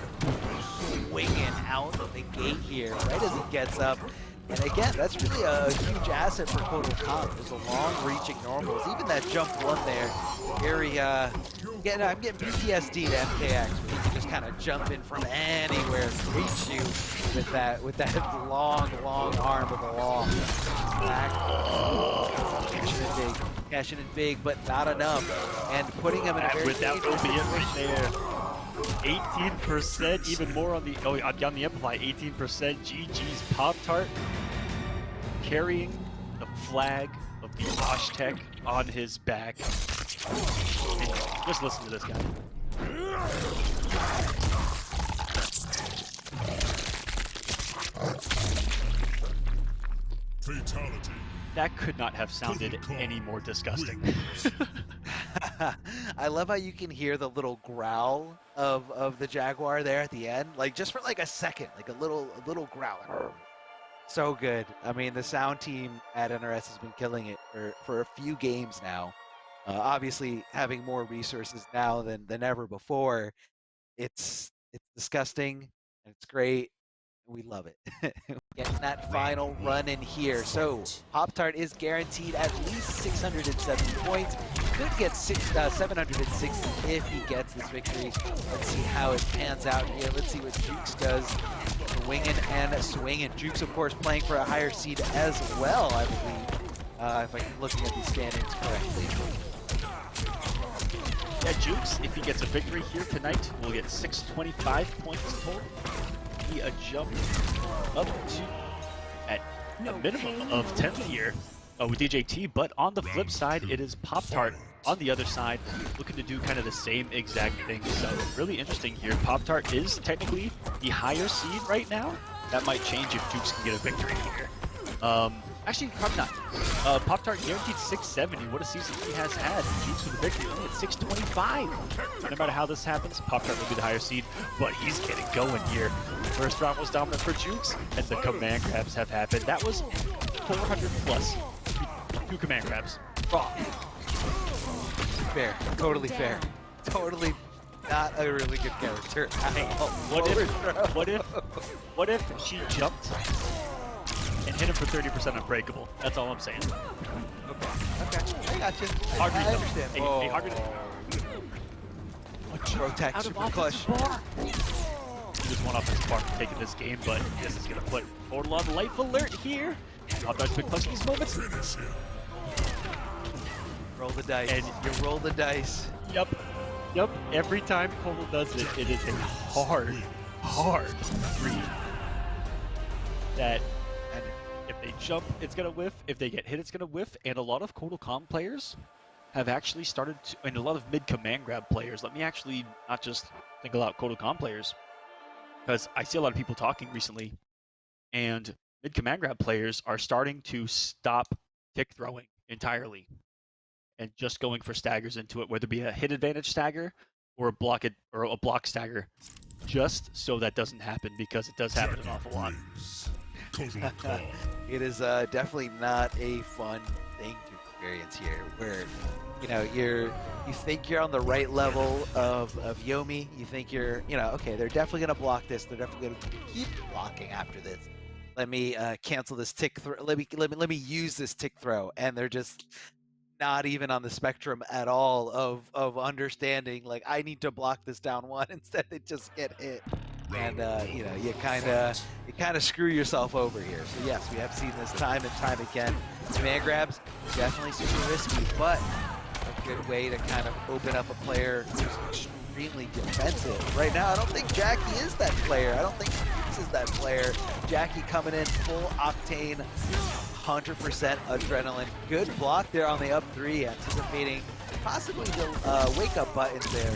swinging out of the gate here right as it gets up. And again, that's really a huge asset for Kobratango. There's a long-reaching normals. Even that jump 1 there, very, I'm getting PTSD to MKX, where he can just kind of jump in from anywhere and reach you with that long arm with a long back. Cashing in big, but not enough. And putting him in a very that will be it right there. 18%, even more on the Amplify. 18%. GG's Poptart carrying the flag of the Osh-Tech on his back. And just listen to this guy. Fatality. That could not have sounded any more disgusting. I love how you can hear the little growl of the Jaguar there at the end, like just for like a second, like a little growl. So good. I mean, the sound team at NRS has been killing it for a few games now. Obviously, having more resources now than ever before. It's disgusting and it's great. We love it. Getting that final run in here. So Poptart is guaranteed at least 670 points. Could get 760 if he gets this victory. Let's see how it pans out here. Let's see what Jueks does. Swinging and swinging. Jueks, of course, playing for a higher seed as well, I believe, if I'm looking at these standings correctly. Yeah, Jueks, if he gets a victory here tonight, will get 625 points total. A jump up to at a minimum of 10th here with DJT, but on the flip side, it is Poptart on the other side looking to do kind of the same exact thing. So really interesting here. Poptart is technically the higher seed right now. That might change if Jueks can get a victory here. Actually, probably not. Poptart guaranteed 670. What a season he has had. Jueks for the victory, only at 625. No matter how this happens, Poptart will be the higher seed, but he's getting going here. First round was dominant for Jueks, and the command grabs have happened. That was 400 plus. 2 command grabs. Raw. Fair. Totally fair. Totally not a really good character. What if she jumped and hit him for 30% unbreakable? That's all I'm saying. Okay. I got you. Hard I read, understand. Hey, Oh. hey, hard read. Protect, Out of super clutch. offensive bar. He just one offensive bar for taking this game, but this is going to put Portal on life alert here. Poptart's been clutching these moments. Roll the dice. And you roll the dice. Yep. Every time Cole does it, it is a hard read. That if they jump, it's gonna whiff. If they get hit, it's gonna whiff. And a lot of Kotal players have actually started to, and a lot of mid command grab players. Let me actually not just single out Kotal players, because I see a lot of people talking recently, and mid command grab players are starting to stop tick throwing entirely and just going for staggers into it, whether it be a hit advantage stagger or a block stagger, just so that doesn't happen, because it does happen an awful lot. Total call. It is definitely not a fun thing to experience here, where you think you're on the right level of Yomi. You think you're okay, they're definitely gonna block this. They're definitely gonna keep blocking after this. Let me cancel this tick throw. Let me use this tick throw, and they're just not even on the spectrum at all of understanding, like, I need to block this down one. Instead they just get hit, and you kind of screw yourself over here. So yes, we have seen this time and time again. Command grabs, definitely super risky, but a good way to kind of open up a player who's extremely defensive. Right now I don't think Jackie is that player. I don't think this is that player. Jackie coming in full octane, 100% adrenaline. Good block there on the up 3, anticipating possibly the wake-up buttons there.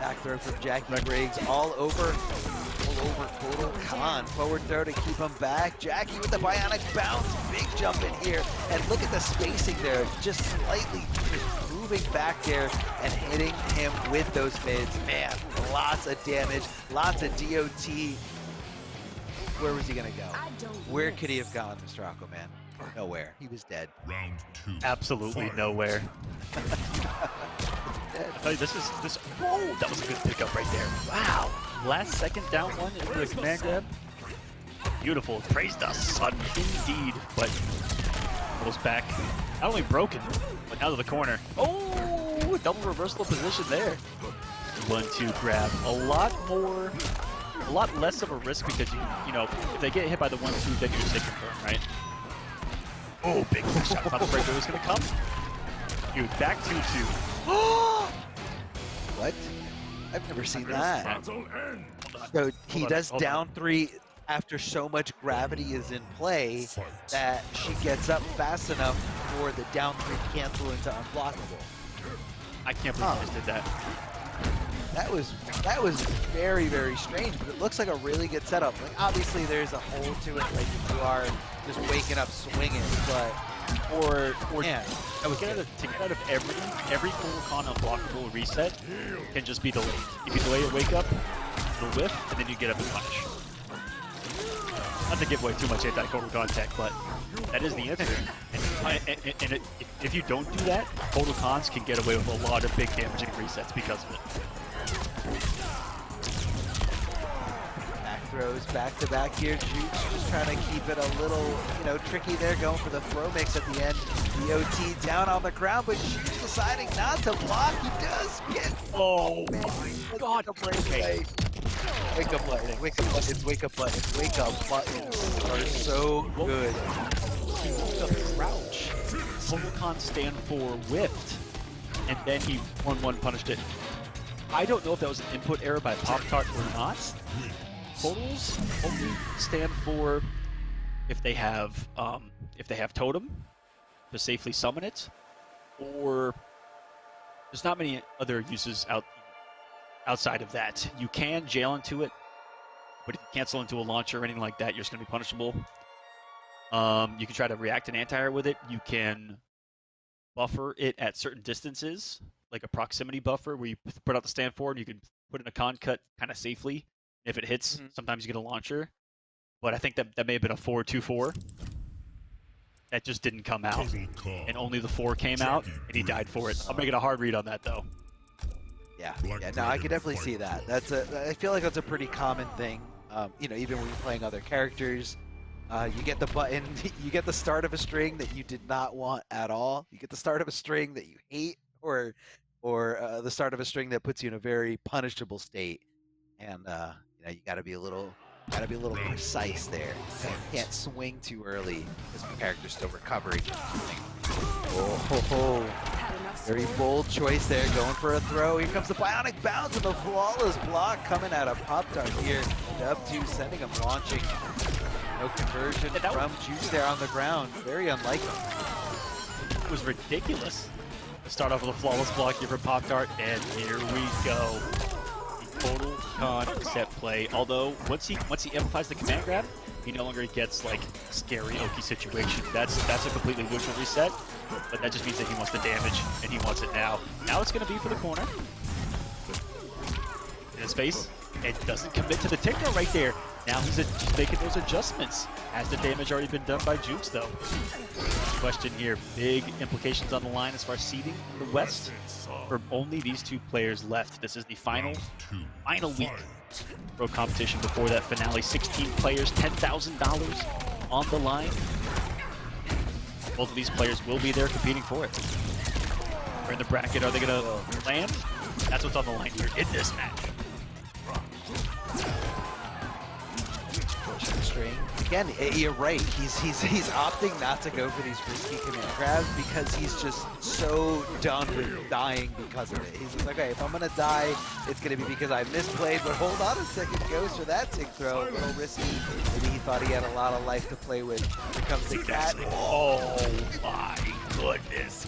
Back throw from Jackie Briggs, all over Kotal Khan. Forward throw to keep him back. Jackie with the bionic bounce, big jump in here, and look at the spacing there, just slightly just moving back there and hitting him with those mids. Man, lots of damage, lots of DOT. Where was he gonna go? Where could he have gone, Mr. Aquaman? Nowhere. He was dead. Round 2. Absolutely nowhere. I tell you, oh, that was a good pickup right there. Wow. Last second down one into the command grab. Beautiful. Praise the sun indeed. But goes back. Not only broken, but now to the corner. Oh, double reversal position there. 1-2 grab. A lot less of a risk, because you know, if they get hit by the 1-2, then you're safe confirm, right? Oh, big shot. Thought the breakaway was gonna come. Dude, back 2-2. What? I've never seen that. Battle end. So he does hold down 3 after so much gravity is in play that she gets up fast enough for the down 3 cancel into unblockable. I can't believe you just did that. That was very, very strange, but it looks like a really good setup. Like, obviously there's a hole to it, like you are just waking up swinging, but yeah, that was good. To get out of every Kotal Khan unblockable reset can just be delayed. If you delay your wake up, you'll whiff, and then you get up and punish. Not to give away too much anti-Kotal Khan tech, but that is the answer. And if you don't do that, Kotal Khans can get away with a lot of big damaging resets because of it. Back throws back to back here. Jueks just trying to keep it a little, tricky there, going for the throw mix at the end. DOT down on the ground, but Jueks deciding not to block. He does get. Oh my God! Okay. Wake up buttons, wake up buttons, wake up buttons, wake up buttons are so good. The crouch. Kotal Khan stand for whiffed, and then he 1-1 punished it. I don't know if that was an input error by Poptart or not. Kotals only stand for if they have totem to safely summon it, or there's not many other uses outside of that. You can jail into it, but if you cancel into a launcher or anything like that, you're just going to be punishable. You can try to react and anti-air with it. You can buffer it at certain distances, like a proximity buffer where you put out the stand forward. You can put in a con cut kind of safely. If it hits, sometimes you get a launcher. But I think that may have been a 4-2-4. That just didn't come out. And only the 4 came out, and he died for it. I'm making a hard read on that, though. Yeah, no, I can definitely see that. I feel like that's a pretty common thing. You know, even when you're playing other characters, you get the button, you get the start of a string that you did not want at all. You get the start of a string that you hate, or the start of a string that puts you in a very punishable state. And you know, you got to be a little precise there. You can't swing too early because your character's still recovering. Oh, very bold choice there, going for a throw. Here comes the bionic bounce and the flawless block coming out of Poptart here. Up to sending him launching. No conversion from Jueks there on the ground. Very unlikely. It was ridiculous. Start off with a flawless block here for Poptart, and here we go. The total concept play. Although once he amplifies the command grab, he no longer gets like scary Oki situation. That's a completely neutral reset, but that just means that he wants the damage and he wants it now. Now it's gonna be for the corner. In his face. It doesn't commit to the tick throw right there. Now he's making those adjustments. Has the damage already been done by Jueks though? Question here, big implications on the line as far as seeding in the West. For only these 2 players left. This is the final week pro competition before that finale. 16 players, $10,000 on the line. Both of these players will be there competing for it. We're in the bracket. Are they gonna land? That's what's on the line here in this match. String. Again, you're right. He's opting not to go for these risky command grabs because he's just so done with dying because of it. He's just like, okay, if I'm gonna die, it's gonna be because I misplayed. But hold on a second, goes for that tick throw. A little risky. Maybe he thought he had a lot of life to play with. Here comes the cat. Oh my goodness!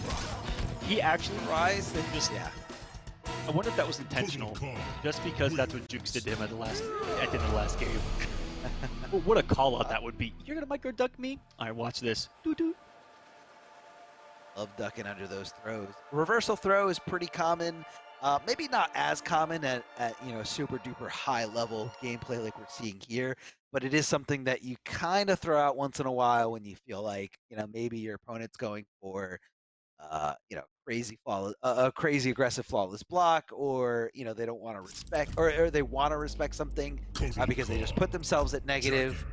He actually rise and just I wonder if that was intentional, just because that's what Jueks did to him at the end of the last game. What a call out that would be. You're gonna micro duck me? Alright, watch this. Doo-doo. Love ducking under those throws. Reversal throw is pretty common. Maybe not as common at you know, super duper high level gameplay like we're seeing here, but it is something that you kind of throw out once in a while when you feel like, you know, maybe your opponent's going for you know, crazy aggressive flawless block, or you know, they don't want to respect, or they want to respect something because they just put themselves at negative.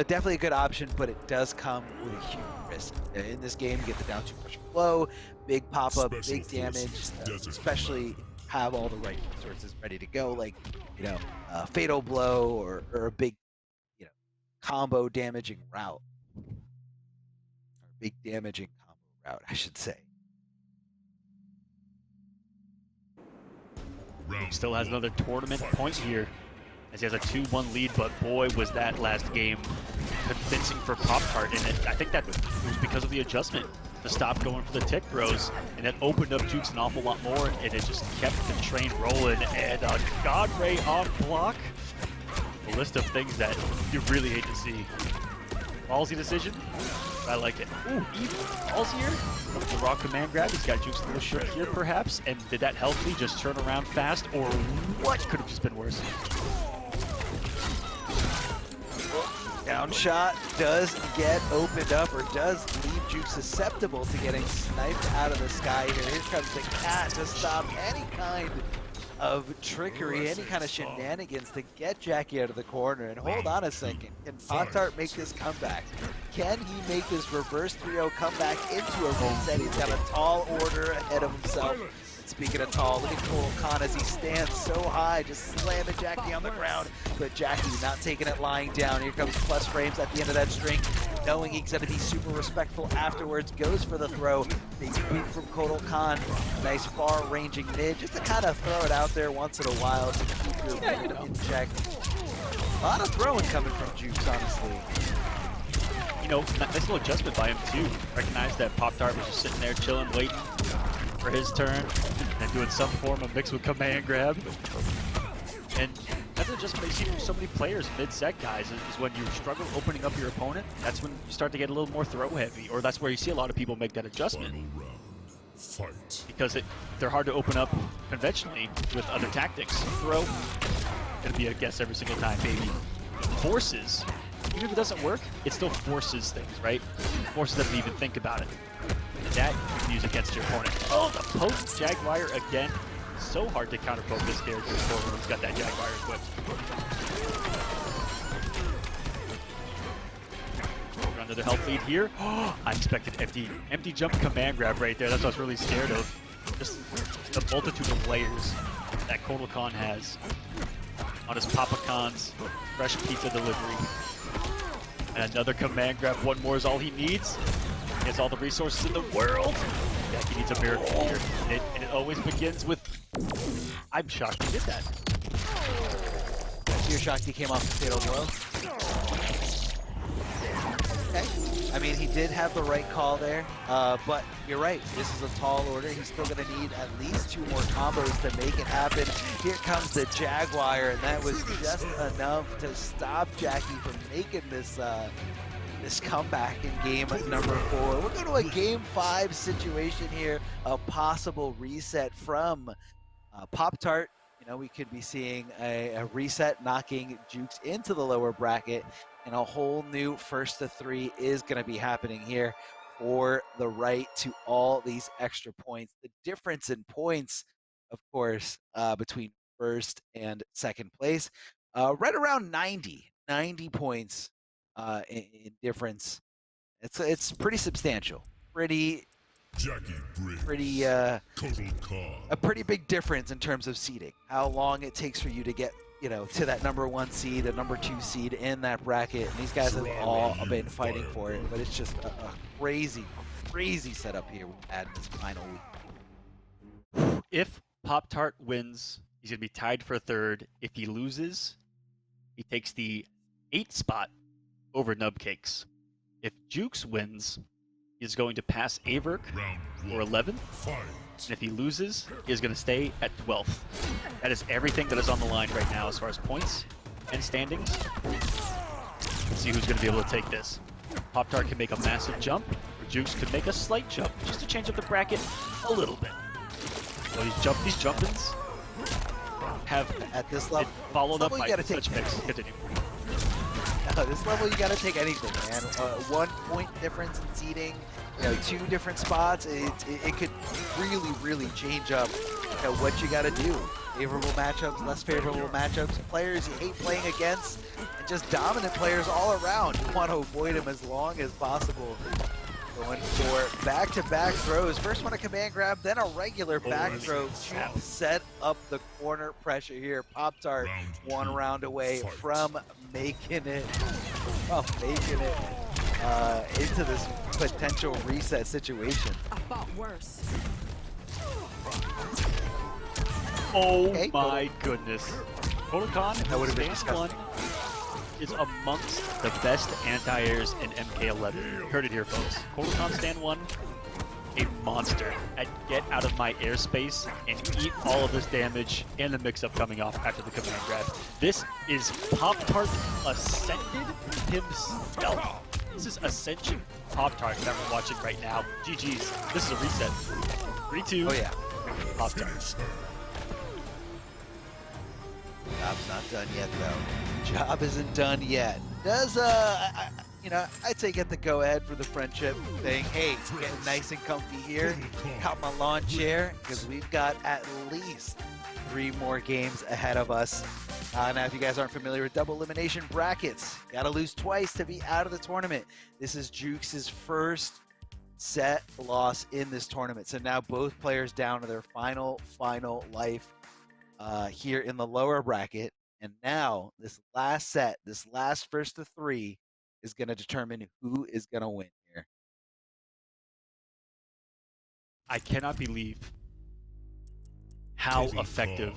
Definitely a good option, but it does come with a huge risk. In this game, you get the down 2 push flow, big pop-up, big damage, especially have all the right resources ready to go, like, you know, fatal blow or a big, you know, combo damaging route, or big damaging combo route, I should say. Still has another tournament point here, as he has a 2-1 lead, but boy, was that last game convincing for Poptart, and I think that it was because of the adjustment to stop going for the tick throws, and that opened up Jueks an awful lot more, and it just kept the train rolling, and a God Ray on block. A list of things that you really hate to see. Ballsy decision. I like it. Ooh, even ballsier. The raw command grab. He's got Jueks a little shook here, perhaps. And did that help me just turn around fast, or what could have just been worse? Down shot does get opened up, or does leave Jueks susceptible to getting sniped out of the sky here. Here comes the cat to stop any kind of trickery, any kind of shenanigans to get Jackie out of the corner. And hold on a second, can Poptart make this comeback? Can he make this reverse 3-0 comeback into a reset? He's got a tall order ahead of himself. Speaking of tall, look at Total Khan as he stands so high, just slamming Jackie on the ground. But Jackie not taking it lying down. Here comes plus frames at the end of that string, knowing he's going to be super respectful afterwards. Goes for the throw. Big boot from Total Khan. Nice far-ranging mid, just to kind of throw it out there once in a while to keep your in check. A lot of throwing coming from Jueks, honestly. You know, nice little adjustment by him too. Recognized that Poptart was just sitting there chilling, waiting for his turn, and doing some form of mix with command grab. And that's it just makes you so many players mid-set, guys, is when you struggle opening up your opponent, that's when you start to get a little more throw heavy, or that's where you see a lot of people make that adjustment. Final round. Fight. Because they're hard to open up conventionally with other tactics. Throw, gonna be a guess every single time, baby. Forces, even if it doesn't work, it still forces things, right? Forces them to even think about it. That you can use against your opponent. Oh, the poke Jaguar again. So hard to counter poke this character when he's got that Jaguar equipped. We're under the health lead here. I expected empty jump command grab right there. That's what I was really scared of. Just the multitude of layers that Kotal has on his Papa Khan's fresh pizza delivery. And another command grab. One more is all he needs. He has all the resources in the world. Yeah, he needs a miracle here. And it always begins with... I'm shocked he did that. You're shocked he came off the fatal blow? Okay. I mean, he did have the right call there, but you're right. This is a tall order. He's still going to need at least 2 more combos to make it happen. Here comes the Jaguar, and that was just enough to stop Jackie from making this this comeback in game number 4. We'll go to a game 5 situation here, a possible reset from Poptart. You know, we could be seeing a reset knocking Jueks into the lower bracket, and a whole new first to 3 is going to be happening here for the right to all these extra points. The difference in points, of course, between first and second place, right around 90 points in difference. It's pretty substantial. Pretty a pretty big difference in terms of seeding. How long it takes for you to get, you know, to that number 1 seed, a number 2 seed in that bracket. And these guys have all been fighting for it, but it's just a crazy setup here we've had in this final week. If Poptart wins, he's gonna be tied for 3rd. If he loses, he takes the 8th spot over Nubcakes. If Jueks wins, he's going to pass Averk for 11th. And if he loses, he is going to stay at 12th. That is everything that is on the line right now as far as points and standings. Let's see who's going to be able to take this. Poptart can make a massive jump, or Jueks could make a slight jump, just to change up the bracket a little bit. So these jump-ins have at this level followed up by such picks. Continue. This level, you got to take anything, man. 1 point difference in seeding, you know, 2 different spots. It could really change up, you know, what you got to do. Favorable matchups, less favorable matchups, players you hate playing against, and just dominant players all around. You want to avoid them as long as possible. Going for back-to-back throws. First one a command grab, then a regular back throw to set up the corner pressure here. Poptart 1 round away from making it into this potential reset situation. I fought worse. Oh okay, my goodness. Kotal that would have been stand 1 is amongst the best anti-airs in MK11. You heard it here, folks. Kotal stand 1, a monster at get out of my airspace and eat all of this damage and the mix-up coming off after the command grab. This is Poptart ascended himself. This is Ascension Poptart that we're watching right now. GG's. This is a reset. 3-2. Oh yeah. Poptart. Job's not done yet, though. Job isn't done yet. Does, you know, I'd say get the go-ahead for the friendship thing. Hey, getting nice and comfy here. Got my lawn chair, because we've got at least 3 more games ahead of us. Now, if you guys aren't familiar with double elimination brackets, gotta lose twice to be out of the tournament. This is Jueks' first set loss in this tournament. So now both players down to their final life here in the lower bracket. And now this last set, this last first to 3 is going to determine who is going to win here. I cannot believe how effective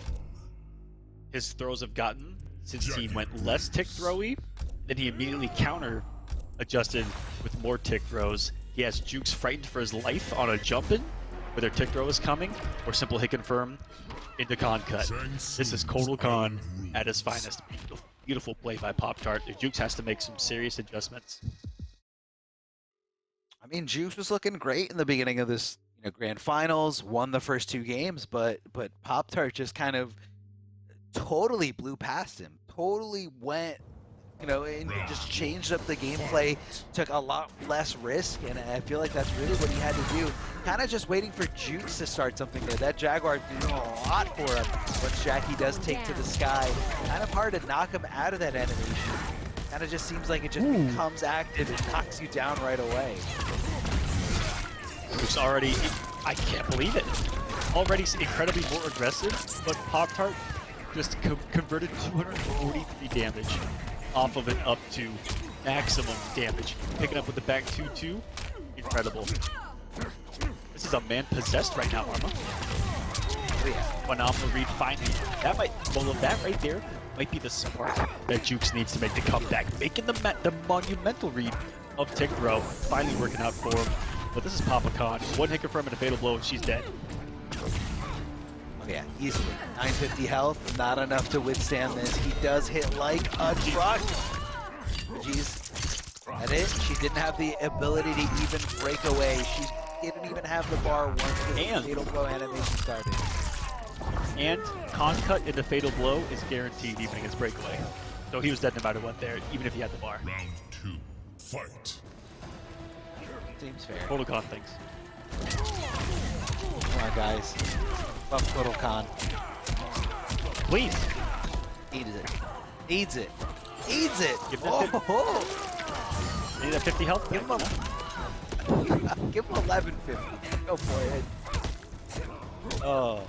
his throws have gotten since he went less tick throwy. Then he immediately counter adjusted with more tick throws. He has Jueks frightened for his life on a jump-in. whether tick throw is coming or simple hit confirm into con cut. This is Kotal Khan at his finest. Beautiful, beautiful play by Poptart. Jueks has to make some serious adjustments. I mean, Jueks was looking great in the beginning of this, grand finals, won the first 2 games, but Poptart just kind of totally blew past him. Totally went, and just changed up the gameplay, took a lot less risk, and I feel like that's really what he had to do. Kind of just waiting for Jueks to start something there. That Jaguar doing a lot for him once Jackie does take to the sky. Kind of hard to knock him out of that animation. Kind of just seems like it just becomes active and knocks you down right away. Jueks already, I can't believe it. Already incredibly more aggressive, but Poptart just converted 243 damage off of an up to maximum damage. Picking up with the back 2-2, incredible. This is a man possessed right now, Arma. Oh yeah. Phenomenal read finally. That right there might be the spark that Jueks needs to make the comeback. Making the monumental read of tick throw, finally working out for him. But this is Papa Khan. One hit confirm and a fatal blow and she's dead. Oh yeah, easily. 950 health, not enough to withstand this. He does hit like a truck. Jeez. That it? She didn't have the ability to even break away. She didn't even have the bar once the fatal blow animation started. And con cut into fatal blow is guaranteed even against breakaway. So he was dead no matter what there, even if he had the bar. Round 2, fight. Seems fair. Kotal Khan thinks. Come on, guys. Love Kotal Khan. Please. Needs it. Needs it. Needs it. Give that need that 50 health? Give him give him 1150. Go for it. Oh.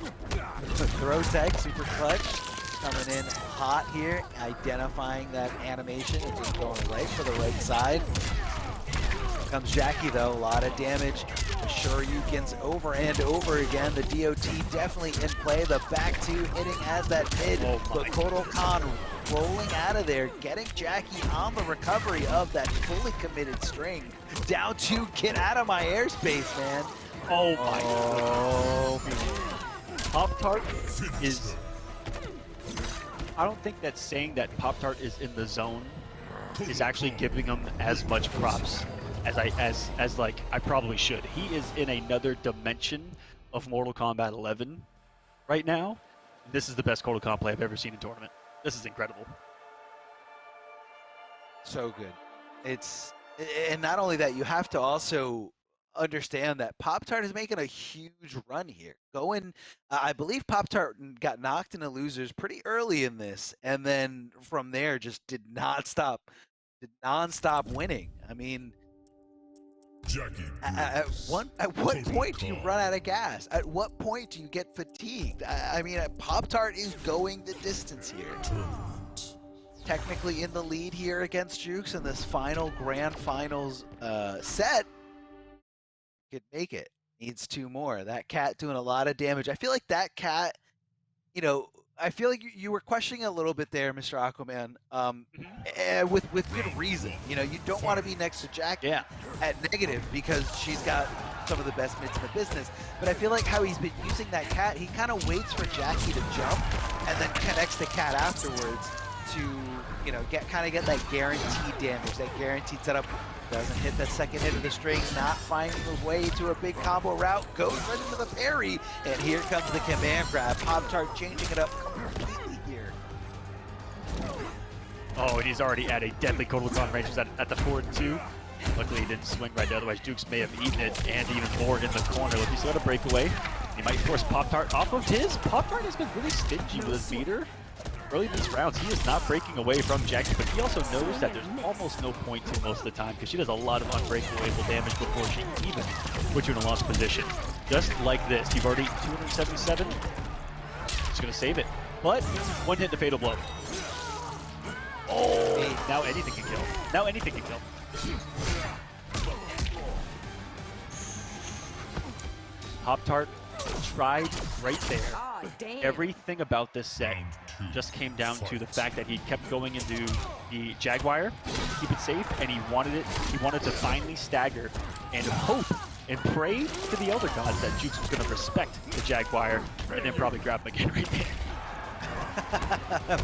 Throw tech, super clutch. Coming in hot here, identifying that animation and just going right for the right side. Comes Jackie though, a lot of damage. Shoryukens over and over again. The DOT definitely in play. The back 2 hitting as that mid. But Kotal Khan rolling out of there, getting Jackie on the recovery of that fully committed string. Down to get out of my airspace, man. Oh my god. Poptart is... I don't think that saying that Poptart is in the zone is actually giving him as much props as I probably should. He is in another dimension of Mortal Kombat 11 right now. This is the best Kotal Khan play I've ever seen in tournament. This is incredible. So good. And not only that, you have to also understand that Poptart is making a huge run here. I believe Poptart got knocked into losers pretty early in this, and then from there just did non-stop winning. I mean, at what point do you run out of gas? At what point do you get fatigued? I mean, Poptart is going the distance here. Technically in the lead here against Jueks in this final grand finals set. Could make it. Needs 2 more. That cat doing a lot of damage. I feel like that cat, I feel like you were questioning a little bit there, Mr. Aquaman, with good reason. You don't want to be next to Jackie at negative because she's got some of the best mids in the business. But I feel like how he's been using that cat, he kind of waits for Jackie to jump and then connects the cat afterwards to, get that guaranteed damage, that guaranteed setup. Doesn't hit that second hit of the string, not finding his way to a big combo route, goes right into the parry, and here comes the command grab. Poptart changing it up completely here. Oh, and he's already at a deadly Kotal Khan range at the 4-2. Luckily he didn't swing right there, otherwise Jueks may have eaten it, and even more in the corner. Look, he's got a breakaway. He might force Poptart off of his. Poptart has been really stingy with his meter. Early in these rounds, he is not breaking away from Jackie, but he also knows that there's almost no point to most of the time because she does a lot of unbreakawayable damage before she even puts you in a lost position. Just like this. You've already 277. He's going to save it. But one hit to fatal blow. Oh, now anything can kill. Now anything can kill. Poptart tried right there. Everything about this set just came down to the fact that he kept going into the Jaguar, keep it safe, and he wanted to finally stagger and hope and pray to the Elder Gods that Jueks was going to respect the Jaguar and then probably grab him again right there.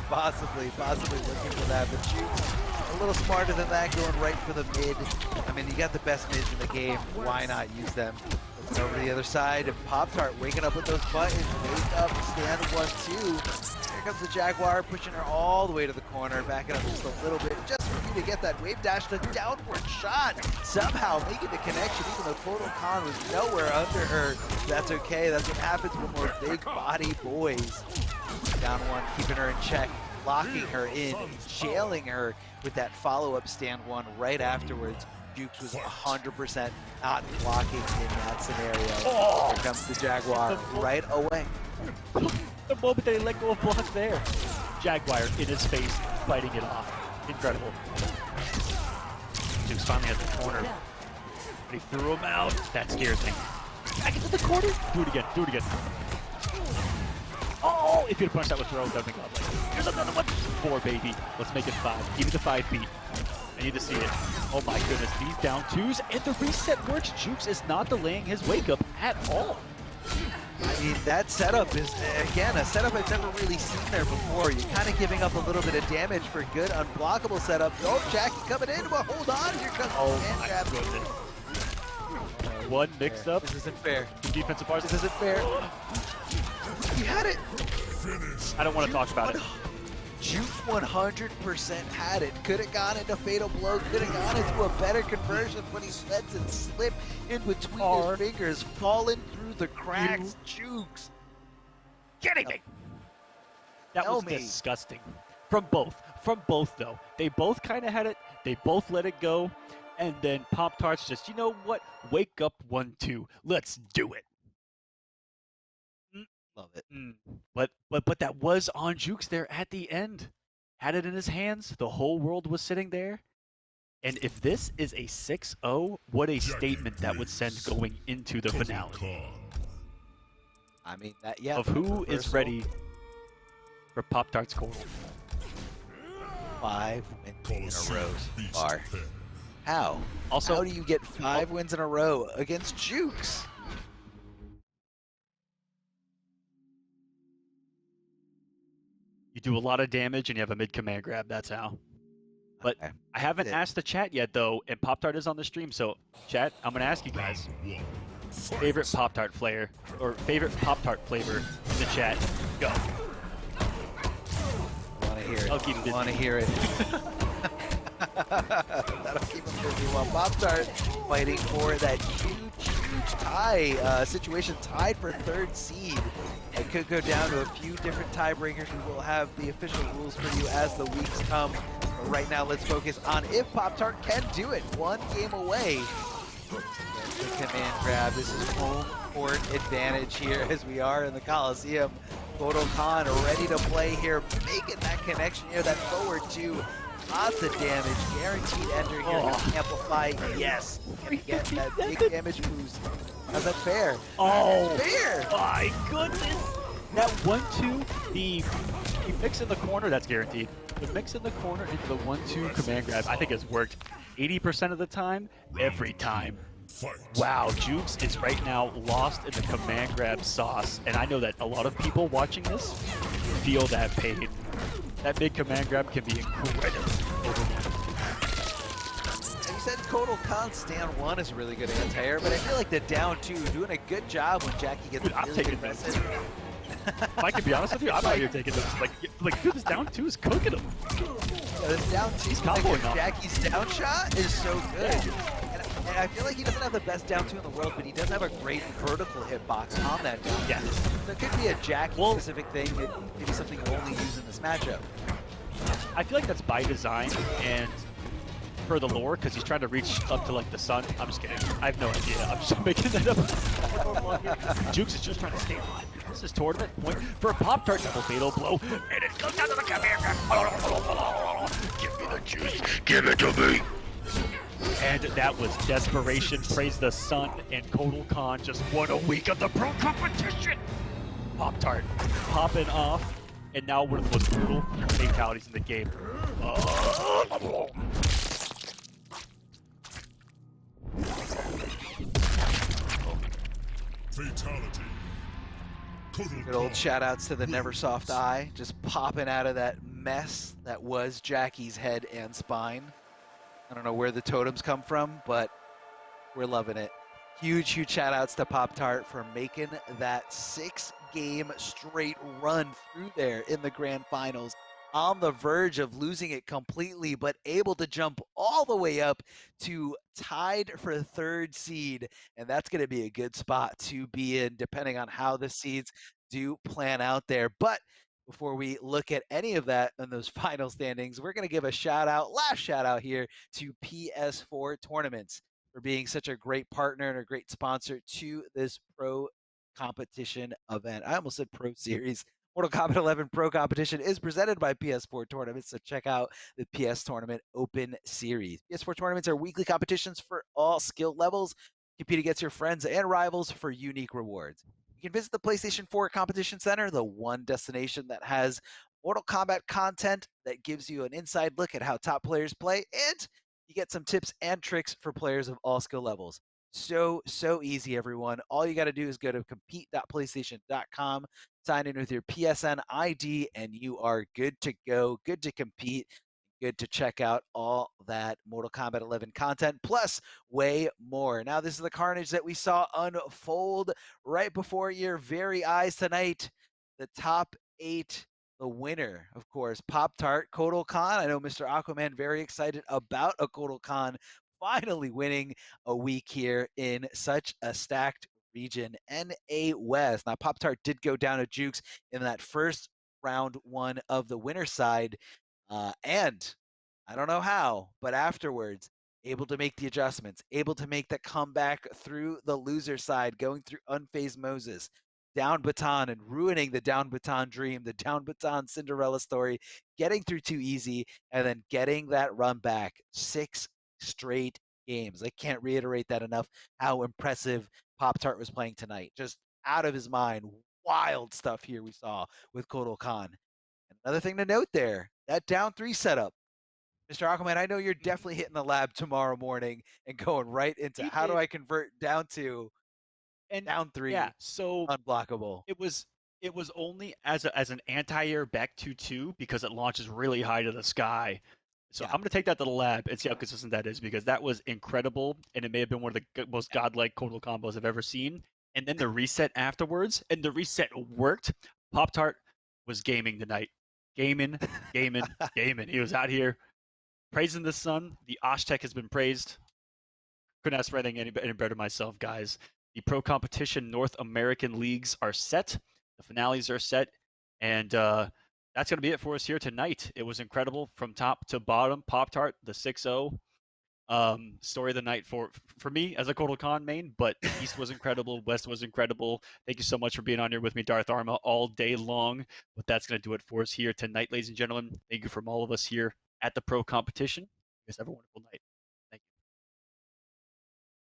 possibly looking for that, but Jueks a little smarter than that, going right for the mid. I mean, you got the best mids in the game. Why not use them? Looking over to the other side, and Poptart waking up with those buttons. Wake up, stand 1-2. Here comes the Jaguar, pushing her all the way to the corner, backing up just a little bit, just for you to get that wave dash, the downward shot. Somehow making the connection, even though Total Khan was nowhere under her. That's okay. That's what happens when we're big body boys. Down one, keeping her in check, locking her in, jailing her with that follow-up stand one right afterwards. Jueks was 100% not blocking in that scenario. Oh. Here comes the Jaguar right away. The moment they let go of block there. Jaguar in his face, fighting it off. Incredible. Jueks finally at the corner. But he threw him out. That scares me. Back into the corner. Do it again. Do it again. Oh, if you'd punched that with throw, that would make a lot of play. Here's another one. 4, baby. Let's make it 5. Give me the 5 feet. I need to see it. Oh my goodness, these down twos, and the reset works. Jueks is not delaying his wake up at all. I mean, that setup is, again, a setup I've never really seen there before. You're kind of giving up a little bit of damage for good, unblockable setup. Oh, Jackie coming in, but hold on, here comes the hand grab. One mixed up. This isn't fair. Two defensive bars. This isn't fair. He had it. I don't want to talk about it. Jueks 100% had it. Could have gone into fatal blow. Could have gone into a better conversion, but he lets it slip in between his fingers, falling through the cracks. Jueks. Kidding me? That was disgusting. From both though. They both kind of had it. They both let it go, and then Pop-Tarts just, you know what? Wake up 1-2. Let's do it. Love it. But that was on Jueks there at the end. Had it in his hands. The whole world was sitting there. And if this is a 6-0, what a statement that would send going into the finale. I mean, that, yeah. Of who is ready for Pop-Tart's corner. 5 wins in a row so far. How? Also, how do you get 5 wins in a row against Jueks? You do a lot of damage and you have a mid command grab. That's how. But Okay. I haven't asked the chat yet though, and Pop-Tart is on the stream. So chat, I'm gonna ask you guys favorite Pop-Tart flavor or favorite Pop-Tart flavor in the chat. Go. Want to hear it? I'll keep him busy. Want to hear it? That'll keep him busy while Poptart fighting for that huge tie situation, tied for 3rd seed. It could go down to a few different tiebreakers. We will have the official rules for you as the weeks come. But right now, let's focus on if Pop-Tart can do it. 1 game away. The command grab. This is home court advantage here as we are in the Coliseum. Total Khan ready to play here, making that connection here, that forward 2. Lots of damage, guaranteed ender here. Amplify, yes. Gonna get that big damage boost. How's that fair? Oh, That's fair. My goodness! That 1-2, the mix in the corner, that's guaranteed. The mix in the corner into the 1-2 command grab, I think has worked 80% of the time, every time. Wow, Jueks is right now lost in the command grab sauce, and I know that a lot of people watching this feel that pain. That big command grab can be incredible. You said Total Khan stand 1 is a really good anti-air, but I feel like the down 2 doing a good job when Jackie gets I'm really taking aggressive. If I can be honest with you, I'm out here taking this. Like dude, this down 2 is cooking him. Yeah, this down 2 comboing off. Jackie's down shot is so good. And I feel like he doesn't have the best down 2 in the world, but he does have a great vertical hitbox on that down 2. Yeah. There could be a Jackie-specific thing, maybe something you only use in this matchup. I feel like that's by design and for the lore, because he's trying to reach up to like the sun. I'm just kidding. I have no idea. I'm just making that up. Jueks is just trying to stay alive. This is tournament point for a Pop-Tart double fatal blow, and it goes down to the command grab. Give me the juice. Give it to me. And that was desperation. Praise the sun, and Total Khan just won a week of the pro competition. Pop-Tart popping off, and now one of the most brutal fatalities in the game. Fatality. Good old shout outs to the Neversoft Eye, just popping out of that mess that was Jackie's head and spine. I don't know where the totems come from, but we're loving it. Huge, huge shout outs to Poptart for making that 6-game straight run through there in the grand finals. On the verge of losing it completely, but able to jump all the way up to tied for third seed. And that's going to be a good spot to be in, depending on how the seeds do plan out there. But before we look at any of that in those final standings, we're going to give a last shout out here to PS4 Tournaments for being such a great partner and a great sponsor to this pro competition event. I almost said pro series. Mortal Kombat 11 Pro Competition is presented by PS4 Tournaments, so check out the PS Tournament Open Series. PS4 Tournaments are weekly competitions for all skill levels. Compete against your friends and rivals for unique rewards. You can visit the PlayStation 4 Competition Center, the one destination that has Mortal Kombat content that gives you an inside look at how top players play, and you get some tips and tricks for players of all skill levels. So easy, everyone. All you got to do is go to compete.playstation.com, sign in with your PSN ID, and you are good to go, good to compete, good to check out all that Mortal Kombat 11 content, plus way more. Now, this is the carnage that we saw unfold right before your very eyes tonight. The top 8, the winner, of course, Poptart, Kotal Khan. I know Mr. Aquaman very excited about a Kotal Khan finally winning a week here in such a stacked region, NA West. Now, Poptart did go down to Jueks in that first round 1 of the winner side, and I don't know how, but afterwards, able to make the adjustments, able to make the comeback through the loser side, going through Unfazed Moses, down baton and ruining the down baton dream, the down baton Cinderella story, getting through too easy, and then getting that run back. 6 straight games. I can't reiterate that enough, how impressive Poptart was playing tonight. Just out of his mind. Wild stuff here we saw with Kotal Khan. Another thing to note there, that down 3 setup. Mr. Aquaman, I know you're definitely hitting the lab tomorrow morning and going right into how do I convert down 2 and down 3, yeah, so unblockable. It was only as an anti-air back 2-2 because it launches really high to the sky. So I'm going to take that to the lab and see how consistent that is, because that was incredible, and it may have been one of the most godlike Kotal combos I've ever seen. And then the reset afterwards, and the reset worked. Poptart was gaming tonight. Gaming. He was out here praising the sun. The Osh-Tech has been praised. Couldn't ask for anything any better myself, guys. The Pro Competition North American Leagues are set. The finales are set. And that's going to be it for us here tonight. It was incredible from top to bottom. Poptart, the 6-0 story of the night for me as a Kotal Khan main, but East was incredible. West was incredible. Thank you so much for being on here with me, Darth Arma, all day long. But that's going to do it for us here tonight, ladies and gentlemen. Thank you from all of us here at the Pro Competition. You guys have a wonderful night.